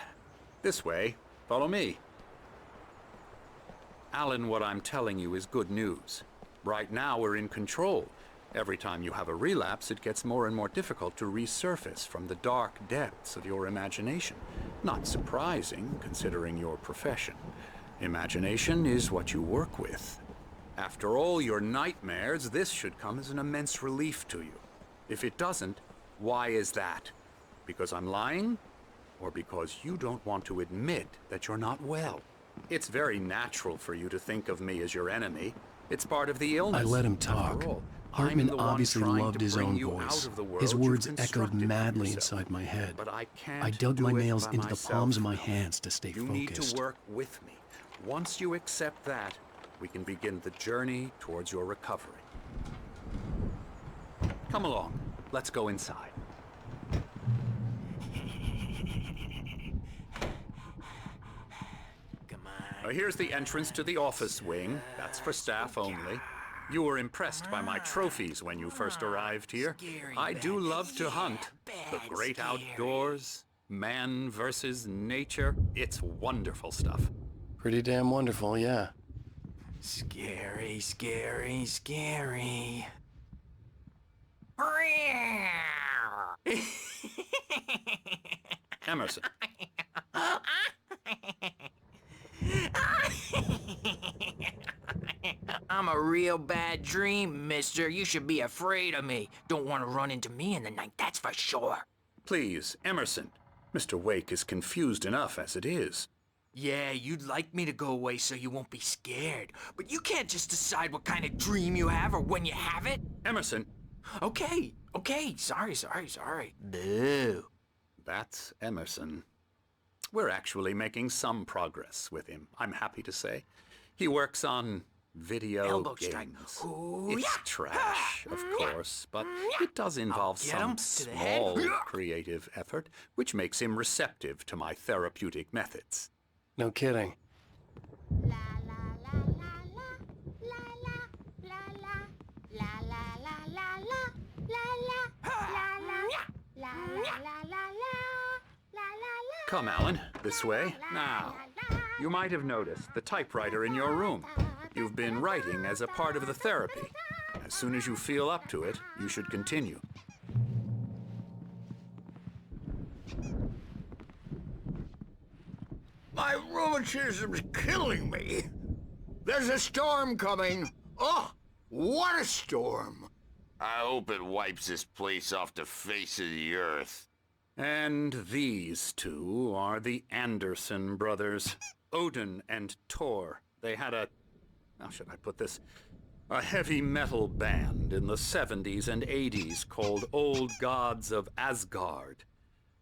This way. Follow me. Alan, what I'm telling you is good news. Right now, we're in control. Every time you have a relapse, it gets more and more difficult to resurface from the dark depths of your imagination. Not surprising, considering your profession. Imagination is what you work with. After all your nightmares, this should come as an immense relief to you. If it doesn't, why is that? Because I'm lying? Or because you don't want to admit that you're not well? It's very natural for you to think of me as your enemy. It's part of the illness. I let him talk. Hartman obviously loved his own voice. His words echoed madly inside my head. But I can't I dug my do it nails by into the myself, palms of my Will. hands to stay You focused. need to work with me. Once you accept that, we can begin the journey towards your recovery. Come along. Let's go inside. Here's the entrance to the office wing. That's for staff only. You were impressed by my trophies when you first arrived here. I do love to hunt. The great outdoors, man versus nature. It's wonderful stuff. Pretty damn wonderful, yeah. Scary, scary, scary. Emerson. I'm a real bad dream, mister. You should be afraid of me. Don't want to run into me in the night, that's for sure. Please, Emerson. Mr. Wake is confused enough as it is. Yeah, you'd like me to go away so you won't be scared. But you can't just decide what kind of dream you have or when you have it. Emerson. Okay. Sorry. Boo. That's Emerson. We're actually making some progress with him, I'm happy to say. He works on video Elbow games. strike. It's trash, of course, but it does involve some small creative effort, which makes him receptive to my therapeutic methods. No kidding. Come, Alan, this way. Now, you might have noticed the typewriter in your room. You've been writing as a part of the therapy. As soon as you feel up to it, you should continue. My rheumatism's killing me. There's a storm coming. Oh, what a storm. I hope it wipes this place off the face of the earth. And these two are the Anderson brothers, Odin and Thor. They had how should I put this? A heavy metal band in the 70s and 80s called Old Gods of Asgard.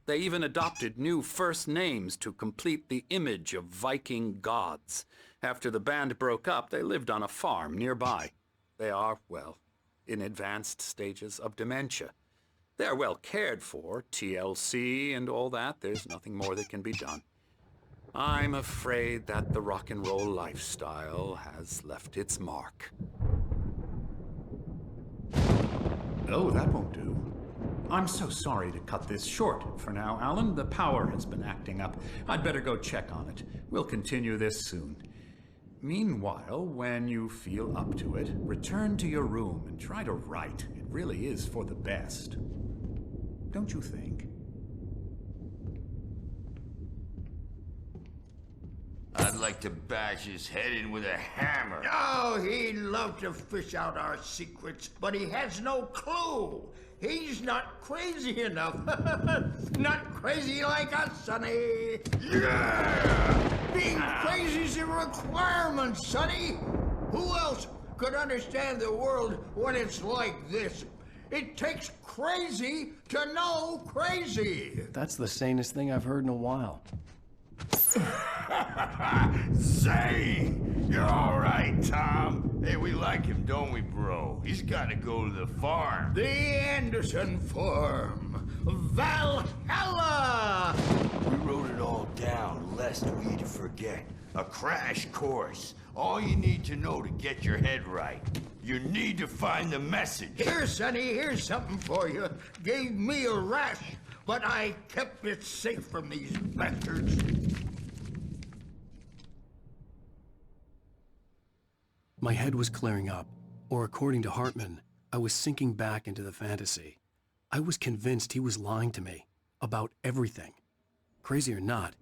They even adopted new first names to complete the image of Viking gods. After the band broke up, they lived on a farm nearby. They are, well, in advanced stages of dementia. They're well cared for, TLC and all that. There's nothing more that can be done. I'm afraid that the rock and roll lifestyle has left its mark. Oh, that won't do. I'm so sorry to cut this short for now, Alan. The power has been acting up. I'd better go check on it. We'll continue this soon. Meanwhile, when you feel up to it, return to your room and try to write. It really is for the best. Don't you think? I'd like to bash his head in with a hammer. Oh, he'd love to fish out our secrets, but he has no clue. He's not crazy enough. Not crazy like us, Sonny. Yeah! Being crazy's a requirement, Sonny. Who else could understand the world when it's like this? It takes crazy to know crazy. That's the sanest thing I've heard in a while. Zane! You're all right, Tom. Hey, we like him, don't we, bro? He's got to go to the farm. The Anderson farm. Valhalla! We wrote it all down, lest we forget. A crash course. All you need to know to get your head right. You need to find the message. Here, Sonny, here's something for you. Gave me a rash, but I kept it safe from these bastards. My head was clearing up, or according to Hartman, I was sinking back into the fantasy. I was convinced he was lying to me about everything. Crazy or not,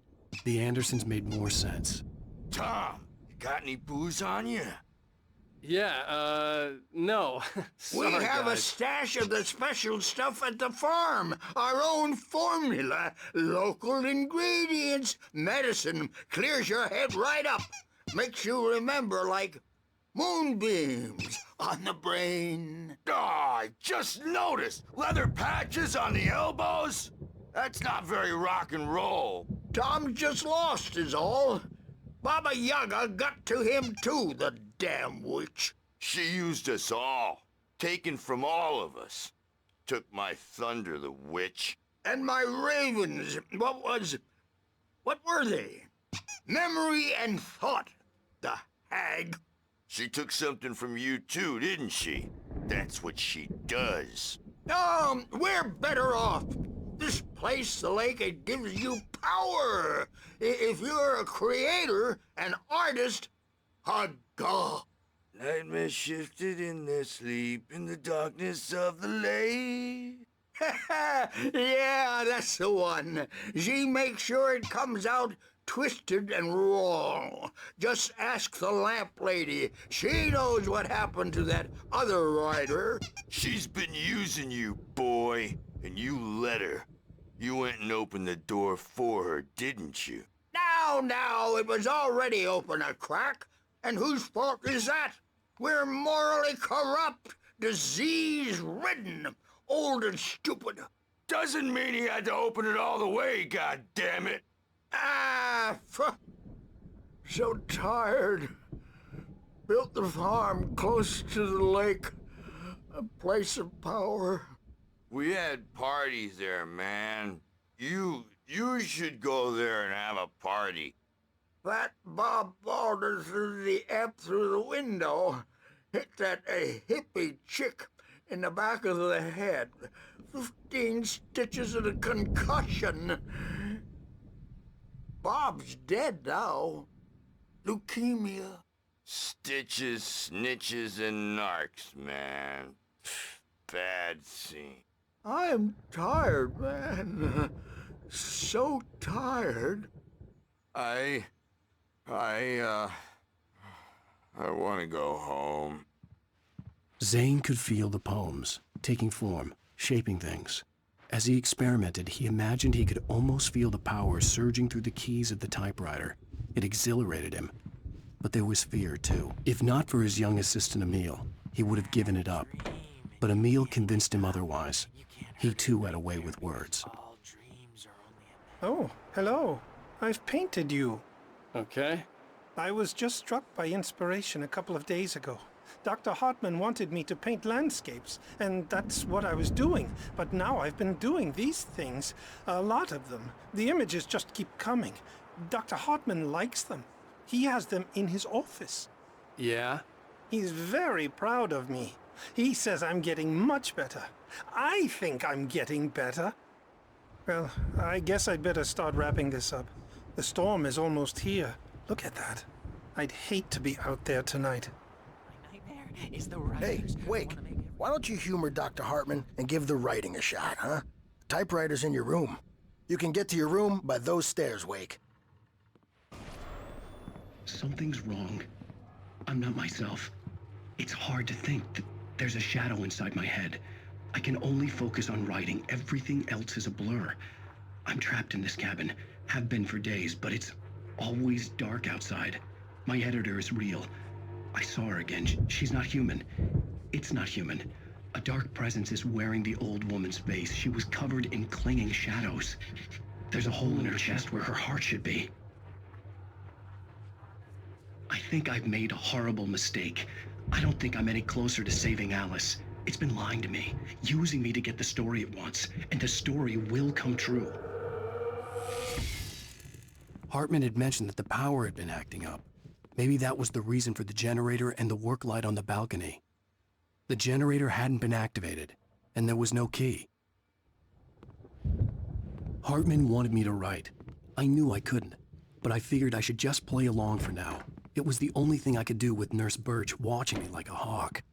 the Andersons made more sense. Tom, Got any booze on you? Yeah, no. We Sorry, have a guys. stash of the special stuff at the farm. Our own formula. Local ingredients. Medicine. Clears your head right up. Makes you remember like moonbeams on the brain. Oh, I just noticed. Leather patches on the elbows? That's not very rock and roll. Tom just lost is all. Baba Yaga got to him too, the damn witch. She used us all. Taken from all of us. Took my thunder, the witch. And my ravens. What were they? Memory and thought. The hag. She took something from you too, didn't she? That's what she does. We're better off. This place, the lake, it gives you power. If you're a creator, an artist, a god. Nightmare shifted in their sleep in the darkness of the lake. Yeah, that's the one. She makes sure it comes out twisted and wrong. Just ask the lamp lady. She knows what happened to that other writer. She's been using you, boy, and you let her. You went and opened the door for her, didn't you? Now, it was already open a crack. And whose fault is that? We're morally corrupt, disease-ridden, old and stupid. Doesn't mean he had to open it all the way, goddammit. So tired. Built the farm close to the lake. A place of power. We had parties there, man. You should go there and have a party. That Bob Balder threw the amp through the window. Hit that hippie chick in the back of the head. 15 stitches and a concussion. Bob's dead now. Leukemia. Stitches, snitches, and narcs, man. Bad scene. I am tired, man. So tired. I want to go home. Zane could feel the poems, taking form, shaping things. As he experimented, he imagined he could almost feel the power surging through the keys of the typewriter. It exhilarated him. But there was fear, too. If not for his young assistant Emil, he would have given it up. But Emil convinced him otherwise. He, too, had a way with words. Oh, hello. I've painted you. Okay. I was just struck by inspiration a couple of days ago. Dr. Hartman wanted me to paint landscapes, and that's what I was doing. But now I've been doing these things, a lot of them. The images just keep coming. Dr. Hartman likes them. He has them in his office. Yeah? He's very proud of me. He says I'm getting much better. I think I'm getting better. Well, I guess I'd better start wrapping this up. The storm is almost here. Look at that. I'd hate to be out there tonight. Hey, Wake, why don't you humor Dr. Hartman and give the writing a shot, huh? The typewriter's in your room. You can get to your room by those stairs, Wake. Something's wrong. I'm not myself. It's hard to think that there's a shadow inside my head. I can only focus on writing. Everything else is a blur. I'm trapped in this cabin. Have been for days, but it's always dark outside. My editor is real. I saw her again. She's not human. It's not human. A dark presence is wearing the old woman's face. She was covered in clinging shadows. There's a hole in her chest where her heart should be. I think I've made a horrible mistake. I don't think I'm any closer to saving Alice. It's been lying to me, using me to get the story it wants, and the story will come true. Hartman had mentioned that the power had been acting up. Maybe that was the reason for the generator and the work light on the balcony. The generator hadn't been activated, and there was no key. Hartman wanted me to write. I knew I couldn't, but I figured I should just play along for now. It was the only thing I could do with Nurse Birch watching me like a hawk.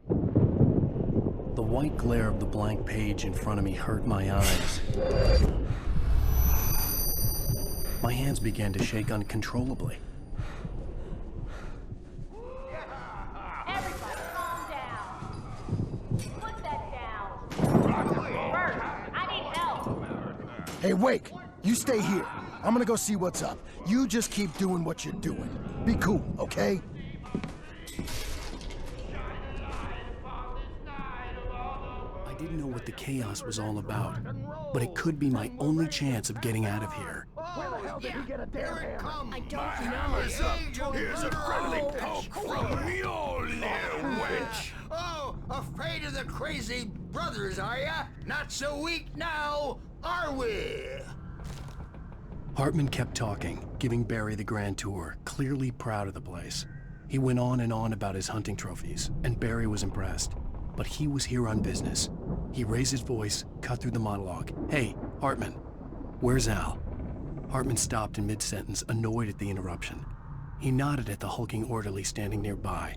The white glare of the blank page in front of me hurt my eyes. My hands began to shake uncontrollably. Hey, Wake, you stay here. I'm gonna go see what's up. You just keep doing what you're doing. Be cool, okay? I didn't know what the chaos was all about, but it could be my only chance of getting out of here. Where the hell did he get a damn hammer? I don't know. Here's a friendly poke from Mjolnir, wench. Oh, afraid of the crazy brothers, are ya? Not so weak now, are we? Hartman kept talking, giving Barry the grand tour, clearly proud of the place. He went on and on about his hunting trophies, and Barry was impressed. But he was here on business. He raised his voice, cut through the monologue. Hey, Hartman, where's Al? Hartman stopped in mid-sentence, annoyed at the interruption. He nodded at the hulking orderly standing nearby.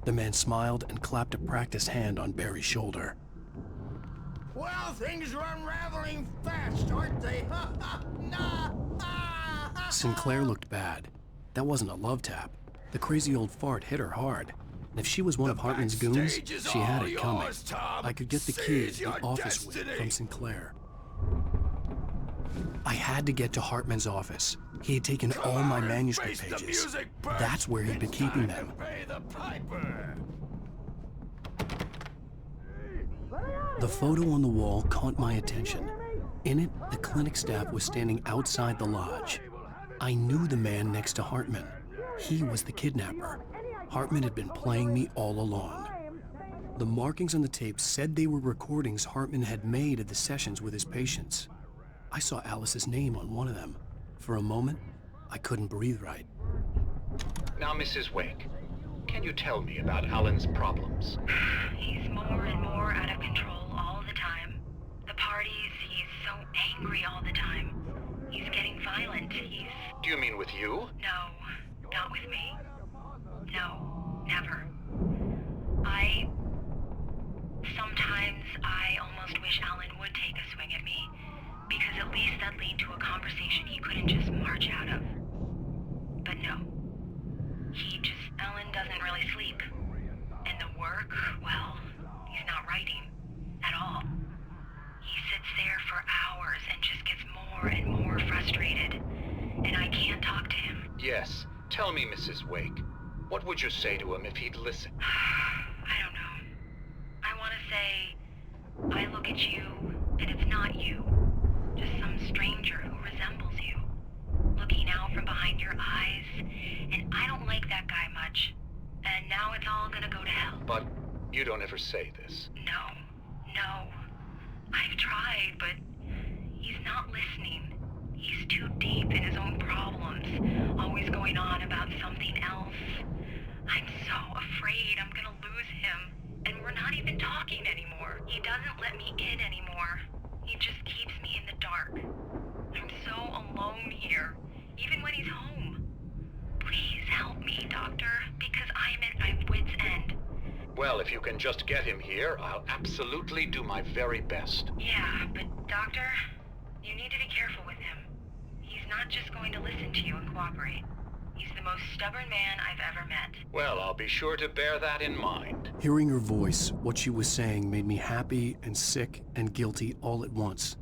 The man smiled and clapped a practiced hand on Barry's shoulder. Well, things are unraveling fast, aren't they? Sinclair looked bad. That wasn't a love tap. The crazy old fart hit her hard. And if she was one of Hartman's goons, she had it coming. I could get the key to the office wing from Sinclair. I had to get to Hartman's office. He had taken all my manuscript pages. That's where he'd been keeping them. The photo on the wall caught my attention. In it, the clinic staff was standing outside the lodge. I knew the man next to Hartman. He was the kidnapper. Hartman had been playing me all along. The markings on the tape said they were recordings Hartman had made of the sessions with his patients. I saw Alice's name on one of them. For a moment, I couldn't breathe right. Now, Mrs. Wake, can you tell me about Alan's problems? He's more and more out of control all the time. The parties, he's so angry all the time. He's getting violent. Do you mean with you? No, not with me. No, never. Sometimes I almost wish Alan would take a swing at me, because at least that'd lead to a conversation he couldn't just march out of. But no. Alan doesn't really sleep. And the work, well, he's not writing at all. He sits there for hours and just gets more and more frustrated. And I can't talk to him. Yes. Tell me, Mrs. Wake. What would you say to him if he'd listen? I don't know. I want to say, I look at you, and it's not you. Just some stranger who resembles you. Looking out from behind your eyes, and I don't like that guy much. And now it's all gonna go to hell. But you don't ever say this. No. I've tried, but he's not listening. He's too deep in his own problems, always going on about something else. I'm so afraid I'm gonna lose him. And we're not even talking anymore. He doesn't let me in anymore. He just keeps me in the dark. I'm so alone here, even when he's home. Please help me, Doctor, because I'm at my wit's end. Well, if you can just get him here, I'll absolutely do my very best. Yeah, but Doctor, you need to be careful with him. He's not just going to listen to you and cooperate. He's the most stubborn man I've ever met. Well, I'll be sure to bear that in mind. Hearing her voice, what she was saying made me happy and sick and guilty all at once.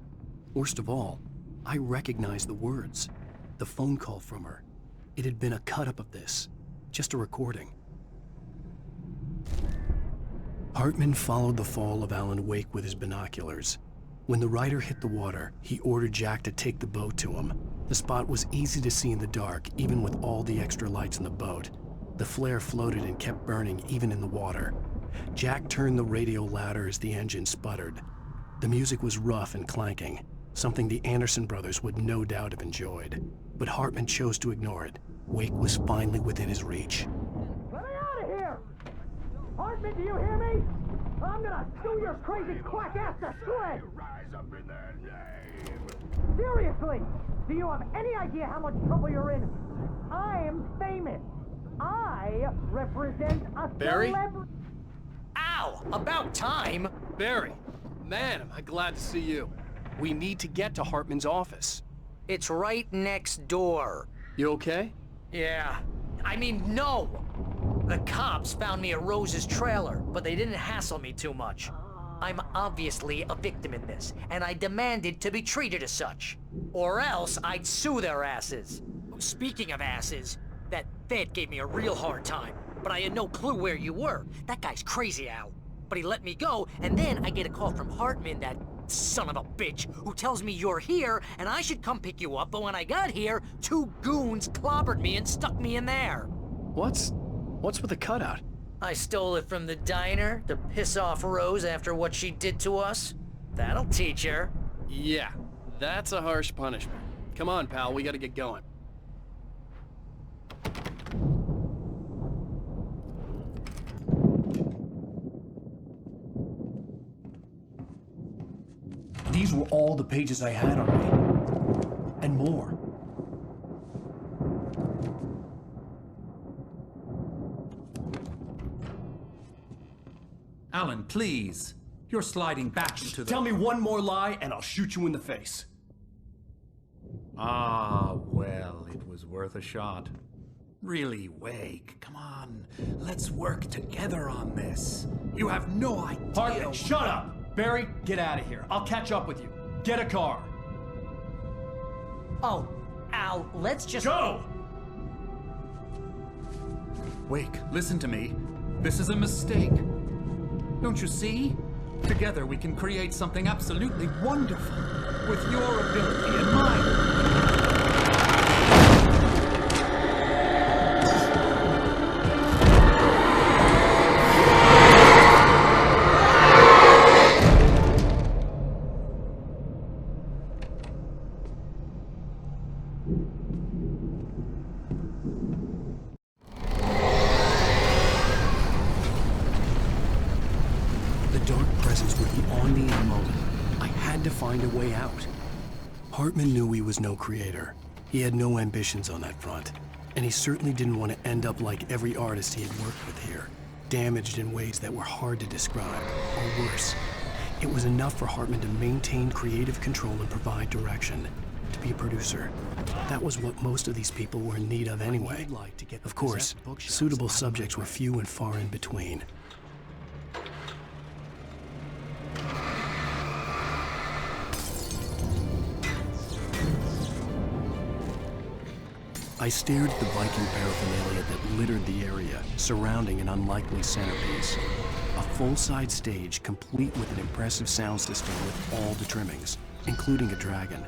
Worst of all, I recognized the words. The phone call from her. It had been a cut-up of this. Just a recording. Hartman followed the fall of Alan Wake with his binoculars. When the rider hit the water, he ordered Jack to take the boat to him. The spot was easy to see in the dark, even with all the extra lights in the boat. The flare floated and kept burning even in the water. Jack turned the radio louder as the engine sputtered. The music was rough and clanking, something the Anderson brothers would no doubt have enjoyed. But Hartman chose to ignore it. Wake was finally within his reach. Let me out of here! Hartman, do you hear me? I'm gonna sue your crazy quack ass to shreds! Seriously! Do you have any idea how much trouble you're in? I'm famous. I represent a Barry? celebrity. Ow! About time! Barry, man, am I glad to see you. We need to get to Hartman's office. It's right next door. You okay? Yeah. I mean, no! The cops found me at Rose's trailer, but they didn't hassle me too much. I'm obviously a victim in this, and I demanded to be treated as such. Or else I'd sue their asses. Speaking of asses, that Fed gave me a real hard time, but I had no clue where you were. That guy's crazy, Al. But he let me go, and then I get a call from Hartman, that son of a bitch, who tells me you're here, and I should come pick you up, but when I got here, 2 goons clobbered me and stuck me in there. What's with the cutout? I stole it from the diner to piss off Rose after what she did to us. That'll teach her. Yeah, that's a harsh punishment. Come on, pal, we gotta get going. These were all the pages I had on me. And more. Alan, please. You're sliding back into the... Tell me one more lie and I'll shoot you in the face. Ah, well, it was worth a shot. Really, Wake, come on. Let's work together on this. You have no idea... Hartman, shut up! Barry, get out of here. I'll catch up with you. Get a car. Oh, Al, let's just... Go! Wake, listen to me. This is a mistake. Don't you see? Together we can create something absolutely wonderful. With your ability and mine. Find a way out. Hartman knew he was no creator. He had no ambitions on that front, and he certainly didn't want to end up like every artist he had worked with here, damaged in ways that were hard to describe, or worse. It was enough for Hartman to maintain creative control and provide direction, to be a producer. That was what most of these people were in need of anyway. Of course, suitable subjects were few and far in between. I stared at the Viking paraphernalia that littered the area, surrounding an unlikely centerpiece. A full-size stage complete with an impressive sound system with all the trimmings, including a dragon.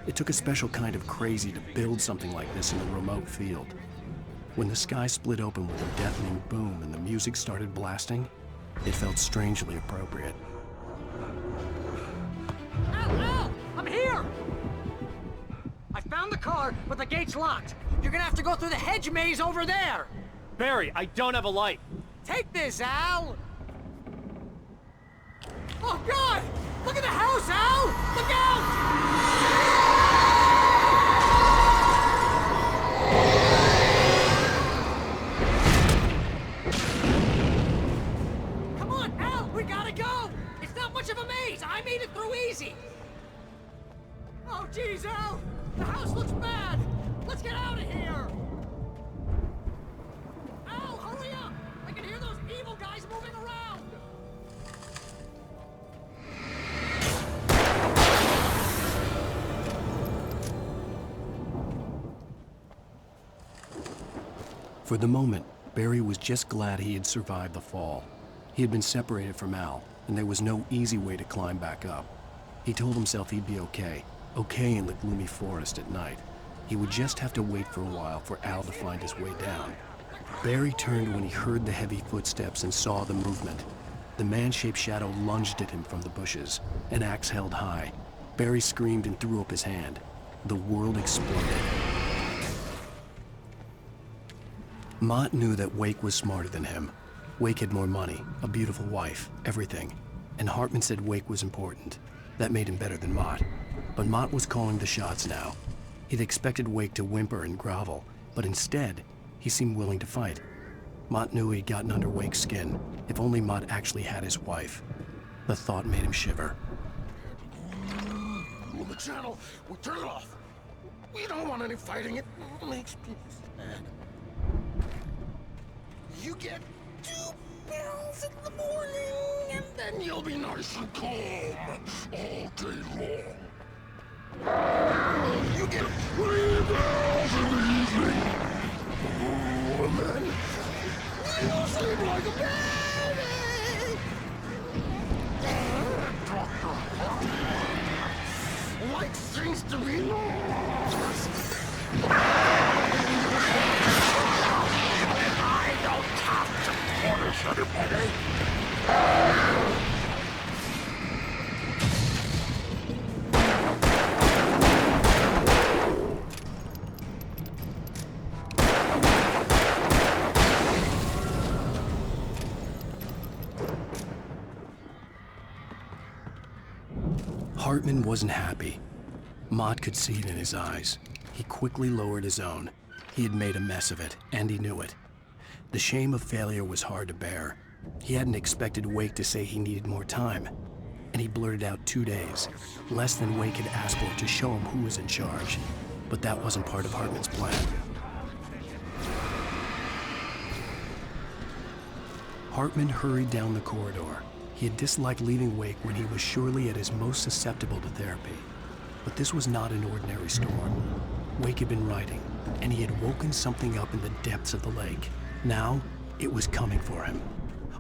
It took a special kind of crazy to build something like this in a remote field. When the sky split open with a deafening boom and the music started blasting, it felt strangely appropriate. Al! I'm here! I found the car, but the gate's locked. You're gonna have to go through the hedge maze over there! Barry, I don't have a light. Take this, Al! Oh, God! Look at the house, Al! Look out! Come on, Al! We gotta go! It's not much of a maze! I made it through easy! Oh, geez, Al! The house looks bad! Let's get out of here! Al, hurry up! I can hear those evil guys moving around! For the moment, Barry was just glad he had survived the fall. He had been separated from Al, and there was no easy way to climb back up. He told himself he'd be okay in the gloomy forest at night. He would just have to wait for a while for Al to find his way down. Barry turned when he heard the heavy footsteps and saw the movement. The man-shaped shadow lunged at him from the bushes, an axe held high. Barry screamed and threw up his hand. The world exploded. Mott knew that Wake was smarter than him. Wake had more money, a beautiful wife, everything. And Hartman said Wake was important. That made him better than Mott. But Mott was calling the shots now. He'd expected Wake to whimper and grovel, but instead, he seemed willing to fight. Mott knew he'd gotten under Wake's skin, if only Mott actually had his wife. The thought made him shiver. The channel, we turn it off. We don't want any fighting. It makes people sad. You get 2 pills in the morning and Then you'll be nice and calm all day long. You get 3 bells in the evening. And then you sleep like a baby. Dr. Hartman likes things to be lost. I don't have to punish anybody. Hartman wasn't happy. Mott could see it in his eyes. He quickly lowered his own. He had made a mess of it, and he knew it. The shame of failure was hard to bear. He hadn't expected Wake to say he needed more time, and he blurted out 2 days, less than Wake had asked for to show him who was in charge. But that wasn't part of Hartman's plan. Hartman hurried down the corridor. He had disliked leaving Wake when he was surely at his most susceptible to therapy. But this was not an ordinary storm. Wake had been writing, and he had woken something up in the depths of the lake. Now, it was coming for him.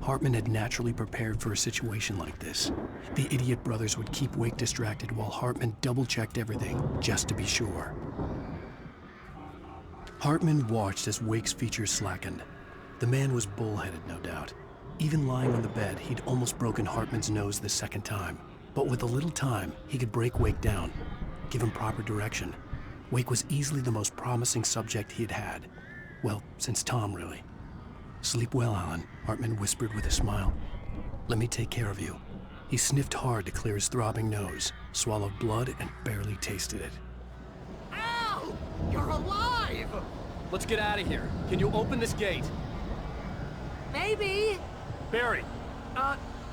Hartman had naturally prepared for a situation like this. The idiot brothers would keep Wake distracted while Hartman double-checked everything, just to be sure. Hartman watched as Wake's features slackened. The man was bullheaded, no doubt. Even lying on the bed, he'd almost broken Hartman's nose the second time. But with a little time, he could break Wake down, give him proper direction. Wake was easily the most promising subject he had had. Well, since Tom, really. "Sleep well, Alan," Hartman whispered with a smile. "Let me take care of you." He sniffed hard to clear his throbbing nose, swallowed blood, and barely tasted it. Al! You're alive! Let's get out of here. Can you open this gate? Maybe. Barry!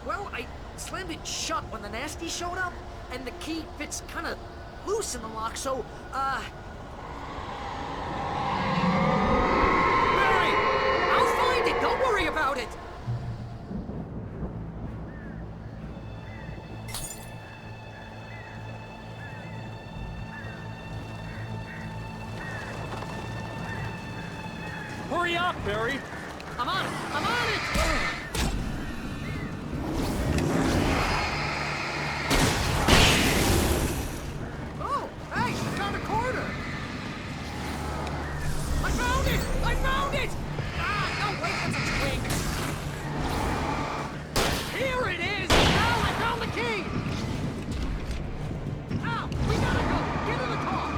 Well, I slammed it shut when the nasty showed up, and the key fits kind of loose in the lock, so, Barry! I'll find it! Don't worry about it! Hurry up, Barry! I'm on it! I'm on it! Oh, hey, found a corner! I found it! I found it! Ah, no, wait, that's a twig. Here it is! Now I found the key! Al, we gotta go! Get in the car!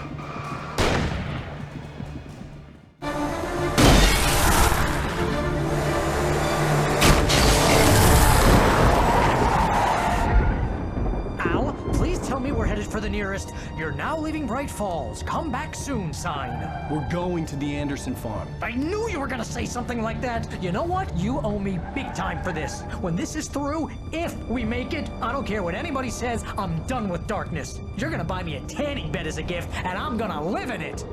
Tell me we're headed for the nearest "You're now leaving Bright Falls. Come back soon" sign. We're going to the Anderson farm. I knew you were gonna say something like that. You know what? You owe me big time for this. When this is through, if we make it, I don't care what anybody says, I'm done with darkness. You're gonna buy me a tanning bed as a gift, and I'm gonna live in it.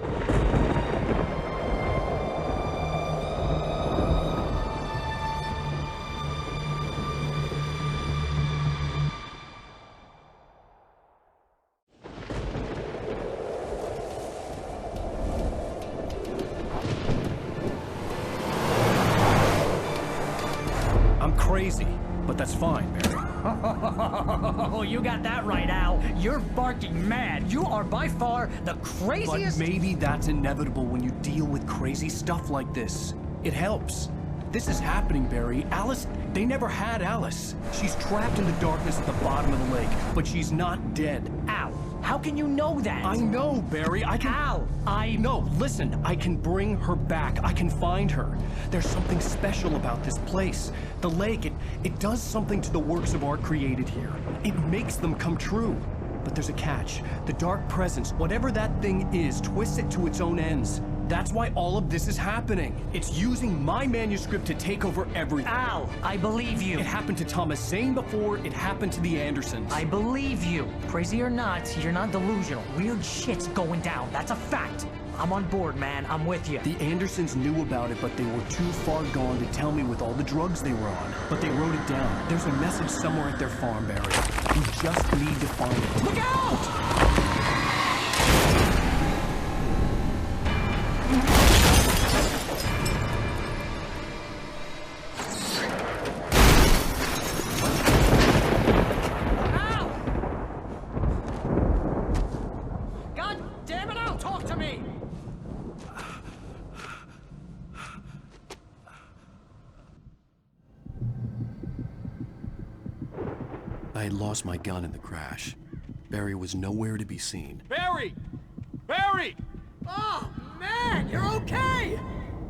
Crazy, but that's fine, Barry. Oh, you got that right, Al. You're barking mad. You are by far the craziest... But maybe that's inevitable when you deal with crazy stuff like this. It helps. This is happening, Barry. Alice, they never had Alice. She's trapped in the darkness at the bottom of the lake, but she's not dead. Al, how can you know that? I know, Barry. I can... Al, No, listen. I can bring her back. I can find her. There's something special about this place. The lake, it does something to the works of art created here. It makes them come true. But there's a catch. The dark presence, whatever that thing is, twists it to its own ends. That's why all of this is happening. It's using my manuscript to take over everything. Al, I believe you. It happened to Thomas Zane before, it happened to the Andersons. I believe you. Crazy or not, you're not delusional. Weird shit's going down. That's a fact. I'm on board, man. I'm with you. The Andersons knew about it, but they were too far gone to tell me with all the drugs they were on. But they wrote it down. There's a message somewhere at their farm, Barry. You just need to find it. Look out! I had lost my gun in the crash. Barry was nowhere to be seen. Barry! Barry! Oh, man, you're okay!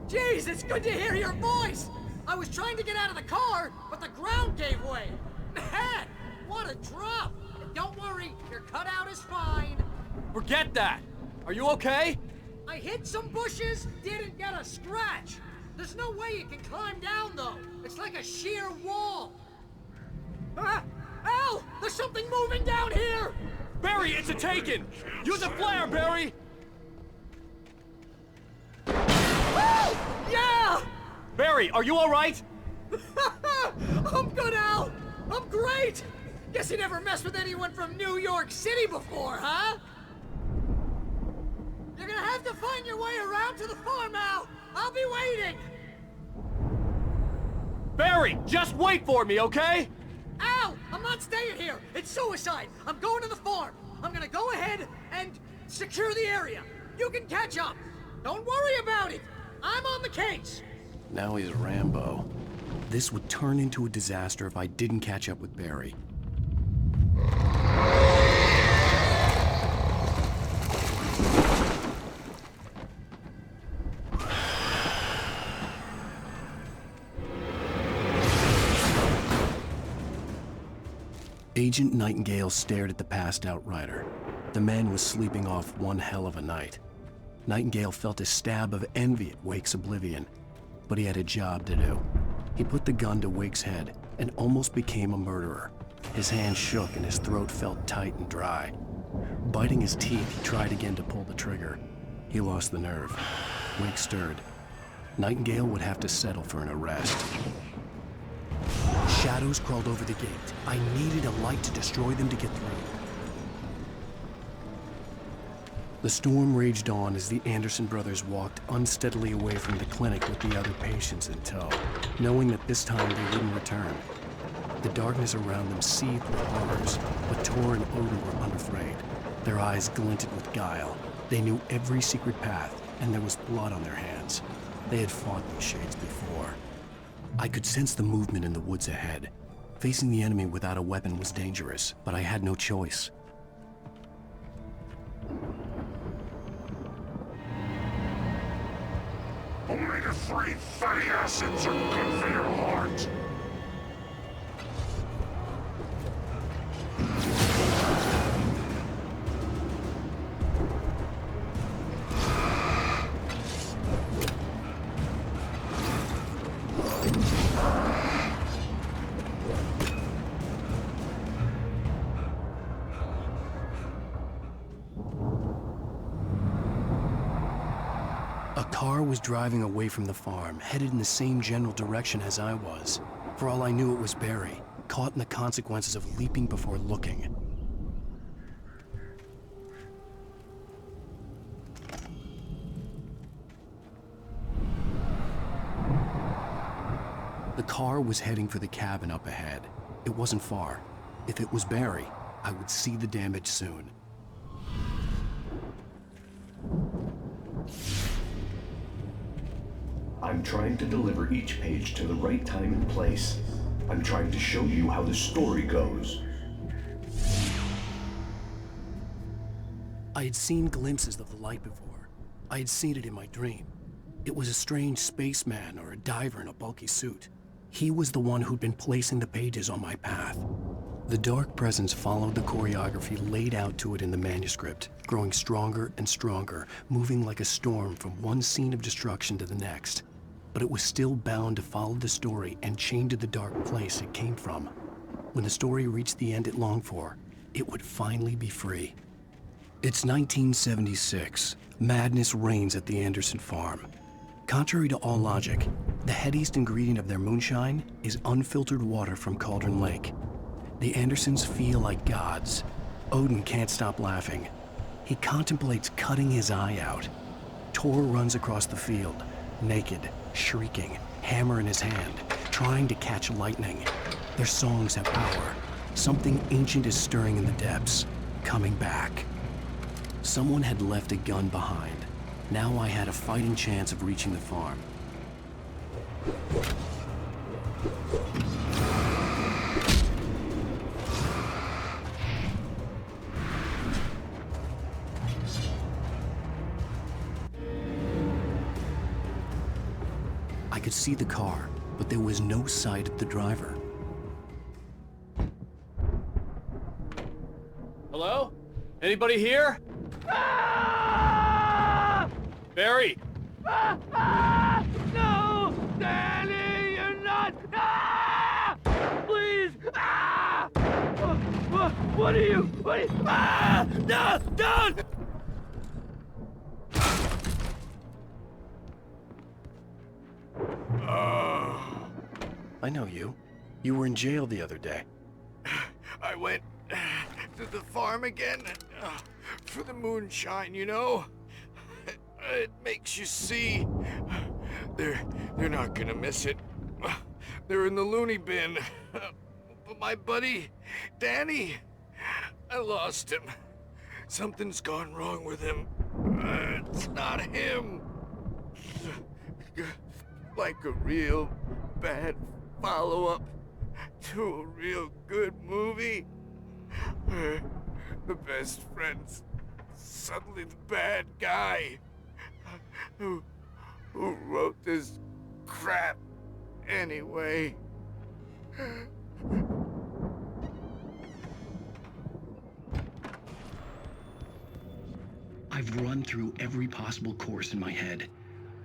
Jeez, it's good to hear your voice! I was trying to get out of the car, but the ground gave way! Man, what a drop! And don't worry, your cutout is fine. Forget that! Are you okay? I hit some bushes, didn't get a scratch. There's no way you can climb down, though. It's like a sheer wall. Al! There's something moving down here! Barry, it's a Taken! Use a flare, Barry! Oh! Yeah! Barry, are you alright? I'm good, Al! I'm great! Guess you never messed with anyone from New York City before, huh? You're gonna have to find your way around to the farm, Al! I'll be waiting! Barry, just wait for me, okay? Al! I'm not staying here! It's suicide! I'm going to the farm! I'm gonna go ahead and secure the area! You can catch up! Don't worry about it! I'm on the case! Now he's Rambo. This would turn into a disaster if I didn't catch up with Barry. Agent Nightingale stared at the passed-out rider. The man was sleeping off one hell of a night. Nightingale felt a stab of envy at Wake's oblivion, but he had a job to do. He put the gun to Wake's head and almost became a murderer. His hand shook and his throat felt tight and dry. Biting his teeth, he tried again to pull the trigger. He lost the nerve. Wake stirred. Nightingale would have to settle for an arrest. Shadows crawled over the gate. I needed a light to destroy them to get through. The storm raged on as the Anderson brothers walked unsteadily away from the clinic with the other patients in tow, knowing that this time they wouldn't return. The darkness around them seethed with horrors, but Tor and Odin were unafraid. Their eyes glinted with guile. They knew every secret path, and there was blood on their hands. They had fought these shades before. I could sense the movement in the woods ahead. Facing the enemy without a weapon was dangerous, but I had no choice. Omega-3 fatty acids are good for your heart. A car was driving away from the farm, headed in the same general direction as I was. For all I knew, it was Barry, caught in the consequences of leaping before looking. The car was heading for the cabin up ahead. It wasn't far. If it was Barry, I would see the damage soon. I'm trying to deliver each page to the right time and place. I'm trying to show you how the story goes. I had seen glimpses of the light before. I had seen it in my dream. It was a strange spaceman or a diver in a bulky suit. He was the one who'd been placing the pages on my path. The dark presence followed the choreography laid out to it in the manuscript, growing stronger and stronger, moving like a storm from one scene of destruction to the next. But it was still bound to follow the story and chained to the dark place it came from. When the story reached the end it longed for, it would finally be free. It's 1976. Madness reigns at the Anderson farm. Contrary to all logic, the headiest ingredient of their moonshine is unfiltered water from Cauldron Lake. The Andersons feel like gods. Odin can't stop laughing. He contemplates cutting his eye out. Tor runs across the field, naked, shrieking, hammer in his hand, trying to catch lightning. Their songs have power. Something ancient is stirring in the depths, coming back. Someone had left a gun behind. Now I had a fighting chance of reaching the farm. I could see the car, but there was no sight of the driver. Hello? Anybody here? Ah! Barry! No! Danny, you're not! Ah! Please! Ah! What are you? Ah! No! Don't! I know you. You were in jail the other day. I went to the farm again for the moonshine, you know? It makes you see. They're not gonna miss it. They're in the loony bin. But my buddy, Danny, I lost him. Something's gone wrong with him. It's not him. Like a real bad follow-up to a real good movie. The best friend's suddenly the bad guy. Who wrote this crap anyway? I've run through every possible course in my head.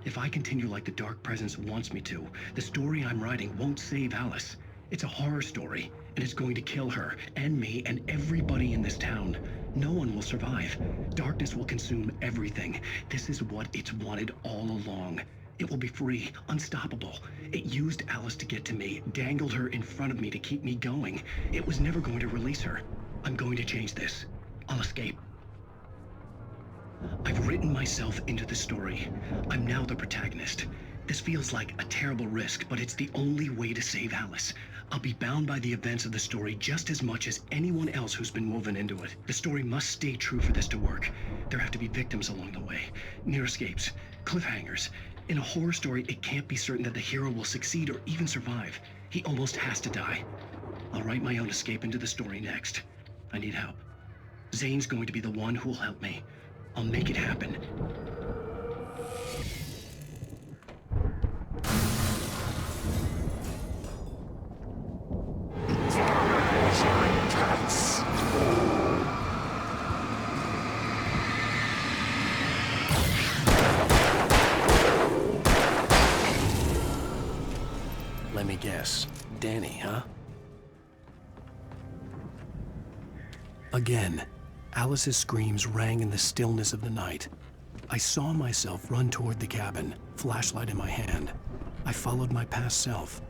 If I continue like the Dark Presence wants me to, the story I'm writing won't save Alice. It's a horror story, and it's going to kill her, and me, and everybody in this town. No one will survive. Darkness will consume everything. This is what it's wanted all along. It will be free, unstoppable. It used Alice to get to me, dangled her in front of me to keep me going. It was never going to release her. I'm going to change this. I'll escape. I've written myself into the story. I'm now the protagonist. This feels like a terrible risk, but it's the only way to save Alice. I'll be bound by the events of the story just as much as anyone else who's been woven into it. The story must stay true for this to work. There have to be victims along the way, near escapes, cliffhangers. In a horror story, it can't be certain that the hero will succeed or even survive. He almost has to die. I'll write my own escape into the story next. I need help. Zane's going to be the one who will help me. I'll make it happen. Let me guess. Danny, huh? Again, Alice's screams rang in the stillness of the night. I saw myself run toward the cabin, flashlight in my hand. I followed my past self.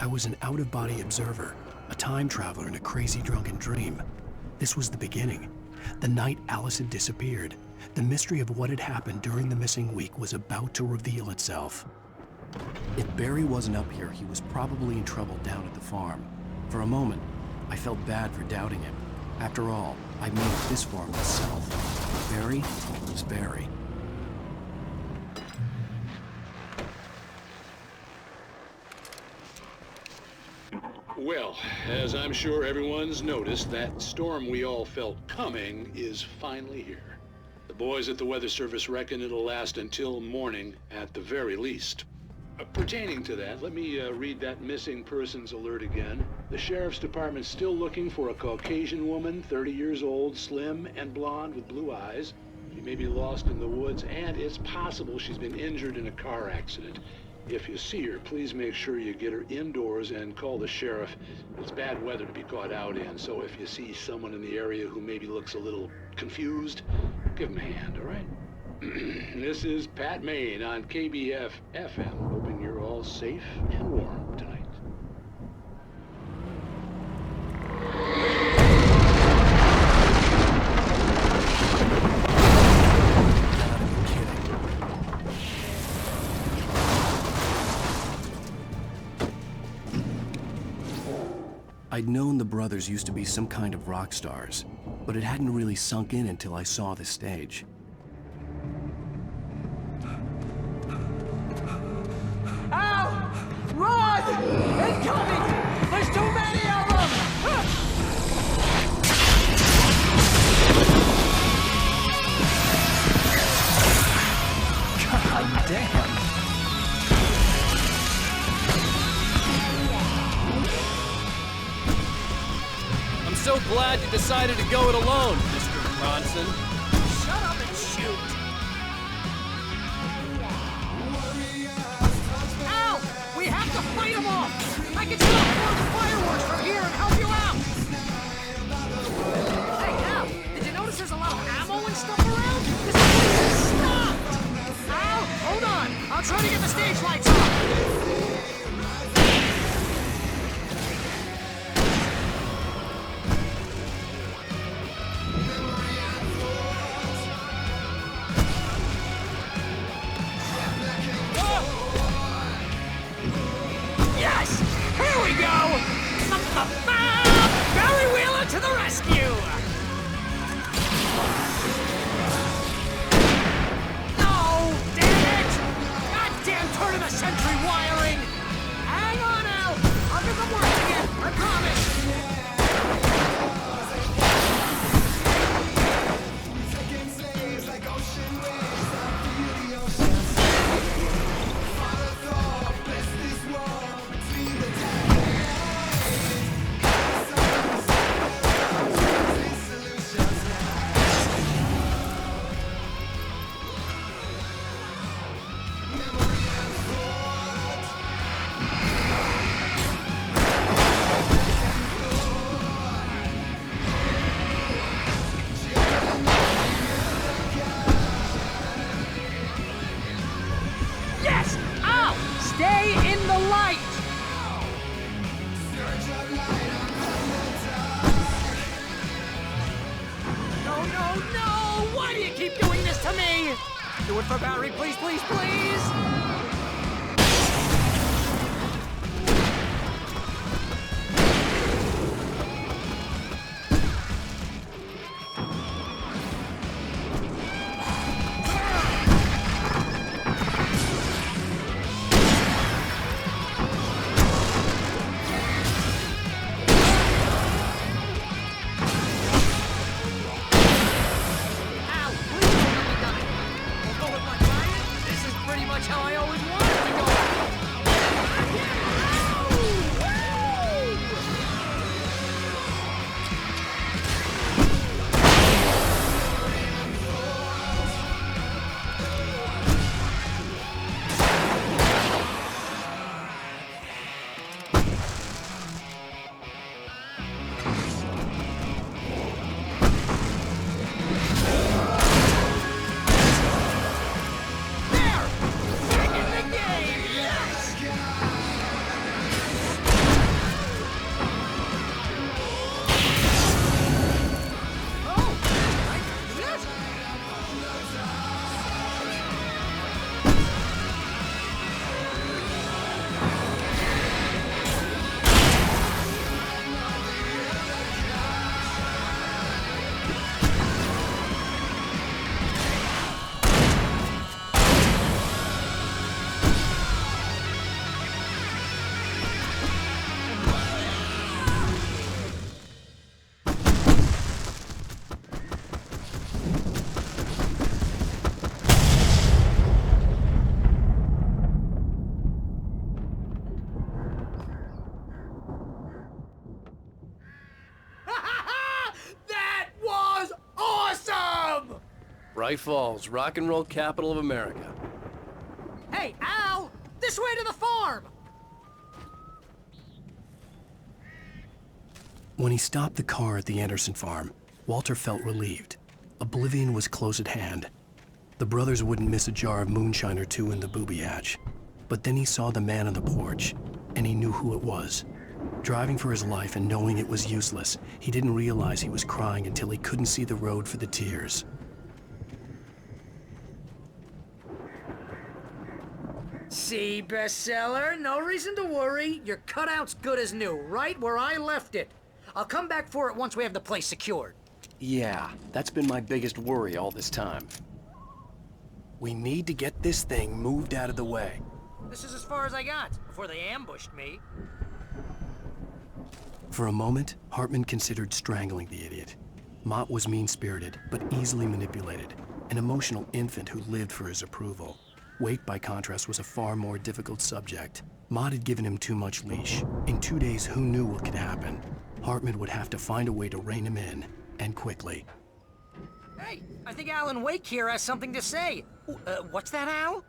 I was an out-of-body observer, a time traveler in a crazy drunken dream. This was the beginning. The night Alice had disappeared. The mystery of what had happened during the missing week was about to reveal itself. If Barry wasn't up here, he was probably in trouble down at the farm. For a moment, I felt bad for doubting him. After all, I made it this far myself. Barry was Barry. Well, as I'm sure everyone's noticed, that storm we all felt coming is finally here. The boys at the Weather Service reckon it'll last until morning at the very least. Pertaining to that, let me read that missing persons alert again. The sheriff's department's still looking for a Caucasian woman, 30 years old, slim and blonde with blue eyes. She may be lost in the woods, and it's possible she's been injured in a car accident. If you see her, please make sure you get her indoors and call the sheriff. It's bad weather to be caught out in, so if you see someone in the area who maybe looks a little confused, give them a hand, all right? This is Pat Maine on KBF FM, hoping you're all safe and warm tonight. I'd known the brothers used to be some kind of rock stars, but it hadn't really sunk in until I saw the stage. Ow! Run! Incoming! There's too many of them! God damn! I'm so glad you decided to go it alone, Mr. Bronson. Shut up and shoot! Ow! We have to fight them off! I can set off more fireworks from here and help you out! Hey, Al! Did you notice there's a lot of ammo and stuff around? This place is stopped! Al! Hold on! I'll try to get the stage lights off! Yes! Here we go! Barry Wheeler to the rescue! No! Damn it! Goddamn turn of the century wiring! Hang on, Al! I'll get them working it! I promise! Yes! Al! Stay in the light! No, no, no! Why do you keep doing this to me? Do it for Barry, please, please, please! Al, please don't let me die. Although with my client, this is pretty much how I always wanted to go. There! Dang it! Bright Falls, rock and roll capital of America. Hey, Al! This way to the farm! When he stopped the car at the Anderson farm, Walter felt relieved. Oblivion was close at hand. The brothers wouldn't miss a jar of moonshine or two in the booby hatch. But then he saw the man on the porch, and he knew who it was. Driving for his life and knowing it was useless, he didn't realize he was crying until he couldn't see the road for the tears. See, bestseller? No reason to worry. Your cutout's good as new, right where I left it. I'll come back for it once we have the place secured. Yeah, that's been my biggest worry all this time. We need to get this thing moved out of the way. This is as far as I got, before they ambushed me. For a moment, Hartman considered strangling the idiot. Mott was mean-spirited, but easily manipulated. An emotional infant who lived for his approval. Wake, by contrast, was a far more difficult subject. Mott had given him too much leash. In 2 days, who knew what could happen? Hartman would have to find a way to rein him in, and quickly. Hey, I think Alan Wake here has something to say. What's that, Al?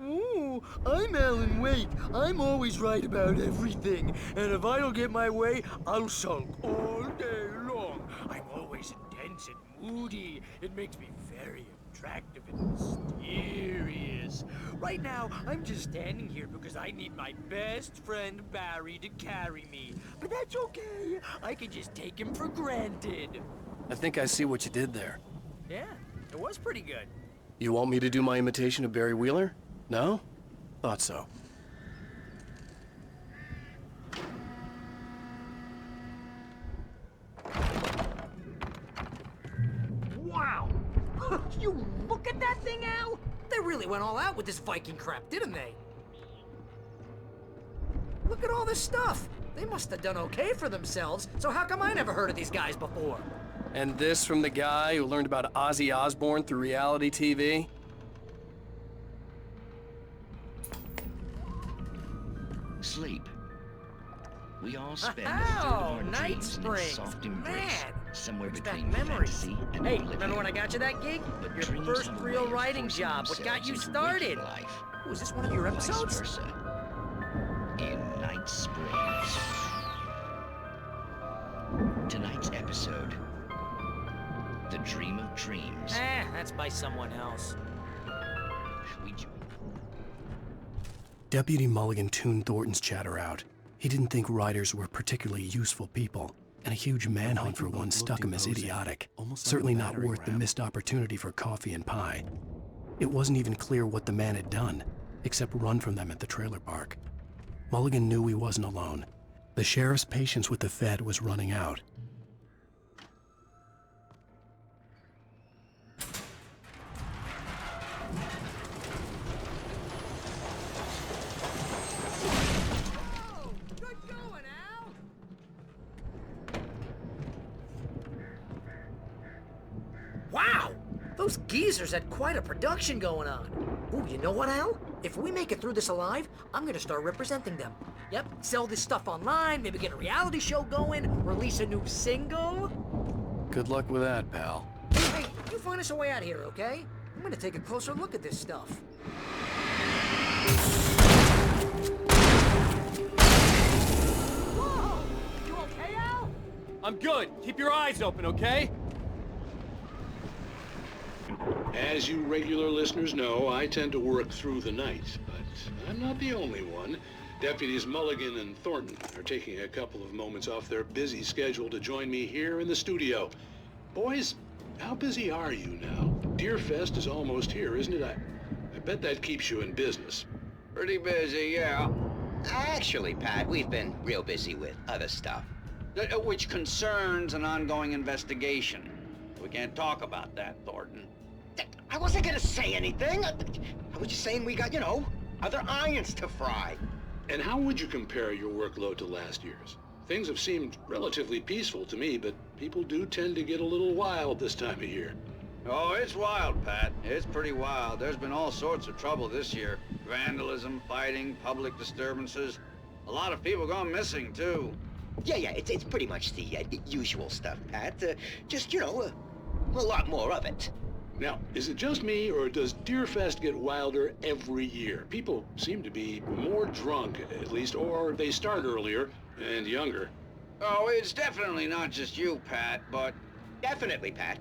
Ooh, I'm Alan Wake. I'm always right about everything. And if I don't get my way, I'll sulk all day long. I'm always intense and moody. It makes me very attractive and mysterious. Right now, I'm just standing here because I need my best friend Barry to carry me. But that's okay. I can just take him for granted. I think I see what you did there. Yeah, it was pretty good. You want me to do my imitation of Barry Wheeler? No? Thought so. Wow! You look at that thing, Al! They really went all out with this Viking crap, didn't they? Look at all this stuff! They must have done okay for themselves, so how come I never heard of these guys before? And this from the guy who learned about Ozzy Osbourne through reality TV? Sleep. We all spend a third of our Night dreams in its Springs. soft embrace, Man, somewhere brings between back memories. fantasy and Hey, oblivion. remember when I got you that gig? But Your dreams first have a real way of writing forcing job. What got themselves you into started? waking life. Oh, is this one of your Vice episodes? versa. In Night Springs. Tonight's episode, The Dream of Dreams. That's by someone else. Deputy Mulligan tuned Thornton's chatter out. He didn't think writers were particularly useful people, and a huge manhunt for one struck him as idiotic. Certainly not worth the missed opportunity for coffee and pie. It wasn't even clear what the man had done, except run from them at the trailer park. Mulligan knew he wasn't alone. The sheriff's patience with the Fed was running out. Wow! Those geezers had quite a production going on. Ooh, you know what, Al? If we make it through this alive, I'm gonna start representing them. Yep, sell this stuff online, maybe get a reality show going, release a new single. Good luck with that, pal. Hey, you find us a way out of here, okay? I'm gonna take a closer look at this stuff. Whoa! You okay, Al? I'm good. Keep your eyes open, okay? As you regular listeners know, I tend to work through the night, but I'm not the only one. Deputies Mulligan and Thornton are taking a couple of moments off their busy schedule to join me here in the studio. Boys, how busy are you now? Deerfest is almost here, isn't it? I bet that keeps you in business. Pretty busy, yeah. Actually, Pat, we've been real busy with other stuff, which concerns an ongoing investigation. We can't talk about that, Thornton. I wasn't gonna say anything. I was just saying we got, you know, other irons to fry. And how would you compare your workload to last year's? Things have seemed relatively peaceful to me, but people do tend to get a little wild this time of year. Oh, it's wild, Pat. It's pretty wild. There's been all sorts of trouble this year. Vandalism, fighting, public disturbances. A lot of people gone missing, too. Yeah, it's pretty much the usual stuff, Pat. Just, you know, a lot more of it. Now, is it just me, or does Deerfest get wilder every year? People seem to be more drunk, at least, or they start earlier and younger. Oh, it's definitely not just you, Pat, but... Definitely, Pat.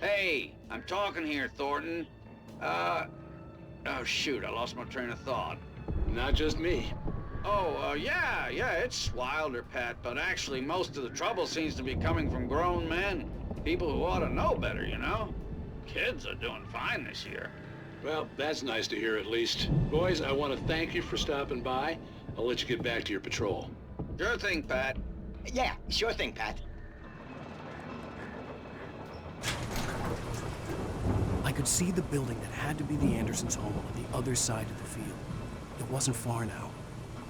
Hey, I'm talking here, Thornton. Oh, shoot, I lost my train of thought. Not just me. Oh, yeah, it's wilder, Pat, but actually most of the trouble seems to be coming from grown men. People who ought to know better, you know? Kids are doing fine this year. Well, that's nice to hear at least. Boys, I want to thank you for stopping by. I'll let you get back to your patrol. Sure thing, Pat. Yeah, sure thing, Pat. I could see the building that had to be the Andersons' home on the other side of the field. It wasn't far now.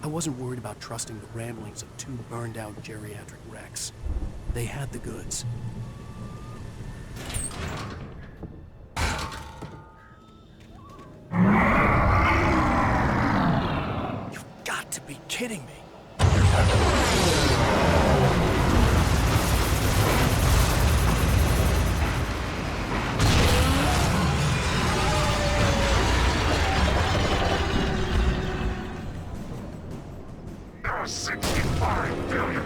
I wasn't worried about trusting the ramblings of two burned-out geriatric wrecks. They had the goods. You've got to be kidding me. There are 65 billion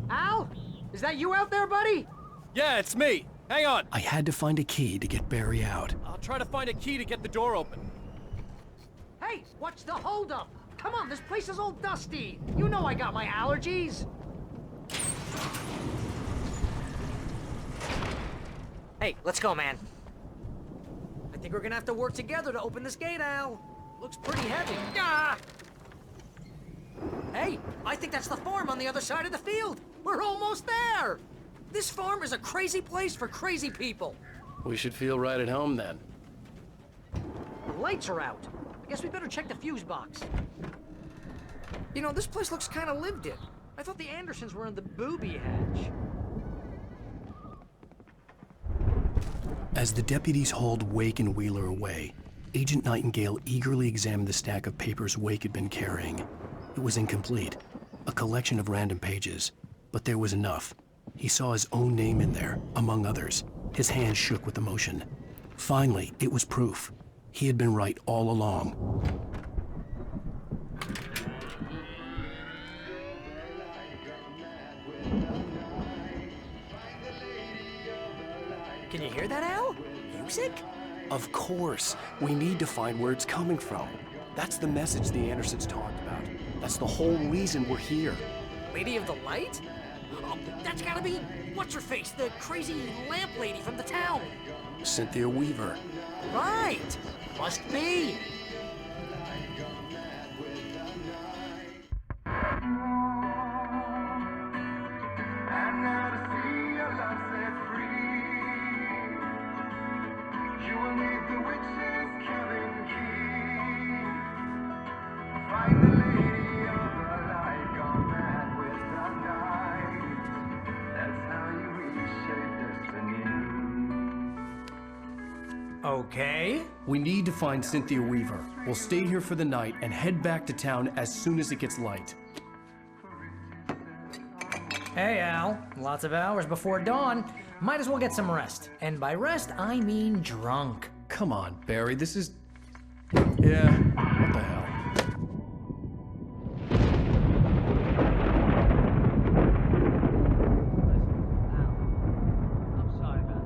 Al? Is that you out there, buddy? Yeah, it's me. Hang on. I had to find a key to get Barry out. I'll try to find a key to get the door open. Hey, what's the holdup? Come on, this place is all dusty. You know I got my allergies. Hey, let's go, man. I think we're gonna have to work together to open this gate, Al. Looks pretty heavy. Ah! Hey, I think that's the farm on the other side of the field. We're almost there. This farm is a crazy place for crazy people. We should feel right at home then. The lights are out. I guess we better check the fuse box. You know, this place looks kind of lived in. I thought the Andersons were in the booby hatch. As the deputies hauled Wake and Wheeler away, Agent Nightingale eagerly examined the stack of papers Wake had been carrying. It was incomplete, a collection of random pages, but there was enough. He saw his own name in there, among others. His hand shook with emotion. Finally, it was proof. He had been right all along. Can you hear that, Al? Music? Of course. We need to find where it's coming from. That's the message the Andersons talked about. That's the whole reason we're here. Lady of the Light? Oh, that's gotta be... What's-her-face? The crazy lamp lady from the town. Cynthia Weaver. Right! Must be. Okay. We need to find Cynthia Weaver. We'll stay here for the night and head back to town as soon as it gets light. Hey, Al. Lots of hours before dawn. Might as well get some rest. And by rest, I mean drunk. Come on, Barry, this is... Yeah, what the hell? I'm sorry about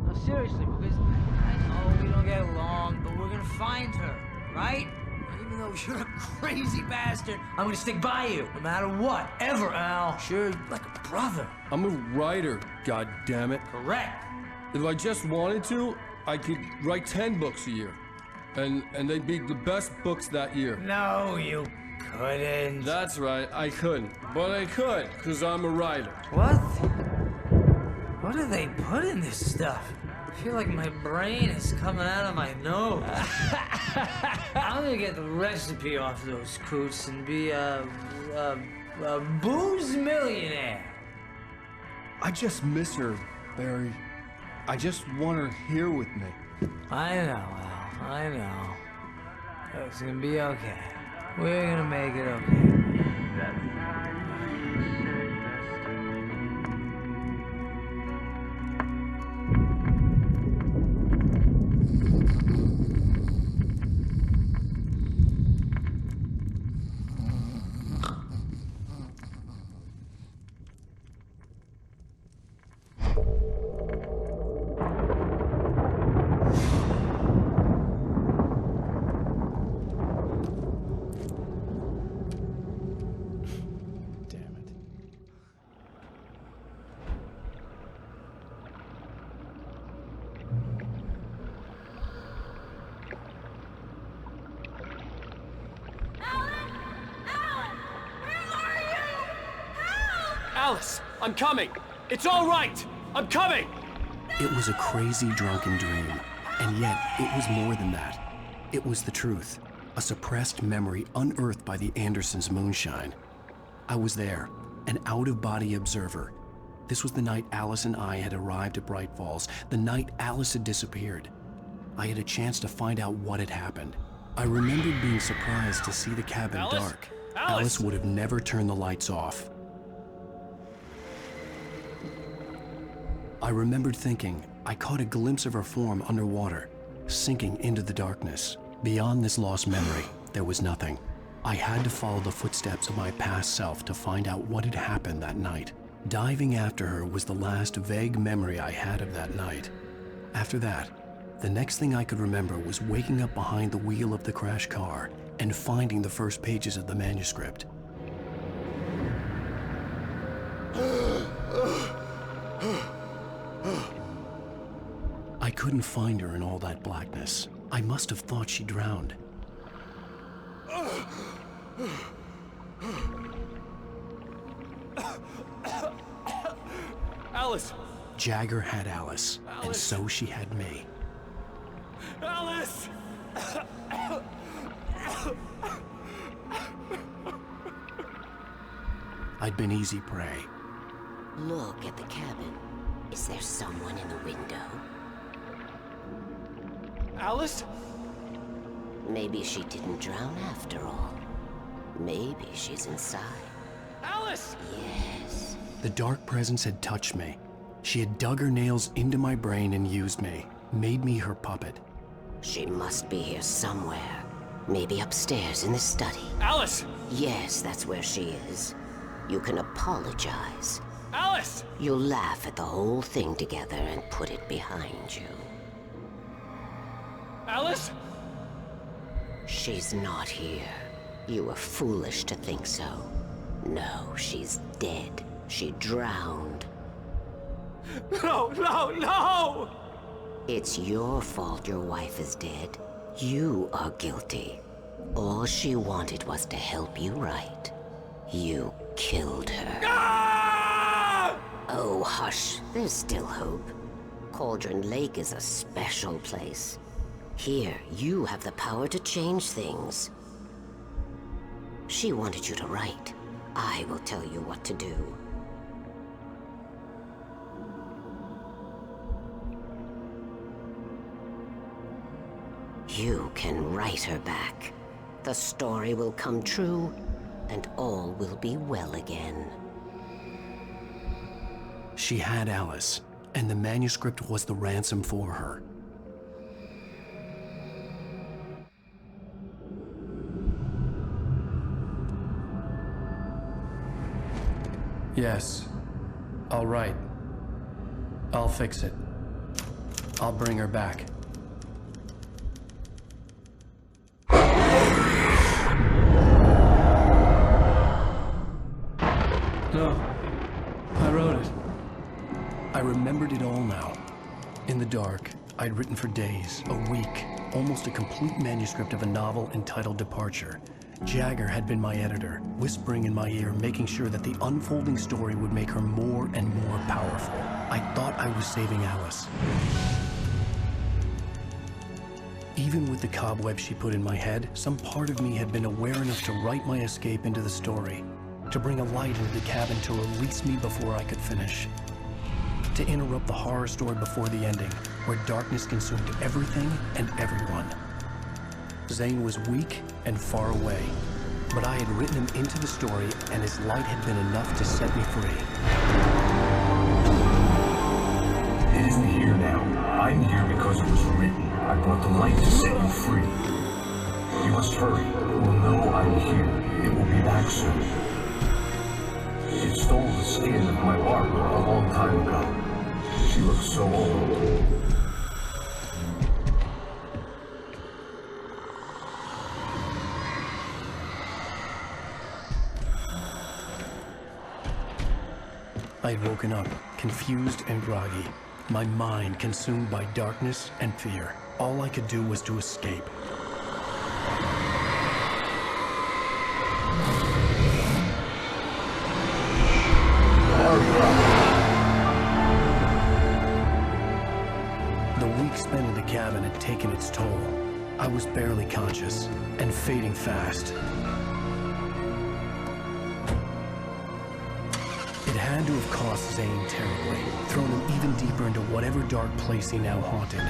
this. No, seriously, because I know we don't get along, but we're gonna find her, right? And even though you're a crazy bastard, I'm gonna stick by you, no matter what, ever, Al. Sure, like a brother. I'm a writer, goddammit. Correct. If I just wanted to, I could write 10 books a year. And they'd be the best books that year. No, you couldn't. That's right, I couldn't. But I could, because I'm a writer. What? What do they put in this stuff? I feel like my brain is coming out of my nose. I'm gonna get the recipe off those coots and be a booze millionaire. I just miss her, Barry. I just want her here with me. I know, Al. I know. It's gonna be okay. We're gonna make it okay. Alice, I'm coming! It's all right! I'm coming! It was a crazy, drunken dream, and yet it was more than that. It was the truth, a suppressed memory unearthed by the Andersons' moonshine. I was there, an out-of-body observer. This was the night Alice and I had arrived at Bright Falls, the night Alice had disappeared. I had a chance to find out what had happened. I remembered being surprised to see the cabin dark. Alice would have never turned the lights off. I remembered thinking I caught a glimpse of her form underwater, sinking into the darkness. Beyond this lost memory, there was nothing. I had to follow the footsteps of my past self to find out what had happened that night. Diving after her was the last vague memory I had of that night. After that, the next thing I could remember was waking up behind the wheel of the crashed car and finding the first pages of the manuscript. I couldn't find her in all that blackness. I must have thought she drowned. Alice! Jagger had Alice, and so she had me. Alice! I'd been easy prey. Look at the cabin. Is there someone in the window? Alice? Maybe she didn't drown after all. Maybe she's inside. Alice! Yes. The dark presence had touched me. She had dug her nails into my brain and used me, made me her puppet. She must be here somewhere. Maybe upstairs in the study. Alice! Yes, that's where she is. You can apologize. Alice! You'll laugh at the whole thing together and put it behind you. Alice? She's not here. You were foolish to think so. No, she's dead. She drowned. No, no, no! It's your fault your wife is dead. You are guilty. All she wanted was to help you right. You killed her. Ah! Oh, hush. There's still hope. Cauldron Lake is a special place. Here, you have the power to change things. She wanted you to write. I will tell you what to do. You can write her back. The story will come true, and all will be well again. She had Alice, and the manuscript was the ransom for her. Yes. All right. I'll fix it. I'll bring her back. No. I wrote it. I remembered it all now. In the dark, I'd written for days, a week, almost a complete manuscript of a novel entitled Departure. Jagger had been my editor, whispering in my ear, making sure that the unfolding story would make her more and more powerful. I thought I was saving Alice. Even with the cobwebs she put in my head, some part of me had been aware enough to write my escape into the story, to bring a light into the cabin to release me before I could finish, to interrupt the horror story before the ending, where darkness consumed everything and everyone. Zane was weak and far away. But I had written him into the story, and his light had been enough to set me free. It isn't here now. I'm here because it was written. I brought the light to set you free. You must hurry. It will know I'm here. It will be back soon. It stole the skin of my Barbara a long time ago. She looks so old. I had woken up, confused and groggy, my mind consumed by darkness and fear. All I could do was to escape. The week spent in the cabin had taken its toll. I was barely conscious and fading fast. It had to have cost Zane terribly, thrown him even deeper into whatever dark place he now haunted.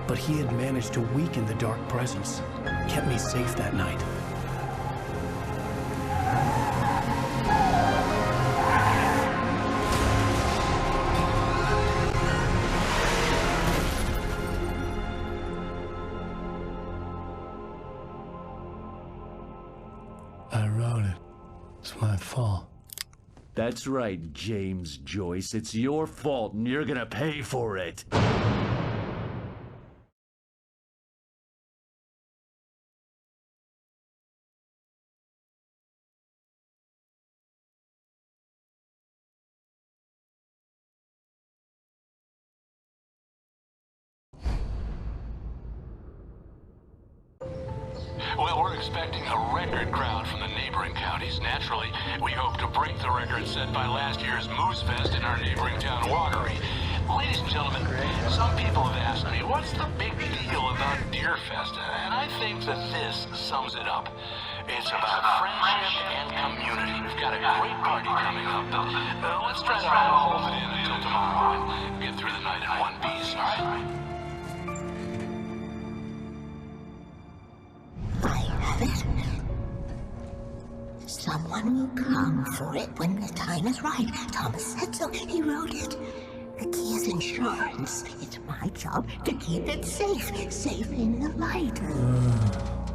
But he had managed to weaken the dark presence, kept me safe that night. I wrote it. It's my fault. That's right, James Joyce. It's your fault, and you're gonna pay for it. Well, we're expecting a record crowd from the neighboring counties. Naturally, we hope to break the record set by last year's Moose Fest in our neighboring town, Watery. Ladies and gentlemen, some people have asked me, what's the big deal about Deer Fest? And I think that this sums it up. It's about friendship and community. We've got a great party coming up, but let's try to hold it in until tomorrow and get through the night in one piece, all right? Someone will come for it when the time is right. Thomas said so. He wrote it. The key is insurance. It's my job to keep it safe. Safe in the light.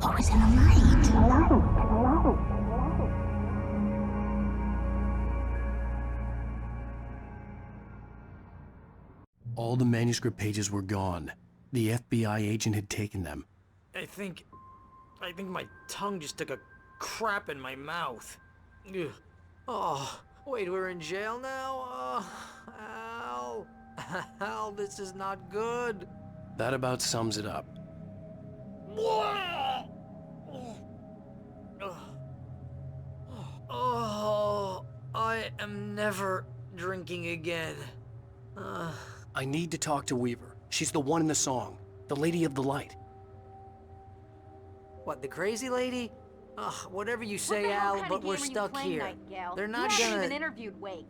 Always in the light. All the manuscript pages were gone. The FBI agent had taken them. I think my tongue just took a crap in my mouth. Ugh. Oh, wait, we're in jail now? Al. Al, this is not good. That about sums it up. Oh, I am never drinking again. I need to talk to Weaver. She's the one in the song. The Lady of the Light. What, the crazy lady? Ugh, whatever you say, Al, but we're stuck here. They're not you gonna... haven't even interviewed Wake.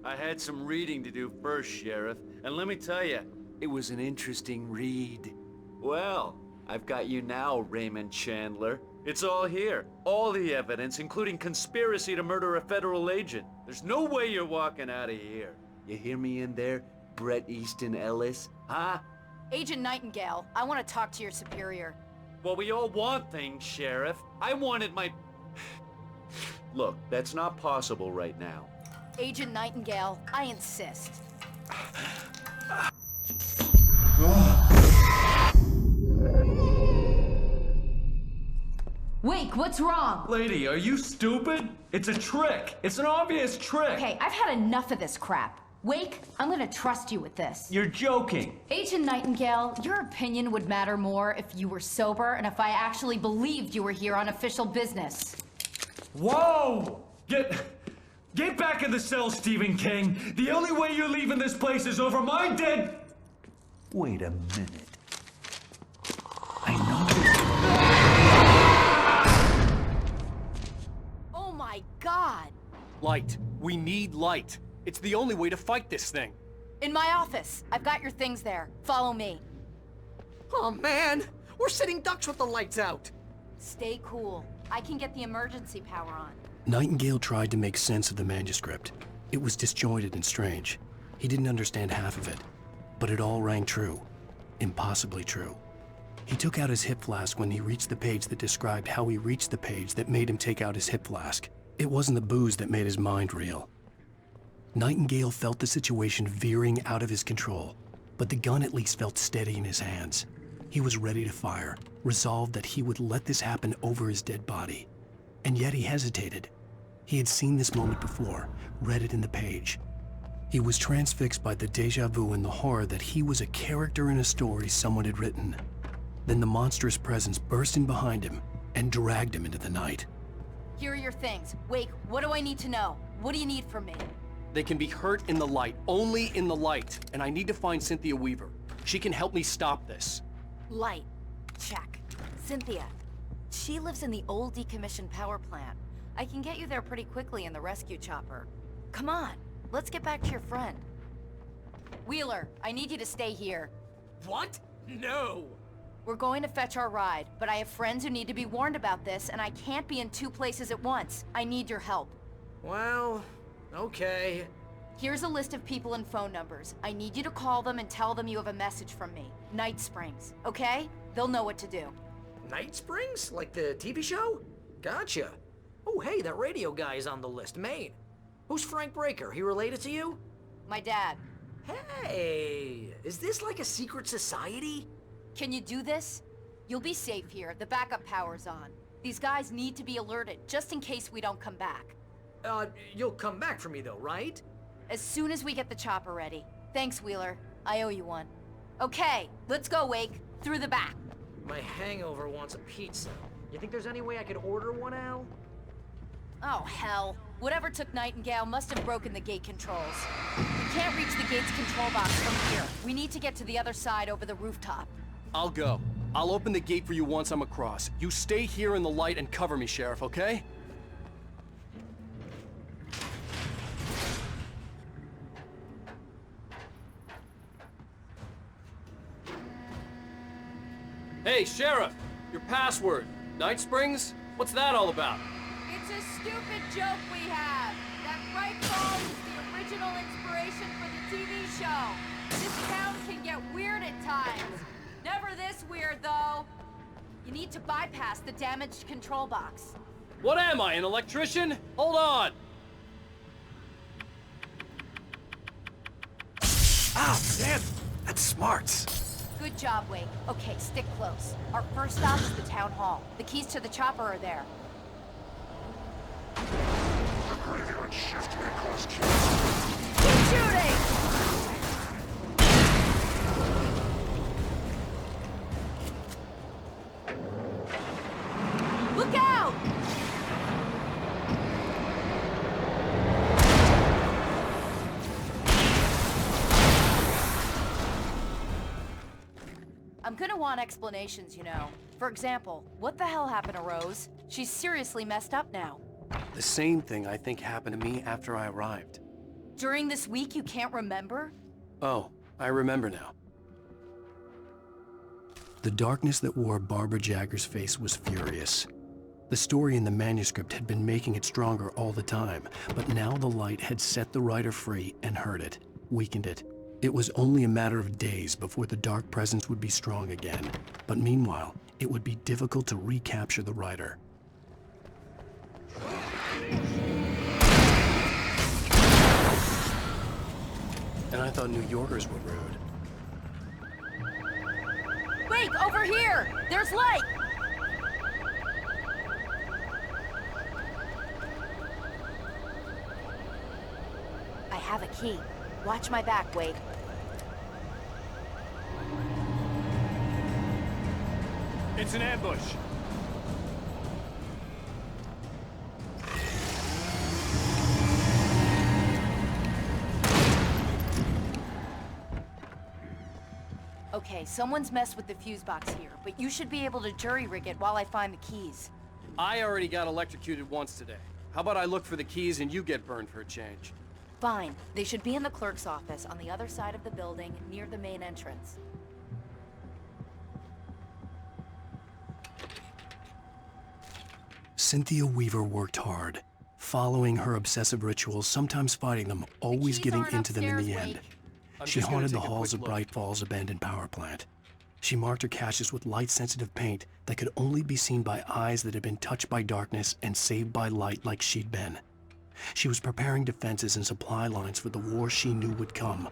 I had some reading to do first, Sheriff, and let me tell you, it was an interesting read. Well, I've got you now, Raymond Chandler. It's all here. All the evidence, including conspiracy to murder a federal agent. There's no way you're walking out of here. You hear me in there, Bret Easton Ellis? Huh? Agent Nightingale, I want to talk to your superior. Well, we all want things, Sheriff. I wanted my... Look, that's not possible right now. Agent Nightingale, I insist. Wake, what's wrong? Lady, are you stupid? It's a trick. It's an obvious trick. Okay, I've had enough of this crap. Wake, I'm gonna trust you with this. You're joking. Agent Nightingale, your opinion would matter more if you were sober and if I actually believed you were here on official business. Whoa! Get back in the cell, Stephen King. The only way you're leaving this place is over my dead... Wait a minute. Oh my God! Light. We need light. It's the only way to fight this thing. In my office. I've got your things there. Follow me. Oh man! We're sitting ducks with the lights out. Stay cool. I can get the emergency power on. Nightingale tried to make sense of the manuscript. It was disjointed and strange. He didn't understand half of it, but it all rang true. Impossibly true. He took out his hip flask when he reached the page that described how he reached the page that made him take out his hip flask. It wasn't the booze that made his mind reel. Nightingale felt the situation veering out of his control, but the gun at least felt steady in his hands. He was ready to fire, resolved that he would let this happen over his dead body. And yet he hesitated. He had seen this moment before, read it in the page. He was transfixed by the déjà vu and the horror that he was a character in a story someone had written. Then the monstrous presence burst in behind him and dragged him into the night. Here are your things. Wake, what do I need to know? What do you need from me? They can be hurt in the light, only in the light. And I need to find Cynthia Weaver. She can help me stop this. Light. Check. Cynthia. She lives in the old decommissioned power plant. I can get you there pretty quickly in the rescue chopper. Come on, let's get back to your friend. Wheeler, I need you to stay here. What? No! We're going to fetch our ride, but I have friends who need to be warned about this, and I can't be in 2 places at once. I need your help. Well, okay. Here's a list of people and phone numbers. I need you to call them and tell them you have a message from me. Night Springs, okay? They'll know what to do. Night Springs? Like the TV show? Gotcha. Oh, hey, that radio guy is on the list, Maine. Who's Frank Breaker? He related to you? My dad. Hey, is this like a secret society? Can you do this? You'll be safe here. The backup power's on. These guys need to be alerted, just in case we don't come back. You'll come back for me though, right? As soon as we get the chopper ready. Thanks, Wheeler. I owe you one. Okay, let's go, Wake. Through the back. My hangover wants a pizza. You think there's any way I could order one, Al? Oh, hell. Whatever took Nightingale must have broken the gate controls. We can't reach the gate's control box from here. We need to get to the other side over the rooftop. I'll go. I'll open the gate for you once I'm across. You stay here in the light and cover me, Sheriff, okay? Hey, Sheriff! Your password. Night Springs? What's that all about? It's a stupid joke we have. That bright ball is the original inspiration for the TV show. This town can get weird at times. Never this weird, though. You need to bypass the damaged control box. What am I, an electrician? Hold on! Ah, damn! That's smarts. Good job, Wake. Okay, stick close. Our first stop is the town hall. The keys to the chopper are there. Keep shooting! Look out! I'm gonna want explanations, you know. For example, what the hell happened to Rose? She's seriously messed up now. The same thing I think happened to me after I arrived. During this week, you can't remember? Oh, I remember now. The darkness that wore Barbara Jagger's face was furious. The story in the manuscript had been making it stronger all the time, but now the light had set the writer free and hurt it, weakened it. It was only a matter of days before the dark presence would be strong again. But meanwhile, it would be difficult to recapture the writer. And I thought New Yorkers were rude. Wake, over here! There's light! I have a key. Watch my back, Wake. It's an ambush. Okay, someone's messed with the fuse box here, but you should be able to jury-rig it while I find the keys. I already got electrocuted once today. How about I look for the keys and you get burned for a change? Fine. They should be in the clerk's office on the other side of the building, near the main entrance. Cynthia Weaver worked hard, following her obsessive rituals, sometimes fighting them, always getting into them in the end. She haunted the halls of Bright Falls' abandoned power plant. She marked her caches with light-sensitive paint that could only be seen by eyes that had been touched by darkness and saved by light like she'd been. She was preparing defenses and supply lines for the war she knew would come.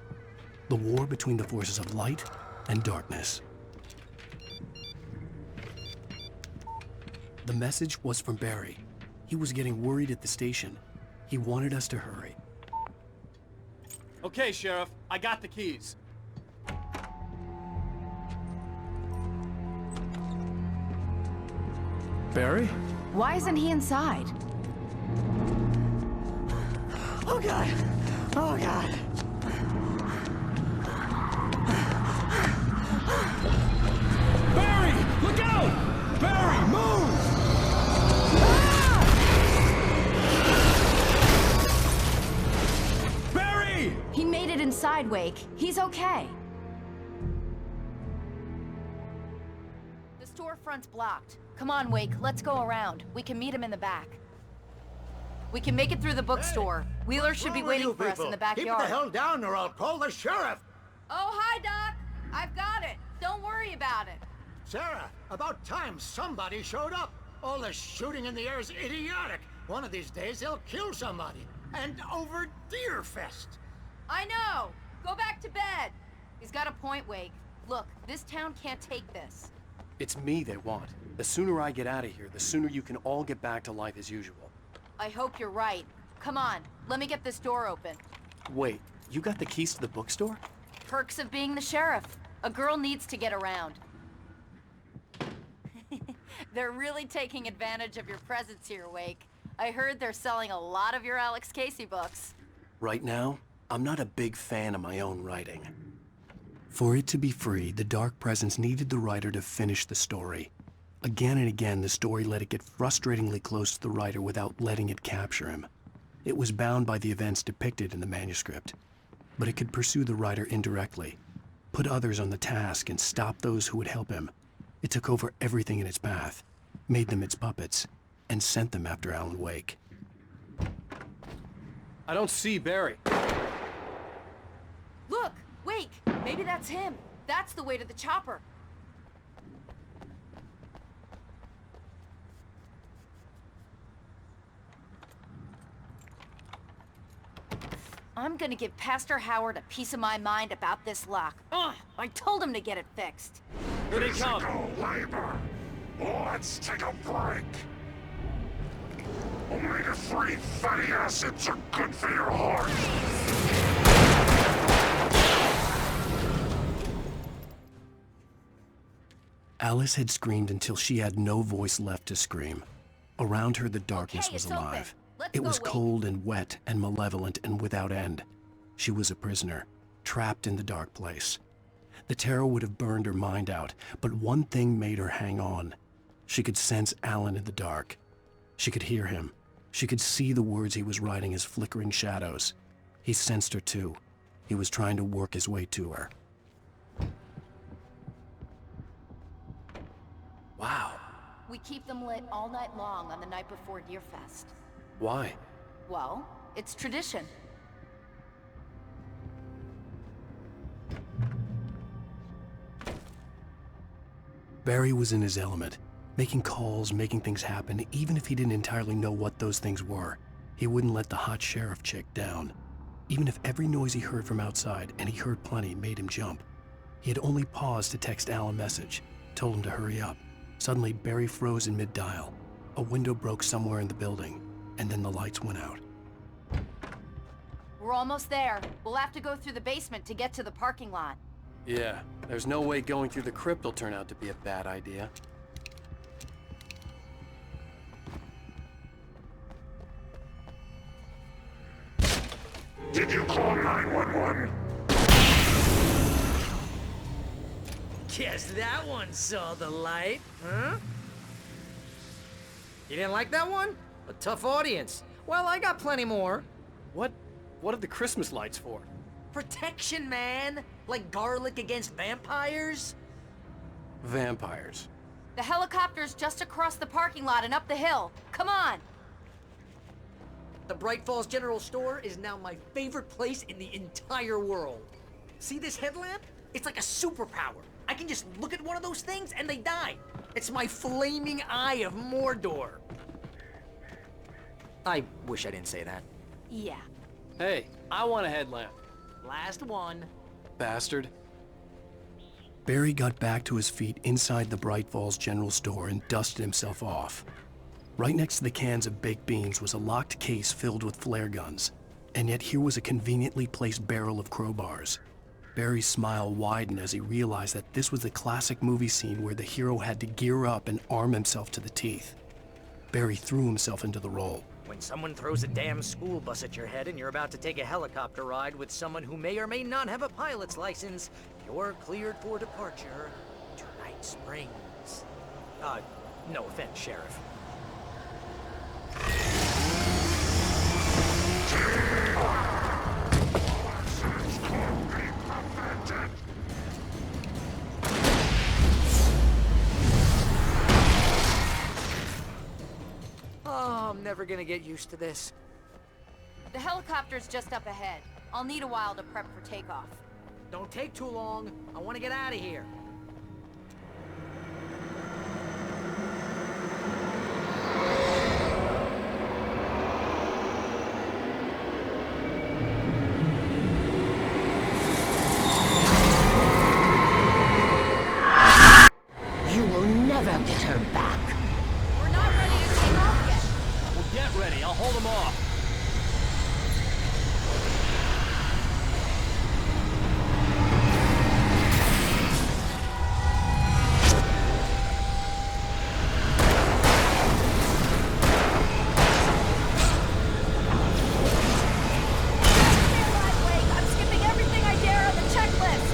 The war between the forces of light and darkness. The message was from Barry. He was getting worried at the station. He wanted us to hurry. Okay, Sheriff, I got the keys. Barry? Why isn't he inside? Oh God! Oh God! Barry! Look out! Barry, move! Barry! He made it inside, Wake. He's okay. The storefront's blocked. Come on, Wake, let's go around. We can meet him in the back. We can make it through the bookstore. Wheeler should be waiting for us in the backyard. Keep the hell down or I'll call the sheriff. Oh, hi, Doc. I've got it. Don't worry about it. Sarah, about time somebody showed up. All this shooting in the air is idiotic. One of these days they'll kill somebody. And over Deerfest. I know. Go back to bed. He's got a point, Wake. Look, this town can't take this. It's me they want. The sooner I get out of here, the sooner you can all get back to life as usual. I hope you're right. Come on, let me get this door open. Wait, you got the keys to the bookstore? Perks of being the sheriff. A girl needs to get around. They're really taking advantage of your presence here, Wake. I heard they're selling a lot of your Alex Casey books. Right now, I'm not a big fan of my own writing. For it to be free, the Dark Presence needed the writer to finish the story. Again and again, the story let it get frustratingly close to the writer without letting it capture him. It was bound by the events depicted in the manuscript, but it could pursue the writer indirectly, put others on the task and stop those who would help him. It took over everything in its path, made them its puppets, and sent them after Alan Wake. I don't see Barry. Look, Wake, maybe that's him. That's the way to the chopper. I'm gonna give Pastor Howard a piece of my mind about this lock. Ugh, I told him to get it fixed. Here they come. Physical labor. Let's take a break. Omega-3 fatty acids are good for your heart. Alice had screamed until she had no voice left to scream. Around her, the darkness was it's open. alive. Let's It go, was Wake. cold and wet and malevolent and without end. She was a prisoner, trapped in the dark place. The terror would have burned her mind out, but one thing made her hang on. She could sense Alan in the dark. She could hear him. She could see the words he was writing as flickering shadows. He sensed her too. He was trying to work his way to her. Wow. We keep them lit all night long on the night before Deerfest. Why? Well, it's tradition. Barry was in his element, making calls, making things happen, even if he didn't entirely know what those things were. He wouldn't let the hot sheriff chick down. Even if every noise he heard from outside, and he heard plenty, made him jump. He had only paused to text Al a message, told him to hurry up. Suddenly, Barry froze in mid-dial. A window broke somewhere in the building, and then the lights went out. We're almost there. We'll have to go through the basement to get to the parking lot. Yeah, there's no way going through the crypt will turn out to be a bad idea. Did you call 911? Guess that one saw the light, huh? You didn't like that one? A tough audience. Well, I got plenty more. What are the Christmas lights for? Protection, man. Like garlic against vampires. Vampires. The helicopter's just across the parking lot and up the hill. Come on! The Bright Falls General Store is now my favorite place in the entire world. See this headlamp? It's like a superpower. I can just look at one of those things and they die. It's my flaming eye of Mordor. I wish I didn't say that. Yeah. Hey, I want a headlamp. Last one. Bastard. Barry got back to his feet inside the Bright Falls General Store and dusted himself off. Right next to the cans of baked beans was a locked case filled with flare guns, and yet here was a conveniently placed barrel of crowbars. Barry's smile widened as he realized that this was the classic movie scene where the hero had to gear up and arm himself to the teeth. Barry threw himself into the role. When someone throws a damn school bus at your head and you're about to take a helicopter ride with someone who may or may not have a pilot's license, you're cleared for departure to Night Springs. No offense, Sheriff. Oh, I'm never gonna get used to this. The helicopter's just up ahead. I'll need a while to prep for takeoff. Don't take too long. I want to get out of here. You will never get her back. We're not ready to take off yet. Well, get ready. I'll hold them off. I'm skipping everything I dare on the checklist.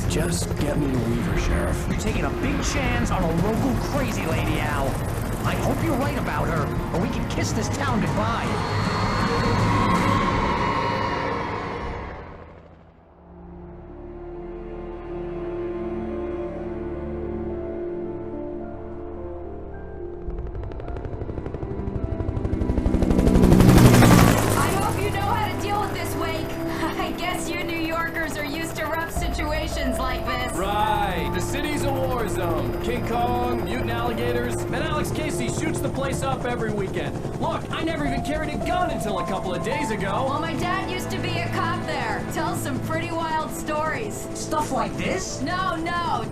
Just get me to Weaver, Sheriff. You're taking a big chance on a local crazy lady, Al. I hope you're right about her, or we can kiss this town goodbye. I hope you know how to deal with this, Wake. I guess you New Yorkers are used to rough situations like this. Right. The city's a war zone. King Kong, mutant alligators, and Alex Casey shoots the place up every weekend. Look, I never even carried a gun until a couple of days ago. Well, my dad used to be a cop there. Tells some pretty wild stories. Stuff like this? No,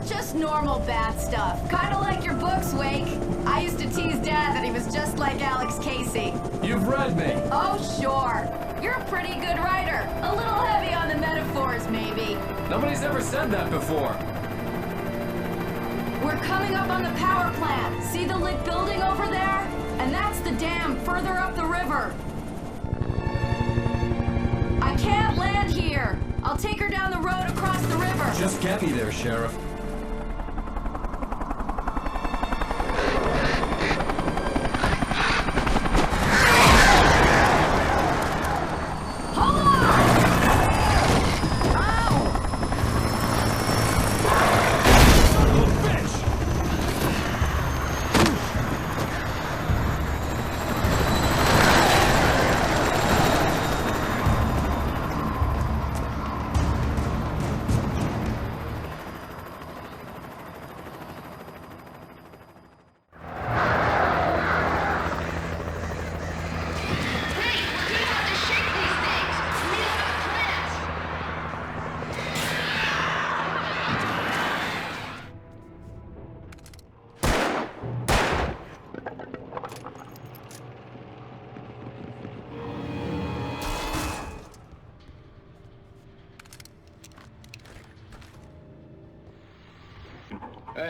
just normal bad stuff. Kinda like your books, Wake. I used to tease Dad that he was just like Alex Casey. You've read me. Oh, sure. You're a pretty good writer. A little heavy on the metaphors, maybe. Nobody's ever said that before. We're coming up on the power plant. See the lit building over there? And that's the dam further up the river. I can't land here. I'll take her down the road across the river. Just get me there, Sheriff.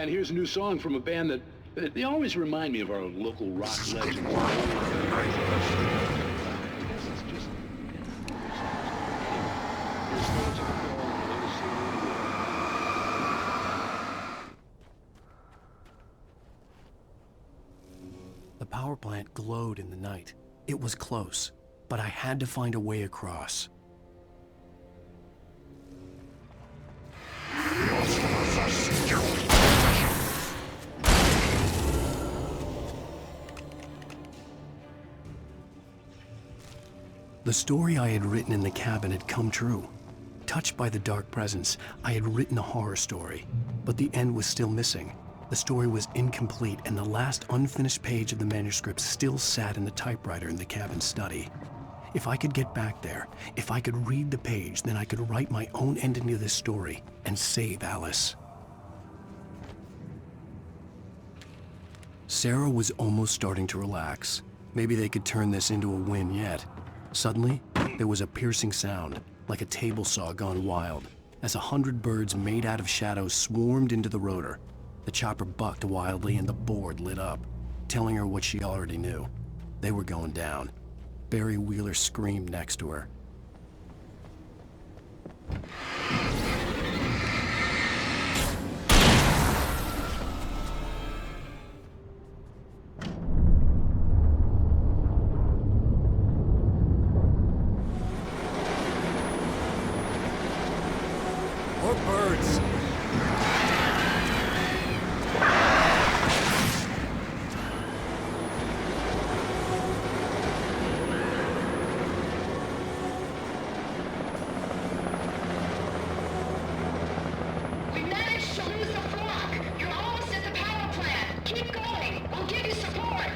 and here's a new song from a band that they always remind me of our local rock legends. The power plant glowed in the night. It was close, but I had to find a way across. The story I had written in the cabin had come true. Touched by the dark presence, I had written a horror story, but the end was still missing. The story was incomplete, and the last unfinished page of the manuscript still sat in the typewriter in the cabin study. If I could get back there, if I could read the page, then I could write my own ending to this story and save Alice. Sarah was almost starting to relax. Maybe they could turn this into a win yet. Suddenly, there was a piercing sound, like a table saw gone wild, as 100 birds made out of shadows swarmed into the rotor. The chopper bucked wildly and the board lit up, telling her what she already knew. They were going down. Barry Wheeler screamed next to her. More birds. We managed to lose the flock. You're almost at the power plant. Keep going. We'll give you support.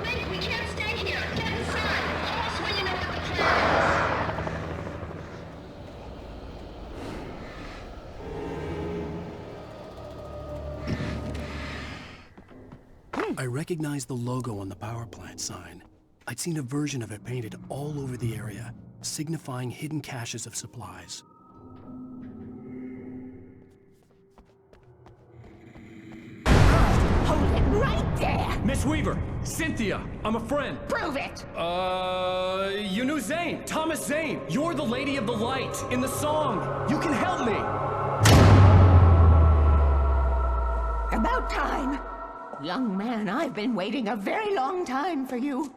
Wait, we can't stay here. Get inside. Call us when you know what the plan is. I recognized the logo on the power plant sign. I'd seen a version of it painted all over the area, signifying hidden caches of supplies. Hold it right there! Miss Weaver, Cynthia, I'm a friend. Prove it! You knew Zane, Thomas Zane. You're the Lady of the Light in the song. You can help me. About time. Young man, I've been waiting a very long time for you.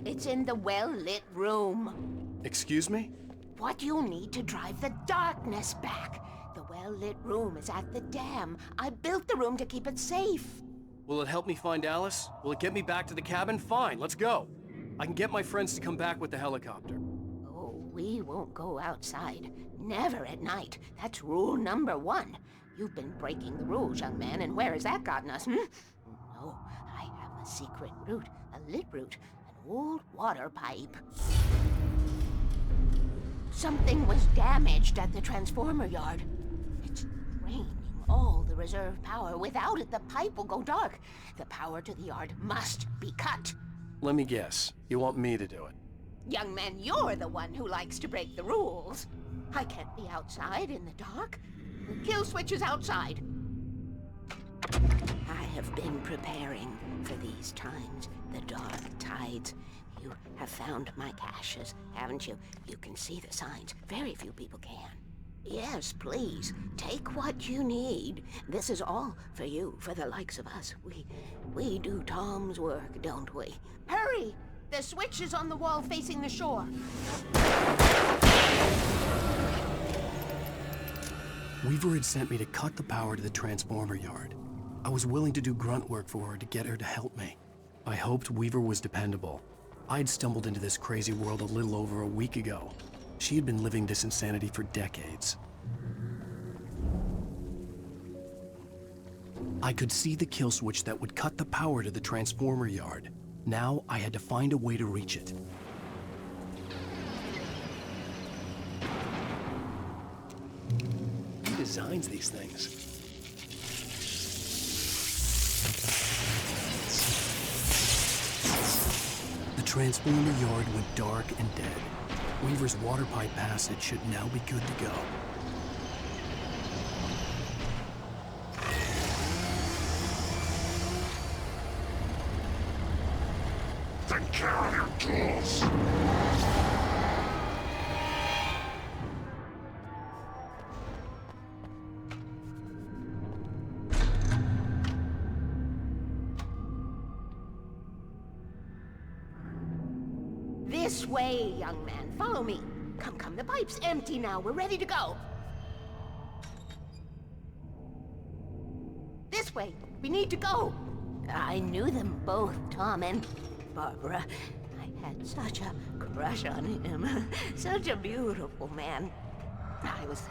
It's in the well-lit room. Excuse me? What you need to drive the darkness back. The well-lit room is at the dam. I built the room to keep it safe. Will it help me find Alice? Will it get me back to the cabin? Fine, let's go. I can get my friends to come back with the helicopter. Oh, we won't go outside. Never at night. That's rule number 1. You've been breaking the rules, young man, and where has that gotten us, No, I have a secret route, a lit route, an old water pipe. Something was damaged at the transformer yard. It's draining all the reserve power. Without it, the pipe will go dark. The power to the yard must be cut. Let me guess. You want me to do it? Young man, you're the one who likes to break the rules. I can't be outside in the dark. The kill switch is outside. I have been preparing for these times, the dark tides. You have found my caches, haven't you? You can see the signs. Very few people can. Yes, please, take what you need. This is all for you, for the likes of us. We do Tom's work, don't we? Hurry! The switch is on the wall facing the shore. Weaver had sent me to cut the power to the transformer yard. I was willing to do grunt work for her to get her to help me. I hoped Weaver was dependable. I'd stumbled into this crazy world a little over a week ago. She had been living this insanity for decades. I could see the kill switch that would cut the power to the transformer yard. Now I had to find a way to reach it. Who designs these things? The transformer yard went dark and dead. Weaver's water pipe passage should now be good to go. Take care of your tools! This way, young man. Follow me. Come, come. The pipe's empty now. We're ready to go. This way. We need to go. I knew them both, Tom and Barbara. I had such a crush on him. Such a beautiful man. I was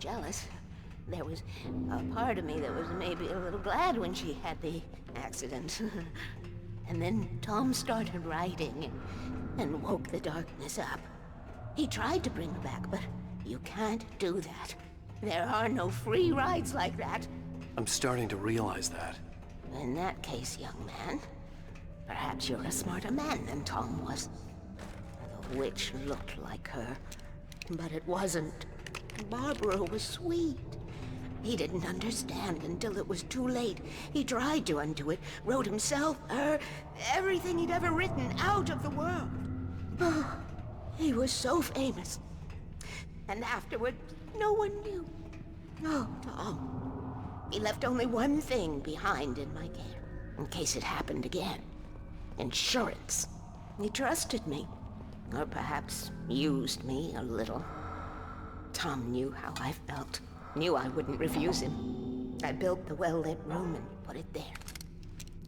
jealous. There was a part of me that was maybe a little glad when she had the accident. And then Tom started writing and woke the darkness up. He tried to bring her back, but you can't do that. There are no free rides like that. I'm starting to realize that. In that case, young man, perhaps you're a smarter man than Tom was. The witch looked like her, but it wasn't. Barbara was sweet. He didn't understand until it was too late. He tried to undo it, wrote himself, her, everything he'd ever written out of the world. Oh, he was so famous. And afterward, no one knew. Oh, Tom. He left only one thing behind in my care, in case it happened again. Insurance. He trusted me. Or perhaps used me a little. Tom knew how I felt. Knew I wouldn't refuse him. I built the well-lit room and put it there.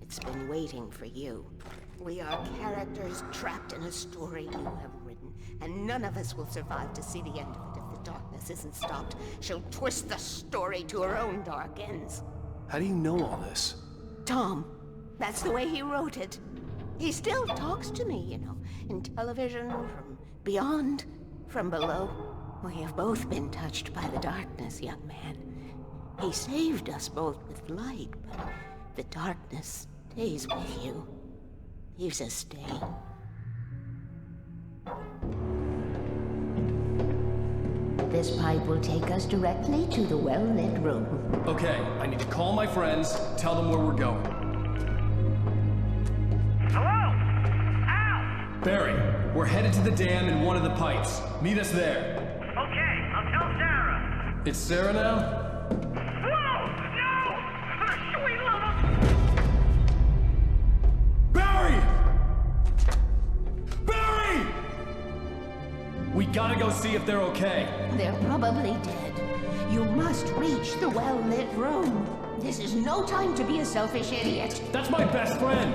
It's been waiting for you. We are characters trapped in a story you have written, and none of us will survive to see the end of it if the darkness isn't stopped. She'll twist the story to her own dark ends. How do you know all this? Tom, that's the way he wrote it. He still talks to me, you know, in television, from beyond, from below. We have both been touched by the darkness, young man. He saved us both with light, but the darkness stays with you. Leaves a stain. This pipe will take us directly to the well-lit room. Okay, I need to call my friends, tell them where we're going. Hello? Al! Barry, we're headed to the dam in one of the pipes. Meet us there. Okay, I'll tell Sarah. It's Sarah now? Whoa! No! Sweet love! Barry! Barry! We gotta go see if they're okay. They're probably dead. You must reach the well-lit room. This is no time to be a selfish idiot. That's my best friend!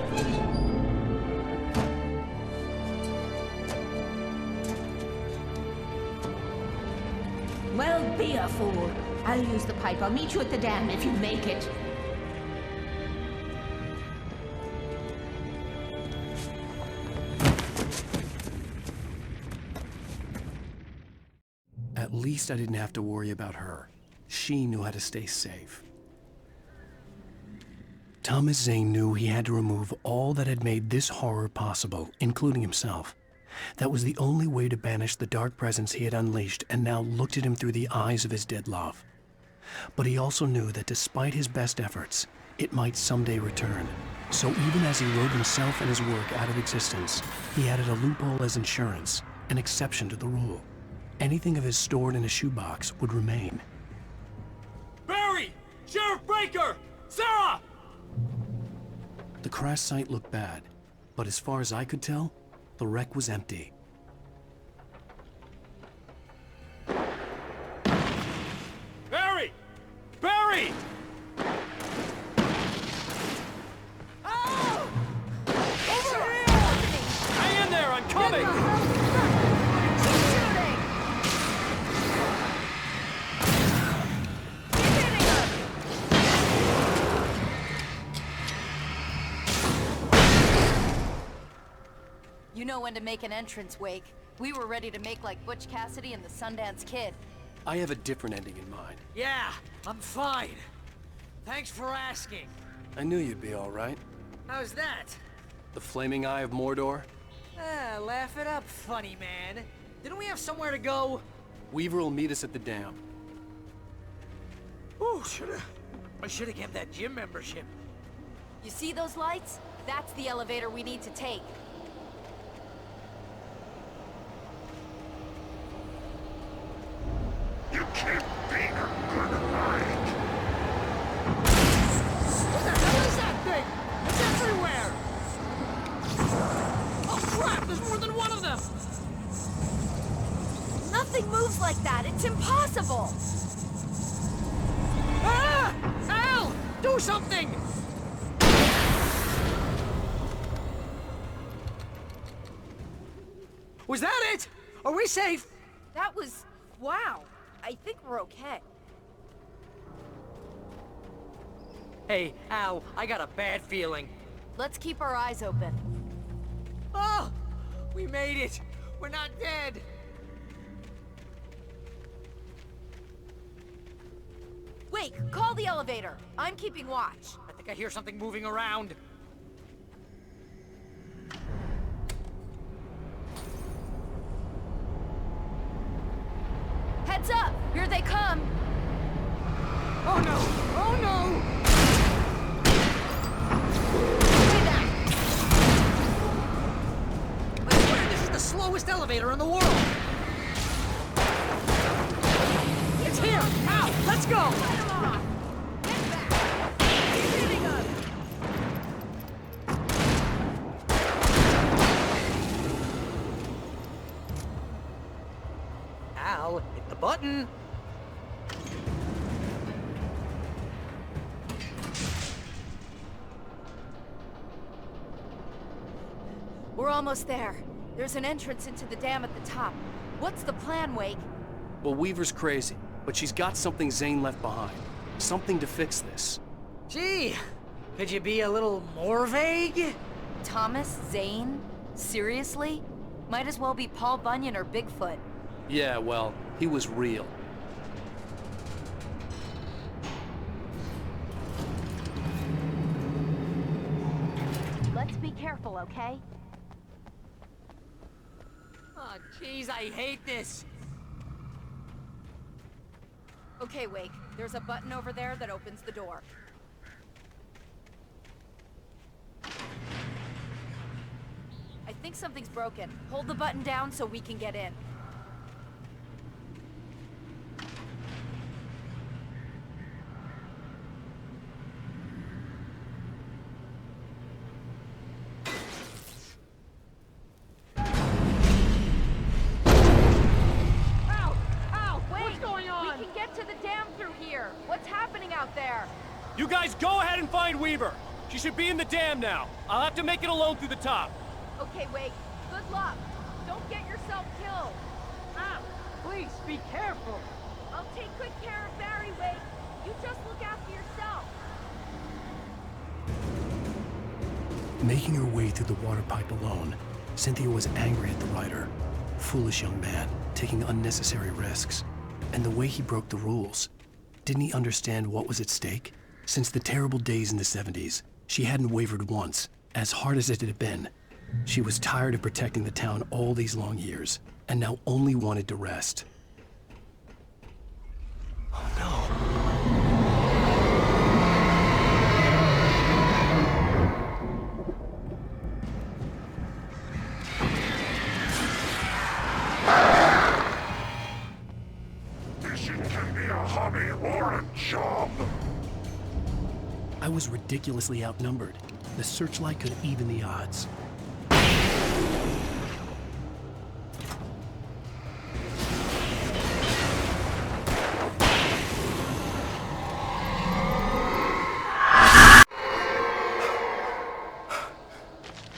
Well, be a fool. I'll use the pipe. I'll meet you at the dam if you make it. At least I didn't have to worry about her. She knew how to stay safe. Thomas Zane knew he had to remove all that had made this horror possible, including himself. That was the only way to banish the dark presence he had unleashed and now looked at him through the eyes of his dead love. But he also knew that despite his best efforts, it might someday return. So even as he wrote himself and his work out of existence, he added a loophole as insurance, an exception to the rule. Anything of his stored in a shoebox would remain. Barry! Sheriff Breaker! Sarah! The crash site looked bad, but as far as I could tell, the wreck was empty. Barry! Barry! Oh! Over here! Hang in there, I'm coming! You know when to make an entrance, Wake. We were ready to make like Butch Cassidy and the Sundance Kid. I have a different ending in mind. Yeah, I'm fine. Thanks for asking. I knew you'd be all right. How's that? The flaming eye of Mordor? Ah, laugh it up, funny man. Didn't we have somewhere to go? Weaver will meet us at the dam. Ooh, I should have kept that gym membership. You see those lights? That's the elevator we need to take. You can't beat a good fight. What the hell is that thing? It's everywhere! Oh crap, there's more than one of them! Nothing moves like that. It's impossible. Ah! Al! Do something! Was that it? Are we safe? That was... wow. I think we're okay. Hey, Al, I got a bad feeling. Let's keep our eyes open. Oh! We made it! We're not dead! Wake, call the elevator. I'm keeping watch. I think I hear something moving around. Heads up! Here they come! Oh no! Oh no! I swear this is the slowest elevator in the world! It's here! Al, let's go! Fight 'em off! Get back! He's hitting us! Al, hit the button! We're almost there. There's an entrance into the dam at the top. What's the plan, Wake? Well, Weaver's crazy, but she's got something Zane left behind. Something to fix this. Gee, could you be a little more vague? Thomas Zane? Seriously? Might as well be Paul Bunyan or Bigfoot. Yeah, well, he was real. Let's be careful, okay? Oh, jeez, I hate this. Okay, Wake. There's a button over there that opens the door. I think something's broken. Hold the button down so we can get in. You guys go ahead and find Weaver. She should be in the dam now. I'll have to make it alone through the top. Okay, Wake. Good luck. Don't get yourself killed. Ah, please, be careful. I'll take good care of Barry, Wake. You just look after yourself. Making her way through the water pipe alone, Cynthia was angry at the writer. Foolish young man, taking unnecessary risks. And the way he broke the rules. Didn't he understand what was at stake? Since the terrible days in the 70s, she hadn't wavered once, as hard as it had been. She was tired of protecting the town all these long years, and now only wanted to rest. Oh no. Fishing can be a hobby or a job. I was ridiculously outnumbered. The searchlight could even the odds.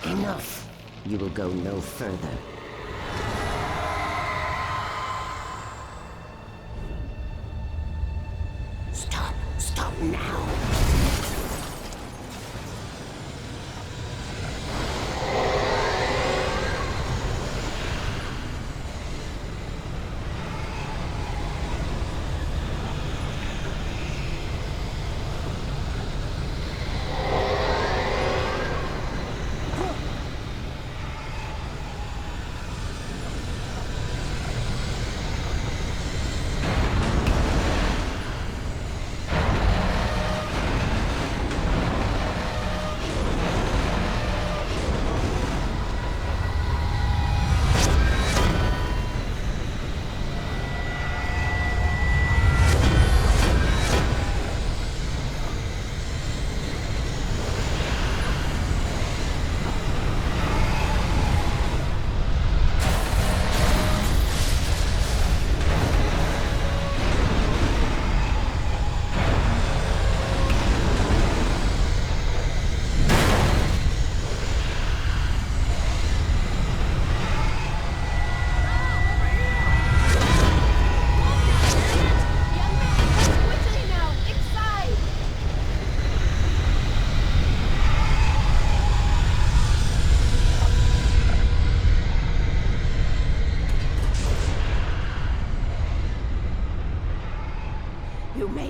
Enough. You will go no further. Stop. Stop now.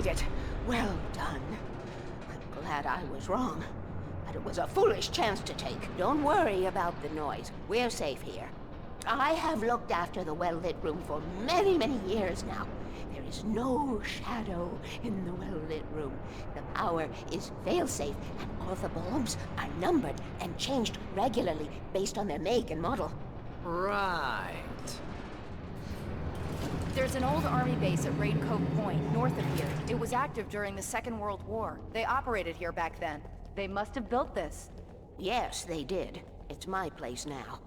made it. Well done. I'm glad I was wrong. But it was a foolish chance to take. Don't worry about the noise. We're safe here. I have looked after the well-lit room for many, many years now. There is no shadow in the well-lit room. The power is fail-safe, and all the bulbs are numbered and changed regularly based on their make and model. Right. There's an old army base at Raid Cove Point, north of here. It was active during the Second World War. They operated here back then. They must have built this. Yes, they did. It's my place now.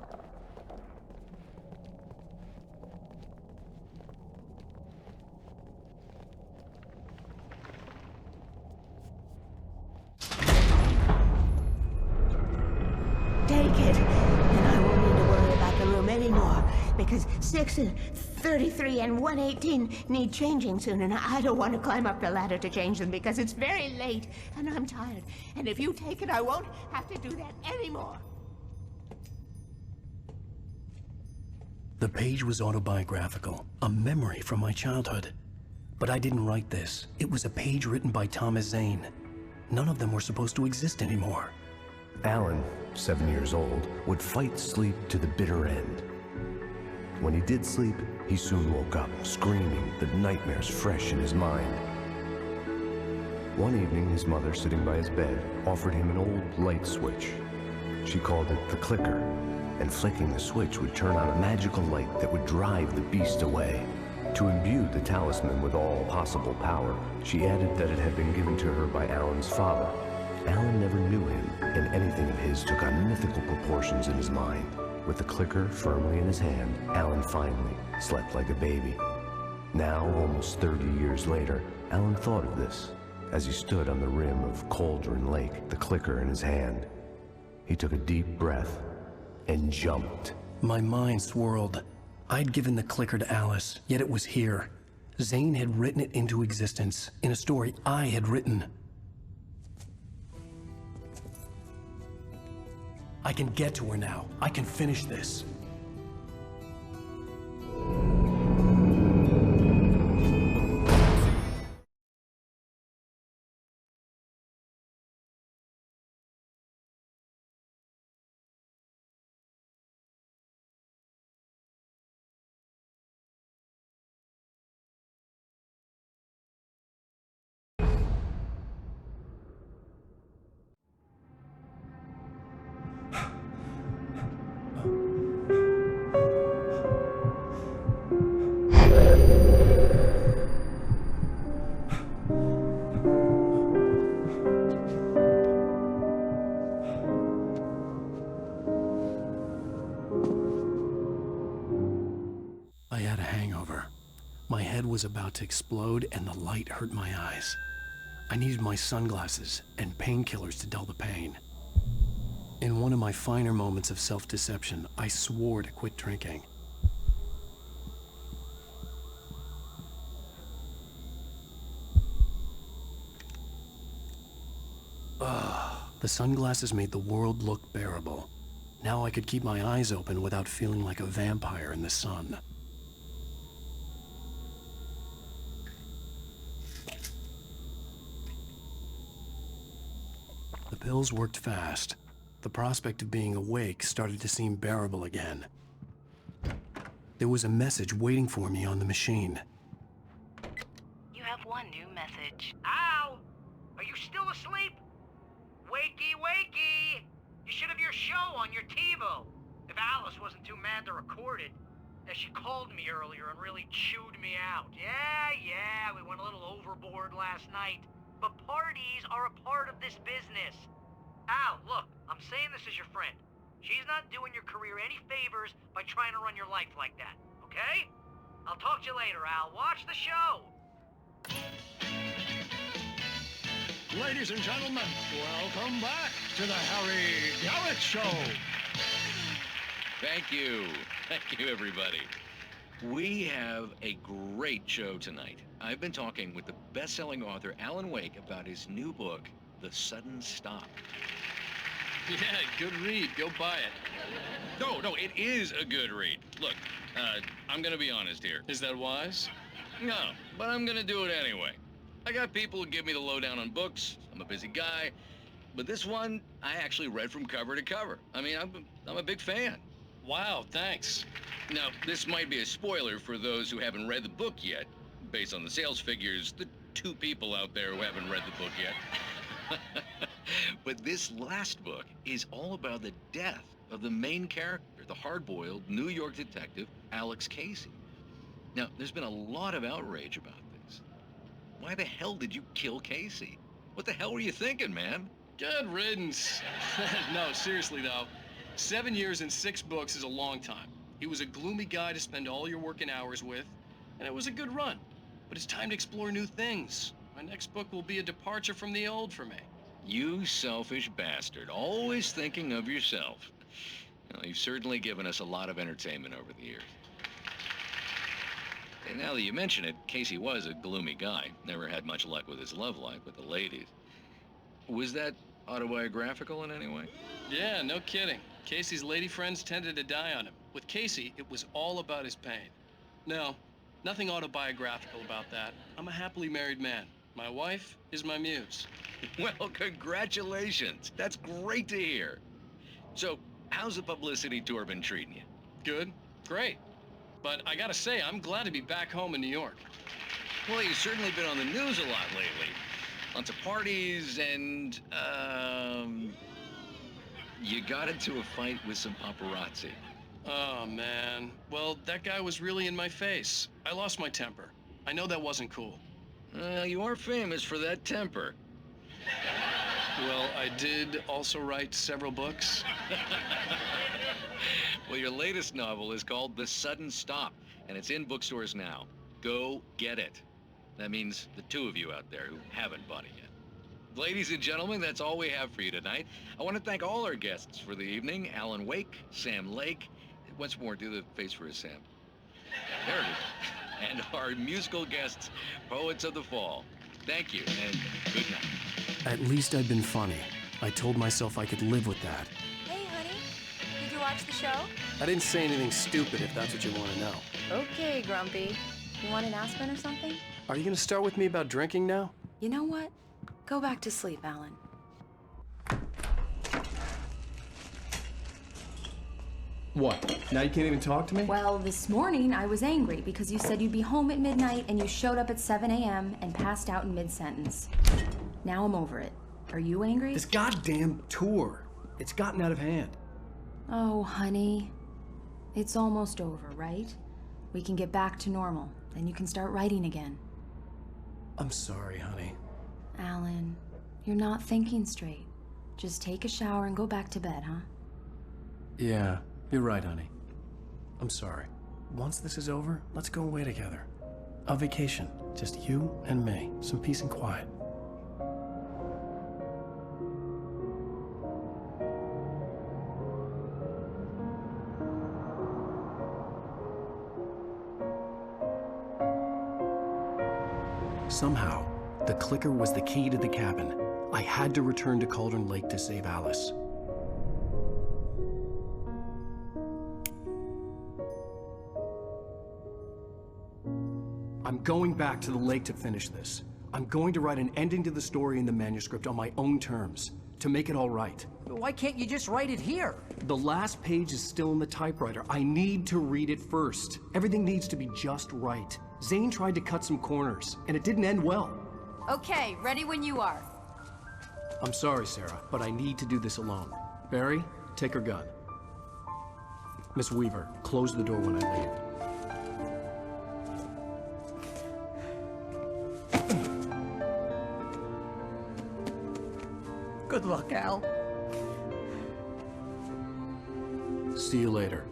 Take it, and I won't need to worry about the room anymore, because 6 and 33 and 118 need changing soon, and I don't want to climb up the ladder to change them because it's very late, and I'm tired. And if you take it, I won't have to do that anymore. The page was autobiographical, a memory from my childhood. But I didn't write this. It was a page written by Thomas Zane. None of them were supposed to exist anymore. Alan, 7 years old, would fight sleep to the bitter end. When he did sleep, he soon woke up, screaming, the nightmares fresh in his mind. One evening, his mother, sitting by his bed, offered him an old light switch. She called it the clicker, and flicking the switch would turn on a magical light that would drive the beast away. To imbue the talisman with all possible power, she added that it had been given to her by Alan's father. Alan never knew him, and anything of his took on mythical proportions in his mind. With the clicker firmly in his hand, Alan finally slept like a baby. Now, almost 30 years later, Alan thought of this as he stood on the rim of Cauldron Lake, the clicker in his hand. He took a deep breath and jumped. My mind swirled. I'd given the clicker to Alice, yet it was here. Zane had written it into existence, in a story I had written. I can get to her now. I can finish this. My head was about to explode and the light hurt my eyes. I needed my sunglasses and painkillers to dull the pain. In one of my finer moments of self-deception, I swore to quit drinking. The sunglasses made the world look bearable. Now I could keep my eyes open without feeling like a vampire in the sun. The pills worked fast. The prospect of being awake started to seem bearable again. There was a message waiting for me on the machine. You have one new message. Al! Are you still asleep? Wakey, wakey! You should have your show on your TiVo. If Alice wasn't too mad to record it. As she called me earlier and really chewed me out. Yeah, we went a little overboard last night. But parties are a part of this business. Al, look, I'm saying this as your friend. She's not doing your career any favors by trying to run your life like that, okay? I'll talk to you later, Al. Watch the show! Ladies and gentlemen, welcome back to the Harry Garrett Show. Thank you. Thank you, everybody. We have a great show tonight. I've been talking with the best-selling author Alan Wake about his new book, The Sudden Stop. Yeah, good read. Go buy it. No, it is a good read. Look, I'm gonna be honest here. Is that wise? No, but I'm gonna do it anyway. I got people who give me the lowdown on books. I'm a busy guy. But this one, I actually read from cover to cover. I mean, I'm a big fan. Wow, thanks. Now, this might be a spoiler for those who haven't read the book yet. Based on the sales figures, the 2 people out there who haven't read the book yet. But this last book is all about the death of the main character, the hard-boiled New York detective, Alex Casey. Now, there's been a lot of outrage about this. Why the hell did you kill Casey? What the hell were you thinking, man? Good riddance. No, seriously though, 7 years and 6 books is a long time. He was a gloomy guy to spend all your working hours with, and it was a good run. But it's time to explore new things. My next book will be a departure from the old for me. You selfish bastard, always thinking of yourself. Well, you've certainly given us a lot of entertainment over the years. And now that you mention it, Casey was a gloomy guy. Never had much luck with his love life with the ladies. Was that autobiographical in any way? Yeah, no kidding. Casey's lady friends tended to die on him. With Casey, it was all about his pain. No, nothing autobiographical about that. I'm a happily married man. My wife is my muse. Well, congratulations. That's great to hear. So, how's the publicity tour been treating you? Good, great. But I gotta say, I'm glad to be back home in New York. Well, you've certainly been on the news a lot lately. Lots of parties and, you got into a fight with some paparazzi. Oh, man. Well, that guy was really in my face. I lost my temper. I know that wasn't cool. Well, you are famous for that temper. Well, I did also write several books. Well, your latest novel is called The Sudden Stop, and it's in bookstores now. Go get it. That means the 2 of you out there who haven't bought it yet. Ladies and gentlemen, that's all we have for you tonight. I want to thank all our guests for the evening. Alan Wake, Sam Lake. Once more, do the face for us, Sam. There it is. And our musical guests, Poets of the Fall. Thank you, and good night. At least I'd been funny. I told myself I could live with that. Hey, honey. Did you watch the show? I didn't say anything stupid, if that's what you want to know. Okay, Grumpy. You want an aspirin or something? Are you going to start with me about drinking now? You know what? Go back to sleep, Alan. What? Now you can't even talk to me? Well, this morning I was angry because you said you'd be home at midnight and you showed up at 7 a.m. and passed out in mid-sentence. Now I'm over it. Are you angry? This goddamn tour. It's gotten out of hand. Oh, honey. It's almost over, right? We can get back to normal. Then you can start writing again. I'm sorry, honey. Alan, you're not thinking straight. Just take a shower and go back to bed, huh? Yeah, you're right, honey. I'm sorry. Once this is over, let's go away together. A vacation. Just you and me. Some peace and quiet. Somehow, the clicker was the key to the cabin. I had to return to Cauldron Lake to save Alice. I'm going back to the lake to finish this. I'm going to write an ending to the story in the manuscript on my own terms, to make it all right. Why can't you just write it here? The last page is still in the typewriter. I need to read it first. Everything needs to be just right. Zane tried to cut some corners, and it didn't end well. Okay, ready when you are. I'm sorry, Sarah, but I need to do this alone. Barry, take her gun. Miss Weaver, close the door when I leave. Good luck, Al. See you later.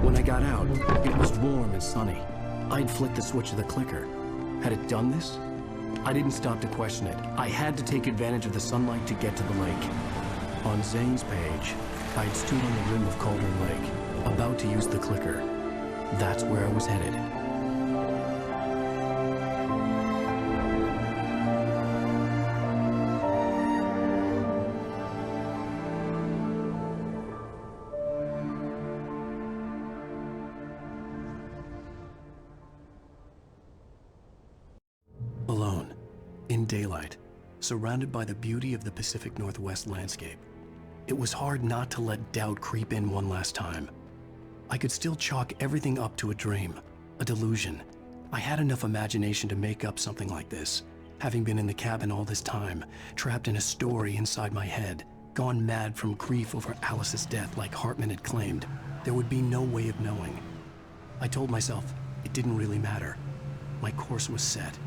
When I got out, it was warm and sunny. I'd flicked the switch of the clicker. Had it done this? I didn't stop to question it. I had to take advantage of the sunlight to get to the lake. On Zane's page, I'd stood on the rim of Cauldron Lake, about to use the clicker. That's where I was headed. in daylight, surrounded by the beauty of the Pacific Northwest landscape. It was hard not to let doubt creep in one last time. I could still chalk everything up to a dream, a delusion. I had enough imagination to make up something like this, having been in the cabin all this time, trapped in a story inside my head, gone mad from grief over Alice's death like Hartman had claimed. There would be no way of knowing. I told myself it didn't really matter. My course was set.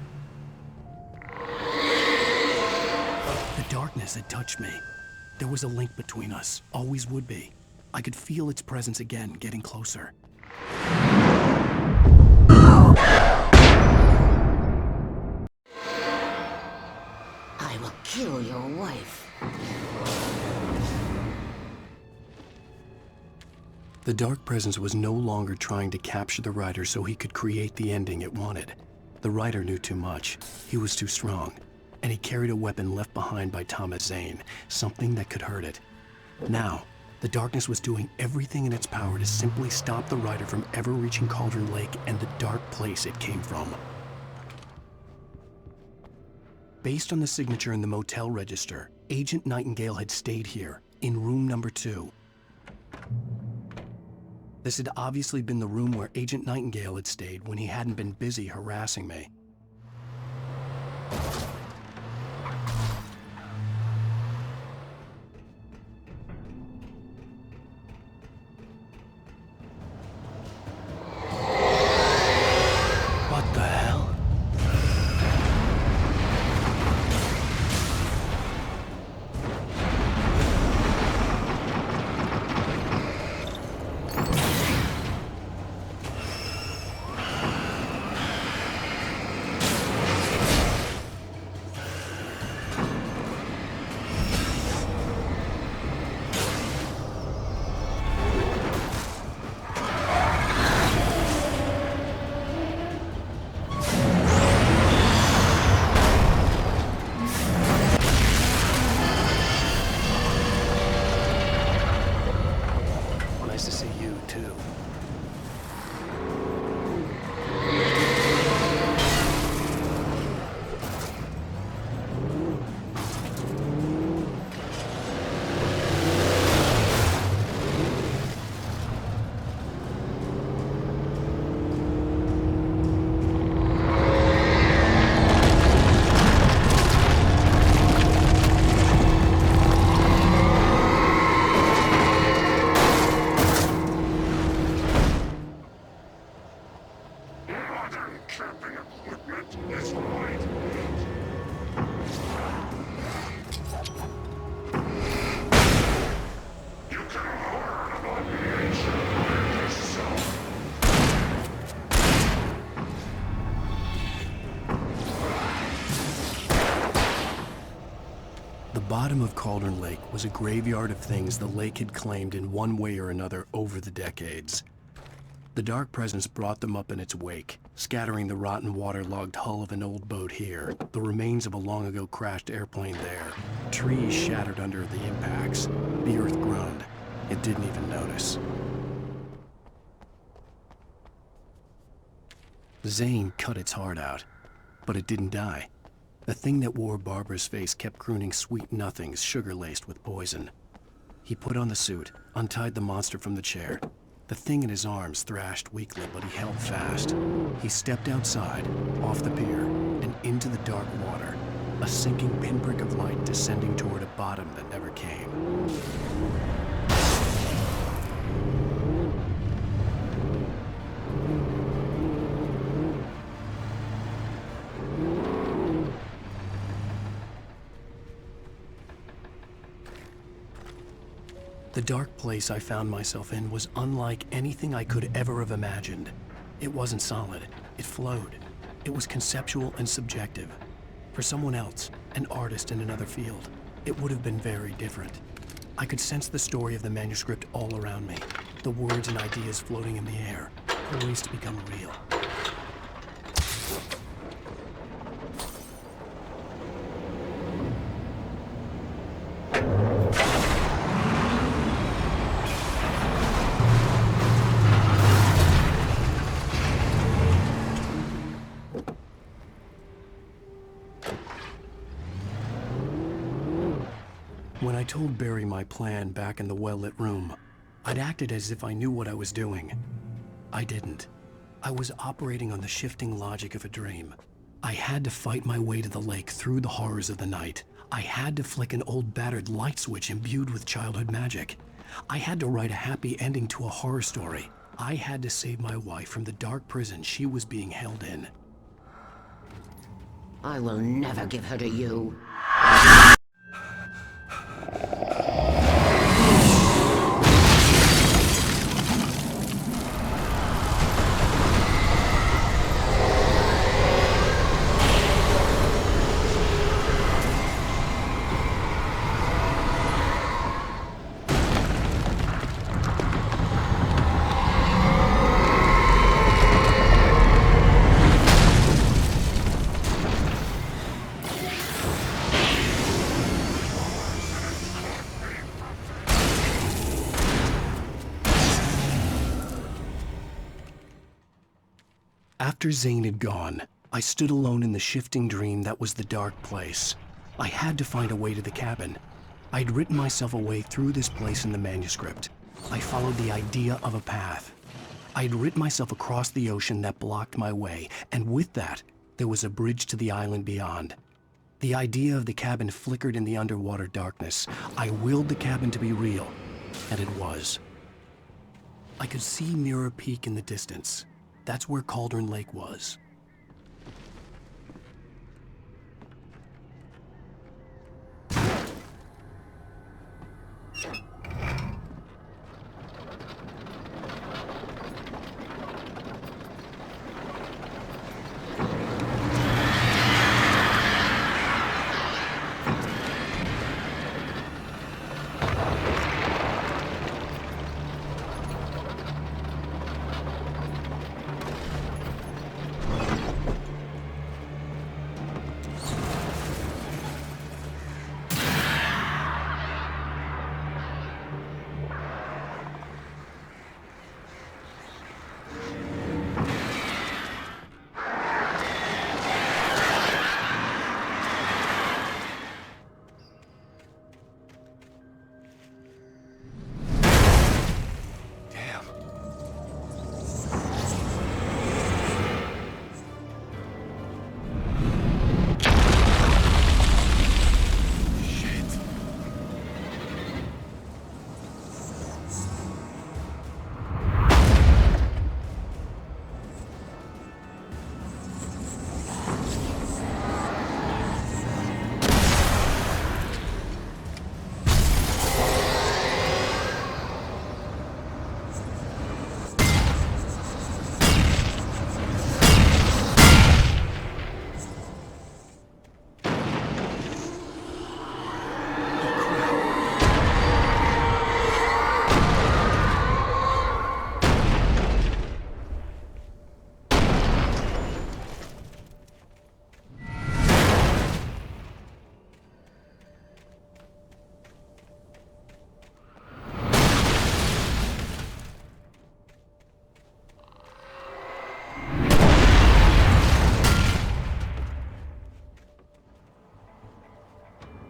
The darkness had touched me. There was a link between us, always would be. I could feel its presence again, getting closer. I will kill your wife. The dark presence was no longer trying to capture the writer so he could create the ending it wanted. The writer knew too much. He was too strong. And he carried a weapon left behind by Thomas Zane, something that could hurt it. Now, the darkness was doing everything in its power to simply stop the writer from ever reaching Cauldron Lake and the dark place it came from. Based on the signature in the motel register, Agent Nightingale had stayed here, in room number 2. This had obviously been the room where Agent Nightingale had stayed when he hadn't been busy harassing me. What the hell? Nice to see you, too. The bottom of Cauldron Lake was a graveyard of things the lake had claimed in one way or another over the decades. The dark presence brought them up in its wake, scattering the rotten waterlogged hull of an old boat here, the remains of a long-ago crashed airplane there, trees shattered under the impacts. The earth groaned. It didn't even notice. Zane cut its heart out, but it didn't die. The thing that wore Barbara's face kept crooning sweet nothings sugar-laced with poison. He put on the suit, untied the monster from the chair. The thing in his arms thrashed weakly, but he held fast. He stepped outside, off the pier, and into the dark water, a sinking pinprick of light descending toward a bottom that never came. The dark place I found myself in was unlike anything I could ever have imagined. It wasn't solid. It flowed. It was conceptual and subjective. For someone else, an artist in another field, it would have been very different. I could sense the story of the manuscript all around me, the words and ideas floating in the air, poised to become real. When I told Barry my plan back in the well-lit room, I'd acted as if I knew what I was doing. I didn't. I was operating on the shifting logic of a dream. I had to fight my way to the lake through the horrors of the night. I had to flick an old battered light switch imbued with childhood magic. I had to write a happy ending to a horror story. I had to save my wife from the dark prison she was being held in. I will never give her to you. After Zane had gone, I stood alone in the shifting dream that was the dark place. I had to find a way to the cabin. I'd written myself a way through this place in the manuscript. I followed the idea of a path. I'd written myself across the ocean that blocked my way, and with that, there was a bridge to the island beyond. The idea of the cabin flickered in the underwater darkness. I willed the cabin to be real, and it was. I could see Mirror Peak in the distance. That's where Cauldron Lake was.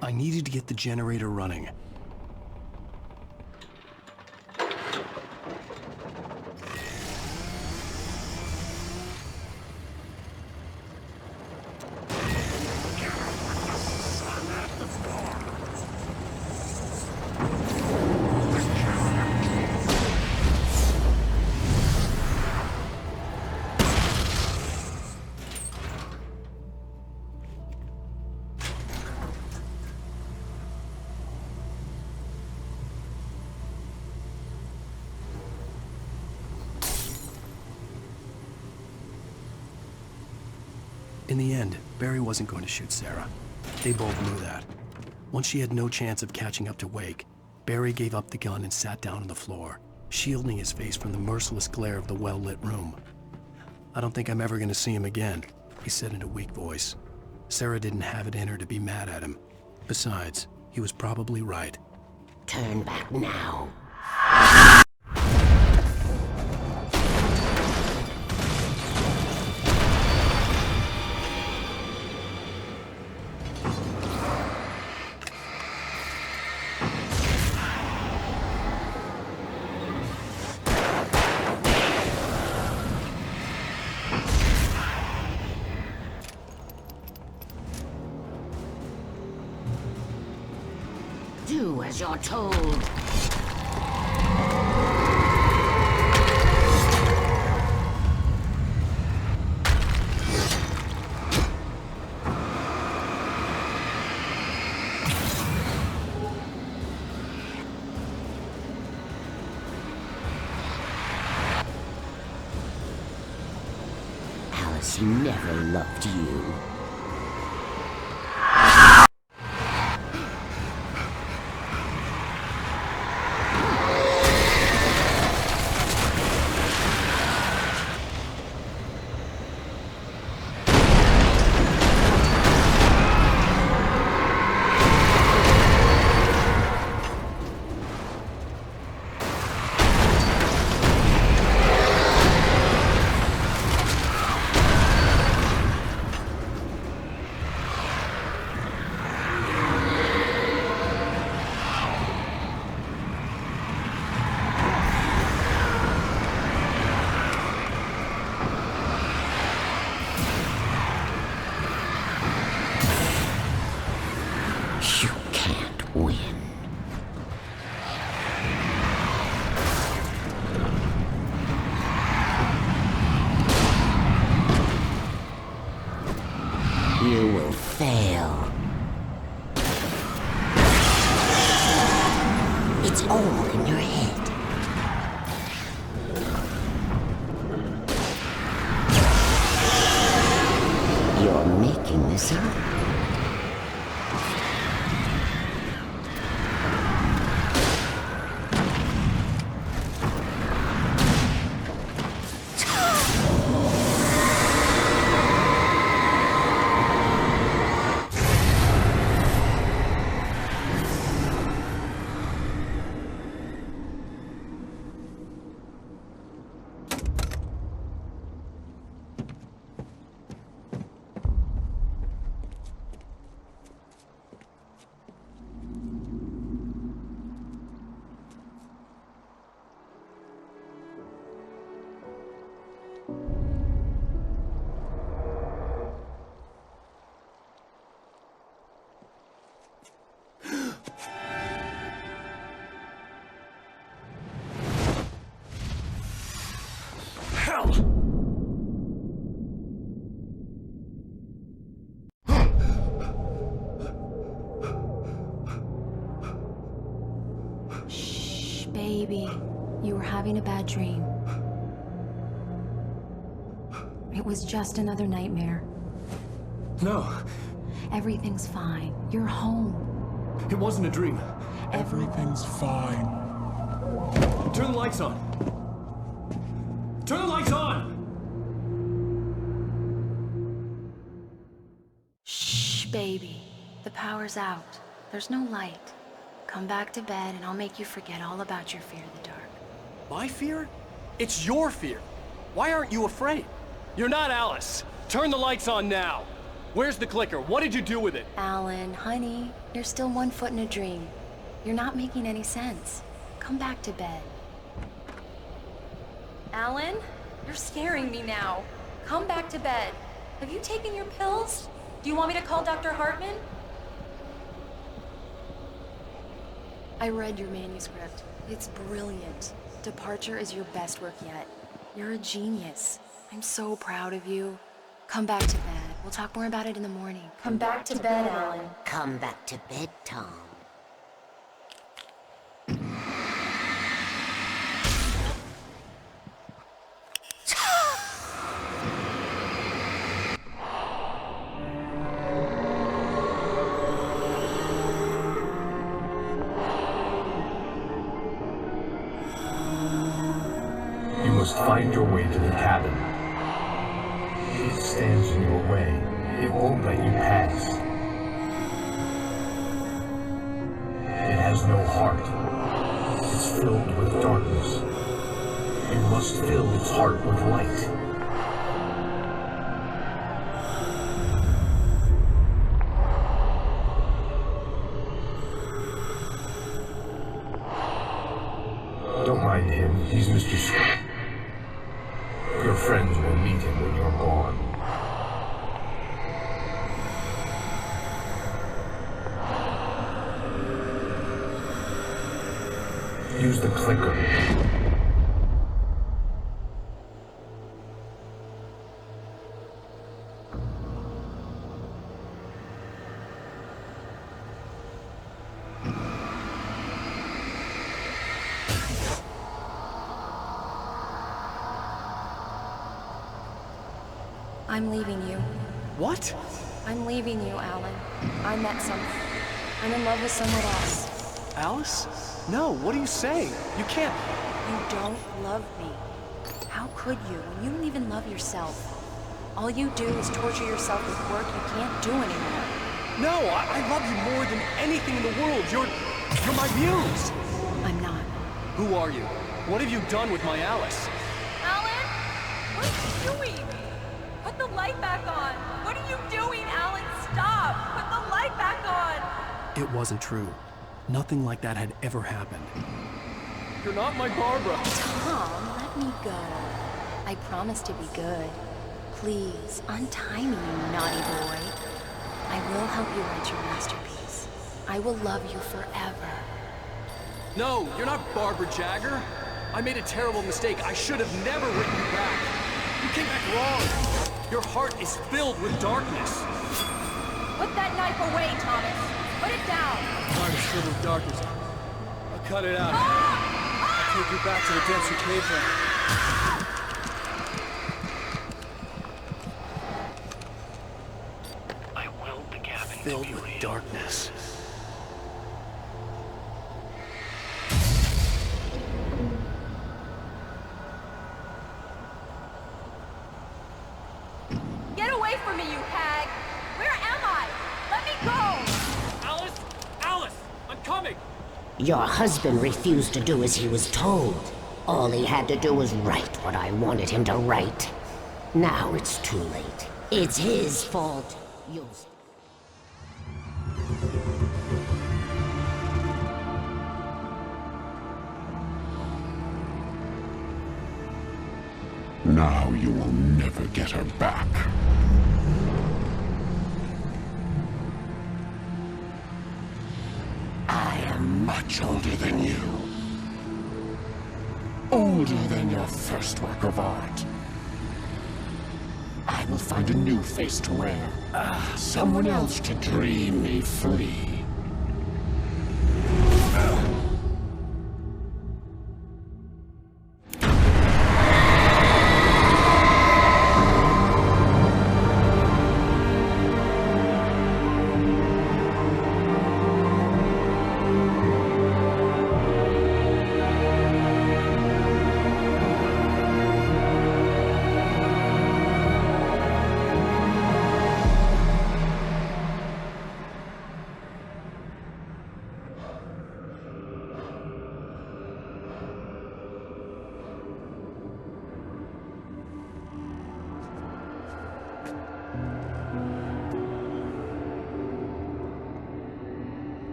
I needed to get the generator running. In the end, Barry wasn't going to shoot Sarah. They both knew that. Once she had no chance of catching up to Wake, Barry gave up the gun and sat down on the floor, shielding his face from the merciless glare of the well-lit room. "I don't think I'm ever going to see him again," he said in a weak voice. Sarah didn't have it in her to be mad at him. Besides, he was probably right. Turn back now. Do as you're told. Alice, he never loved you. You will fail. It's all in your head. You're making this up. Baby, you were having a bad dream. It was just another nightmare. No. Everything's fine. You're home. It wasn't a dream. Everything's fine. Turn the lights on. Turn the lights on! Shh, baby. The power's out. There's no light. Come back to bed and I'll make you forget all about your fear of the dark. My fear? It's your fear. Why aren't you afraid? You're not Alice. Turn the lights on now. Where's the clicker? What did you do with it? Alan, honey, you're still 1 foot in a dream. You're not making any sense. Come back to bed. Alan, you're scaring me now. Come back to bed. Have you taken your pills? Do you want me to call Dr. Hartman? I read your manuscript. It's brilliant. Departure is your best work yet. You're a genius. I'm so proud of you. Come back to bed. We'll talk more about it in the morning. Come back to bed, Alan. Come back to bed, Tom. You must find your way to the cabin. It stands in your way. It won't let you pass. It has no heart. It's filled with darkness. You must fill its heart with light. Don't mind him. He's Mr. Scott. Your friends will meet him when you're gone. Use the clicker. I'm leaving you. What? I'm leaving you, Alan. I met someone. I'm in love with someone else. Alice? No, what are you saying? You can't... You don't love me. How could you when you don't even love yourself? All you do is torture yourself with work you can't do anymore. No, I love you more than anything in the world. You're my muse. I'm not. Who are you? What have you done with my Alice? Alan? What are you doing? Put the light back on. What are you doing, Alan? Stop. Put the light back on. It wasn't true. Nothing like that had ever happened. You're not my Barbara. Tom, let me go. I promise to be good. Please, untie me, you naughty boy. I will help you write your masterpiece. I will love you forever. No, you're not Barbara Jagger. I made a terrible mistake. I should have never written you back. You came back wrong. Your heart is filled with darkness. Put that knife away, Thomas. Put it down. Heart is filled with darkness. I'll cut it out. I'll take you back to the depths you came from. I willed the cabin filled with darkness. Get away from me, you hag! Where am I? Let me go! Alice! Alice! I'm coming! Your husband refused to do as he was told. All he had to do was write what I wanted him to write. Now it's too late. It's his fault. You'll... Now you will never get her back. I am much older than you. Older than your first work of art. I will find a new face to wear. Someone else to dream me free.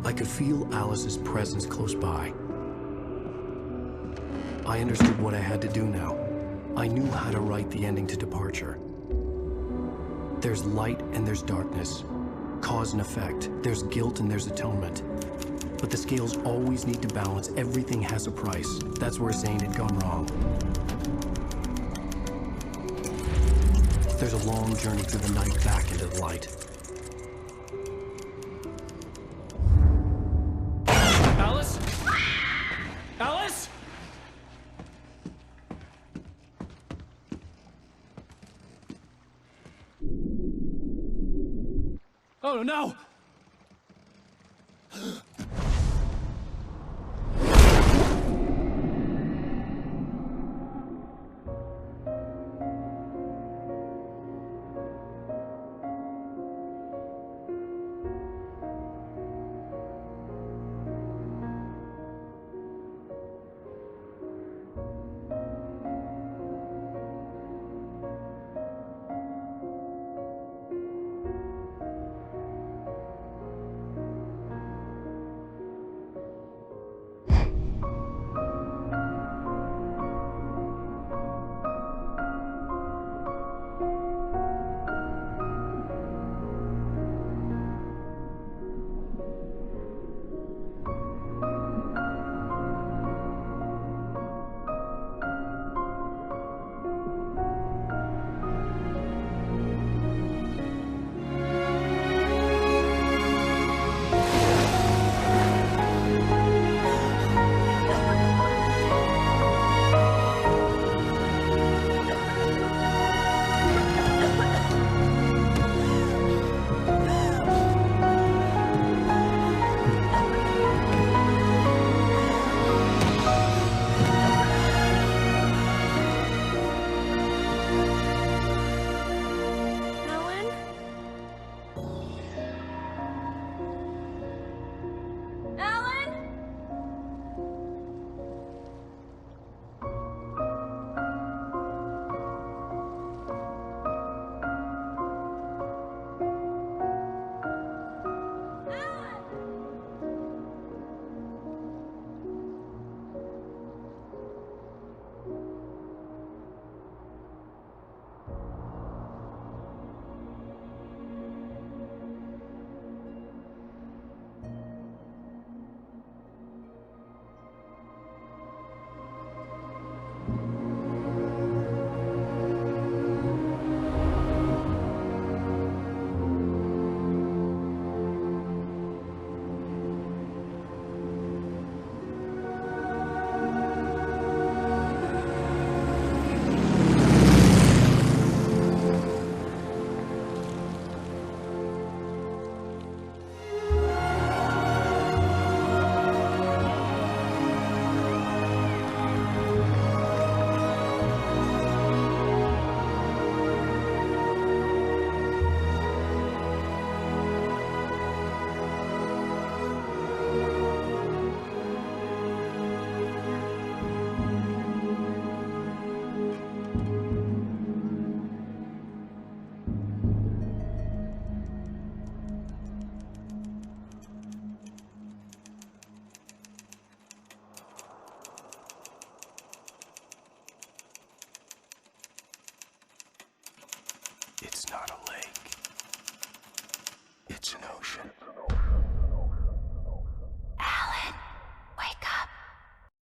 I could feel Alice's presence close by. I understood what I had to do now. I knew how to write the ending to Departure. There's light and there's darkness. Cause and effect. There's guilt and there's atonement. But the scales always need to balance. Everything has a price. That's where Zane had gone wrong. There's a long journey through the night back into the light. Alice? Alice? Oh no!